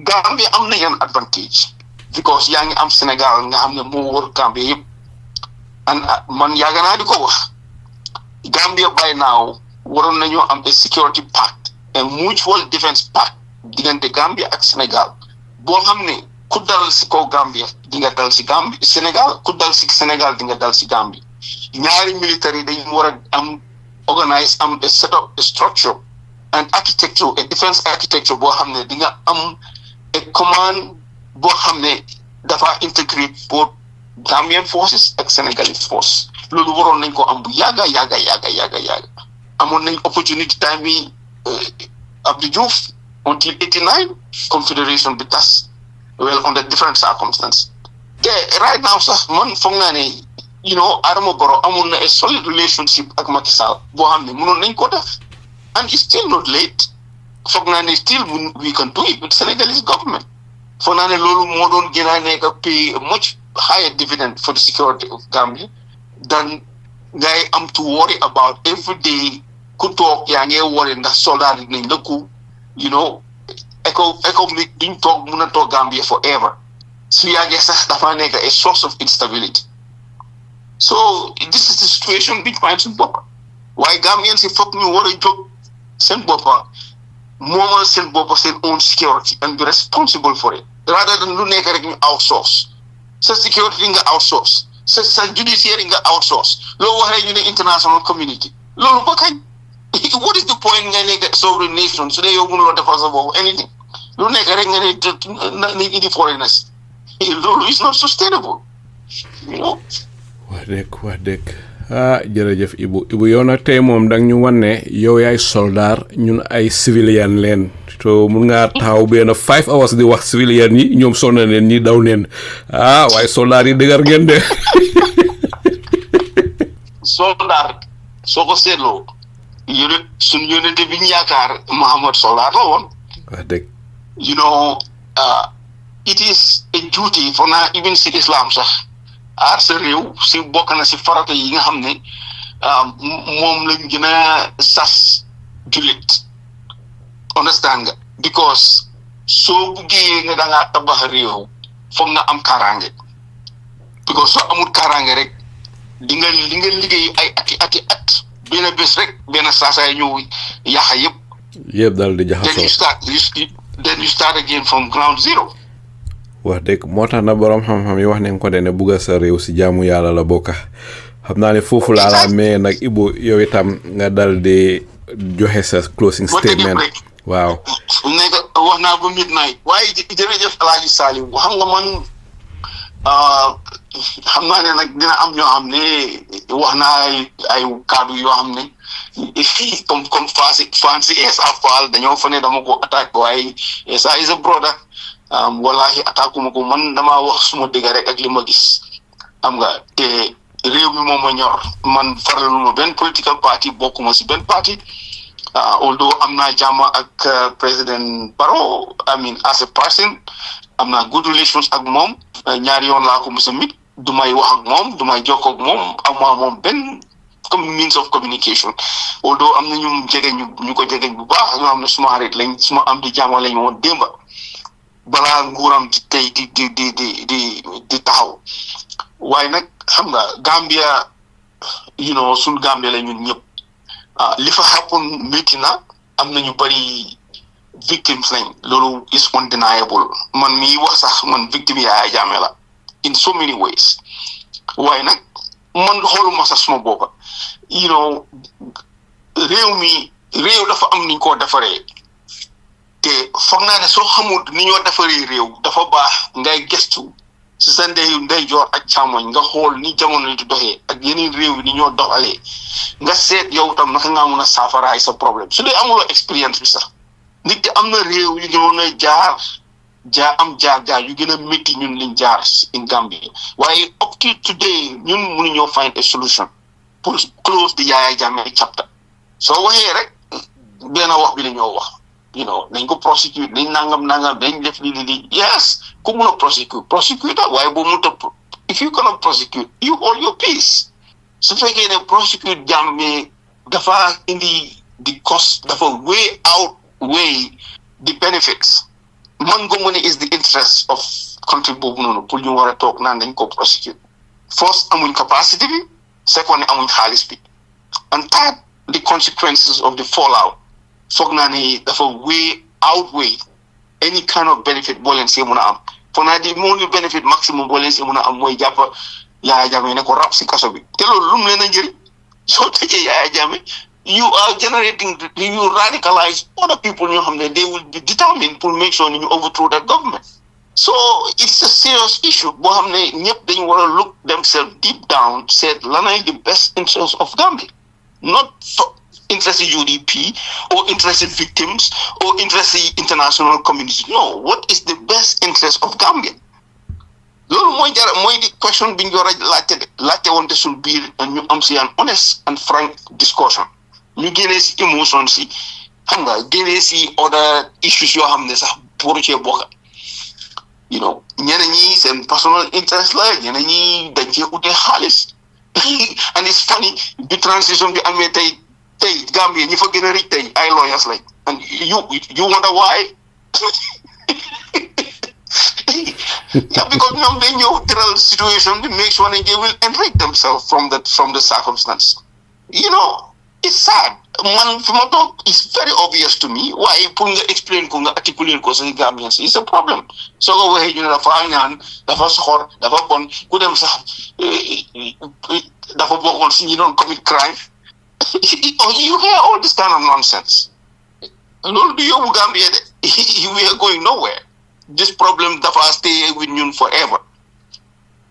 Gambia am na yan advantage because yaa ngi am Sénégal nga xam ne moo wër Gambia yëpp and man yaaga naa di ko wax Gambia by now waroon nañoo am a security pact a mutual defense pact diggante Gambia ak Sénégal boo xam ne ku dal si kaw Gambia di nga dal si Gambia Sénégal ku dal si Sénégal di nga dal si Gambia ñaari military dañu war a am organize am a set up a structure and architecture a defense architecture boo xam ne di nga am a command boo xam ne dafa integrate both Gambian forces ak Senegalese force loolu waroon nañ ko am bu yàgga amoon nañ opportunity time bi Abdou Diouf until 89 confederation bi tas well under different circumstances te right now sax man foog naa ne Adama Barrow amoon na a solid relationship ak Macky Sall boo xam ne mënoon nañ ko def and it's still not late foog naa ne still we can do it with Senegalese government foog naa ne loolu moo doon gën a nekk pay a much higher dividend for the security of Gambia than ngay am to worry about every day ku toog yaa ngee worry ndax soldat yi nañ la ku économique duñ toog mun a toog Gambia forever su yàggee sax dafa nekk a source of instability so this is the situation biñ find suñ bopp waaye Gambians si foog ñu war a jóg seen boppa moomal seen bopp seen own security and be responsible for it rather than lu nekk rek ñu outsource sa security nga outsource sa judiciary nga outsource loo wax rek ñu ne international community loolu ba kañ what is the point nga nekk sovereign nation su dee yow mënuloo defal sa bopp anything lu nekk rek nga ne nañ indi foreigners loolu is not sustainable you know. wax dëgg jërëjëf Ibou yow nag tey moom dang ñu wan ne yow yaay soldaar ñun ay civilian leen to mun ngaa taxaw benn 5 hours di wax civilian yi ñoom sonna leen ñi daw neen waaye soldaar yi dëgër ngeen de. soldaar soo ko seetloo suñu yónnente bi ñu yaakaar Muhammad soldaar la woon. wax dëgg. you know it is a duty for naa even si islam sax aar sa réew si bokk na si farata yi nga xam ne moom lañ gën a sas jullit understand nga because soo buggee nga da ngaa tabax réew foog nga am kaaraange because soo amul kaaraange rek di nga liggéey ay at benn bés rek benn saasaay ñëw yàqa yëpp daal di jaxasoo then you start again from ground zero. wax dëgg moo tax na borom xam-xam yi wax nañ ko ne bugga sa réew si jaamu yàlla la bokka xam naa ne foofu laa la mais nag Ibou yow itam nga dal di joxe sa closing statement. waaw nekk wax naa ba midnight waaye jërëjëf Alaaji Saliou xam nga man xam naa ne nag dina am ñoo xam ne wax naa ay kaddu yoo xam ne comme fancy Essa Faal dañoo fa ne dama ko attaque waaye Essa is a brother wallahi attaque ma ko man damaa wax suma dëgg rek ak li ma gis xam nga te réew mi moom ma ñor man faraluma benn political party bokkuma si benn party although am naa jàmm ak président Barrow I mean as a person am naa good relations ak moom ñaari yoon laa ko mos a mit du may wax ak moom du may jokkoo ak moom ak moom benn comme means of communication although am na ñu jege ñu ko jege bu baax ñoo xam ne suma xarit lañ suma am di jàmm lañ woon démba balaa nguuram di tey di taxaw waaye nag xam nga Gambia suñ Gambia la ñun ñëpp li fa happen métti na am na ñu bari victims lañ loolu is undeniable man mii wax sax man victime Yahya Jammeh la in so many ways waaye nag man xooluma sax suma boppa réew dafa am niñ koo defaree te foog naa ne soo xamul ni ñoo defaree réew dafa baax ngay gestu si sa ndeyjoor ak càmmoñ nga xool ni jamono di doxee ak yeneen réew yi ni ñoo doxalee nga seet yow tam naka nga mun a saafaraay sa problème su dee amuloo expérience bi sax nit te am na réew yu gënoon a jaar yu gën a métti ñun liñ jaar in Gambia waaye up to today ñun mënuñoo find a solution pour close the Yahya Jammeh chapter soo waxee rek benn wax bi la ñoo wax nañ ko prosecute nañ nangam dañ def li yes ku mun a prosecute waaye boo mun a if you cannot prosecute you hold your peace su fekkee ne prosecute Jammeh dafa indi the cost dafa outweigh the benefits man go money is the interest of country boobu noonu pour ñu war a toog naan dañ ko prosecute first amuñ capacity bi second amuñ xaalis bi and third the consequences of the fallout foog naa ne dafa outweigh any kind of benefit boo leen see mun a am foog naa di only benefit maximum boo leen see mun a am mooy jàpp Yahya Jammeh ne ko rab si kaso bi te loolu lu mu leen a njëriñ soo tëjee Yahya Jammeh you are generating, you radicalize other people they will be determined to make sure you overthrow that government. So it's a serious issue. They want to look themselves deep down, said Lana is the best interest of Gambia. Not for interested UDP or interested victims or interested international community. No, what is the best interest of Gambia? The question being latte on the should be an honest and frank discussion. You get emotions, other issues you have this and personal interest like and it's funny the transition the Gambia you forget I lawyers like and you wonder why. Yeah, because they know the situation to make sure they will enrich themselves from the circumstance. it's sad. Man, from a talk, it's very obvious to me why putting explain ko nga articulate ko sa Gambians is a problem. So go ahead, dafa ñaan, dafa soxor, dafa bon, ku dem sax dafa bokon si ñu don't commit crime. You hear all this kind of nonsense. Lord, do you Gambia? We are going nowhere. This problem dafa stay with you forever.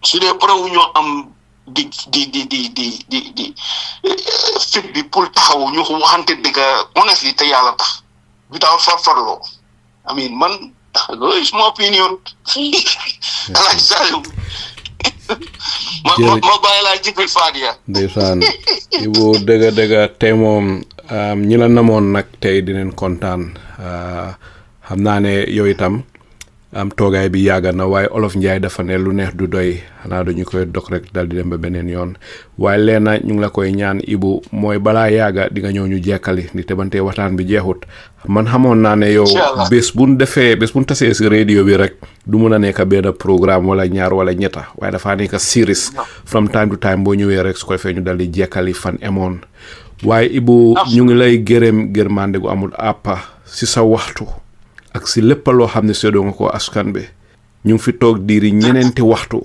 So they pro ñu am di fit bi pour taxaw ñu waxante dëgg honestly te yàlla tax without farfarloo. I mean man it's my opinion. Alagie Saliou ma bàyyi laa jëppil Fadia. Ndeysaan Ebou dëgg tey moom ñi la namoon nag tey dinañ kontaan xam naa ne yow itam am toogaay bi yàgg na waaye olof Njaay dafa ne lu neex du doy xanaa dañu koy dog rek dal di dem ba beneen yoon waaye leena ñu ngi la koy ñaan Ebou mooy balaa yàgga di nga ñëw ñu jekkali ni te bante waxtaan bi jeexut man xamoon naa ne yow bés buñ tasee si radio bi rek du mun a nekk benn programme wala ñaar wala ñetta waaye dafa nekk series from time to time boo ñëwee rek su ko defee ñu dal di jekkali fan emoon waaye Ebou ñu ngi lay gërmande gu amul àppa si sa waxtu ak si lépp loo xam ne seedoo nga ko askan bi ñu ngi fi toog diiri ñeneenti waxtu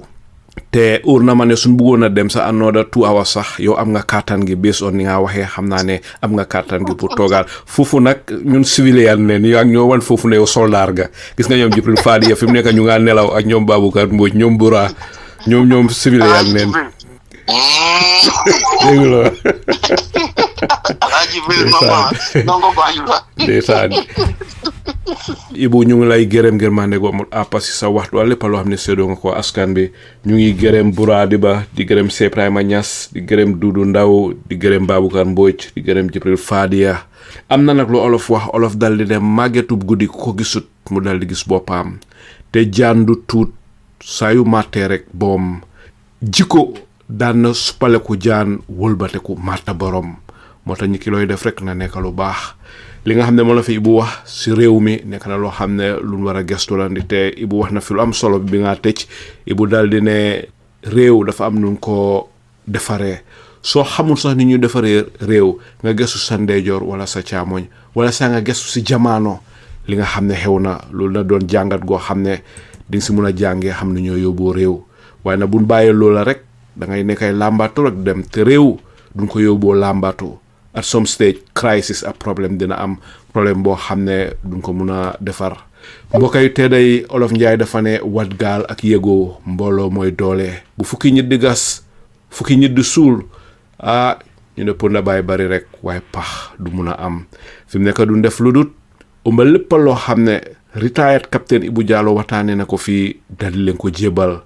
te uur na ma ne suñ bëggoon a dem sa another 2 hours sax yow am nga kàttan gi based on ni nga waxee xam naa ne am nga kàttan gi pour toogaal foofu nag ñun civilian leen yaa ngi ñoo wan foofu ne yow soldaar ga gis nga ñoom Jibril Fadia fi mu nekk ñu ngaa nelaw ak ñoom Baboucar Mbodj ñoom Bura ñoom civilian leen dégg nga ndeysaan Ebou ñu ngi lay gërëm gërmande gu amul àppa si sa waxtu wala lépp loo xam ne seedoo nga ko askan bi ñu ngi gërëm Bura Diba di gërëm Seprayma Niass di gërëm Dudu Ndaw di gërëm Baboucar Mbodj di gërëm Jibril Fadia am na nag lu olof wax olof dal di dem màggetub guddi ko gisut mu dal di gis boppam te jaandu tuut saa yu màttee rek boom jikko daan na suppaleku jaan wëlbateku màtta borom moo tax ñi ki looy def rek na nekk lu baax li nga xam ne moo la fi Ebou wax si réew mi nekk na loo xam ne lu war a gestu la ndi te Ebou wax na fi lu am solo bi nga tëj Ebou dal di ne réew dafa am nun ko defaree soo xamul sax ni ñu defaree réew nga gestu sa ndeyjoor wala sa caamoñ wala sa nga gestu si jamaano li nga xam ne xew na loolu na doon jàngat goo xam ne di nga si mun a jàngee xam ne ñoo yóbboo réew waaye na buñ bàyyee loola rek da ngay nekkay làmbaatu rek dem te réew duñ ko yóbboo làmbaatu at some stage crisis ak problème dina am problème boo xam ne duñ ko mun a defar mbokkay te day olof Njaay dafa ne wat gaal ak yëgoo mbooloo mooy doole bu fukki nit di gas fukki nit di suul ñu ne pour na bàyyi bari rek waaye pax du mun a am fi mu nekk duñ def lu dut umba lépp loo xam ne retired Captain Ebou Jallow waxtaane na ko fii dal leen ko jébal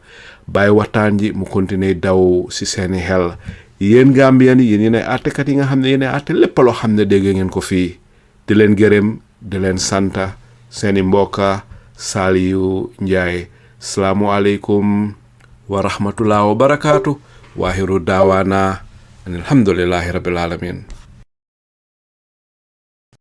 bàyyi waxtaan ji mu continuer daw si seeni xel yéen Gambien yi yéen àttekat yi nga xam ne yéen àtte lépp loo xam ne dégg ngeen ko fii di leen gërëm di leen santa seeni mbokka Saliou Njaay salaamualeykum wa rahmatullah wa barakaatu waaxiru daawaana an alhamdulillahi rabbil alamin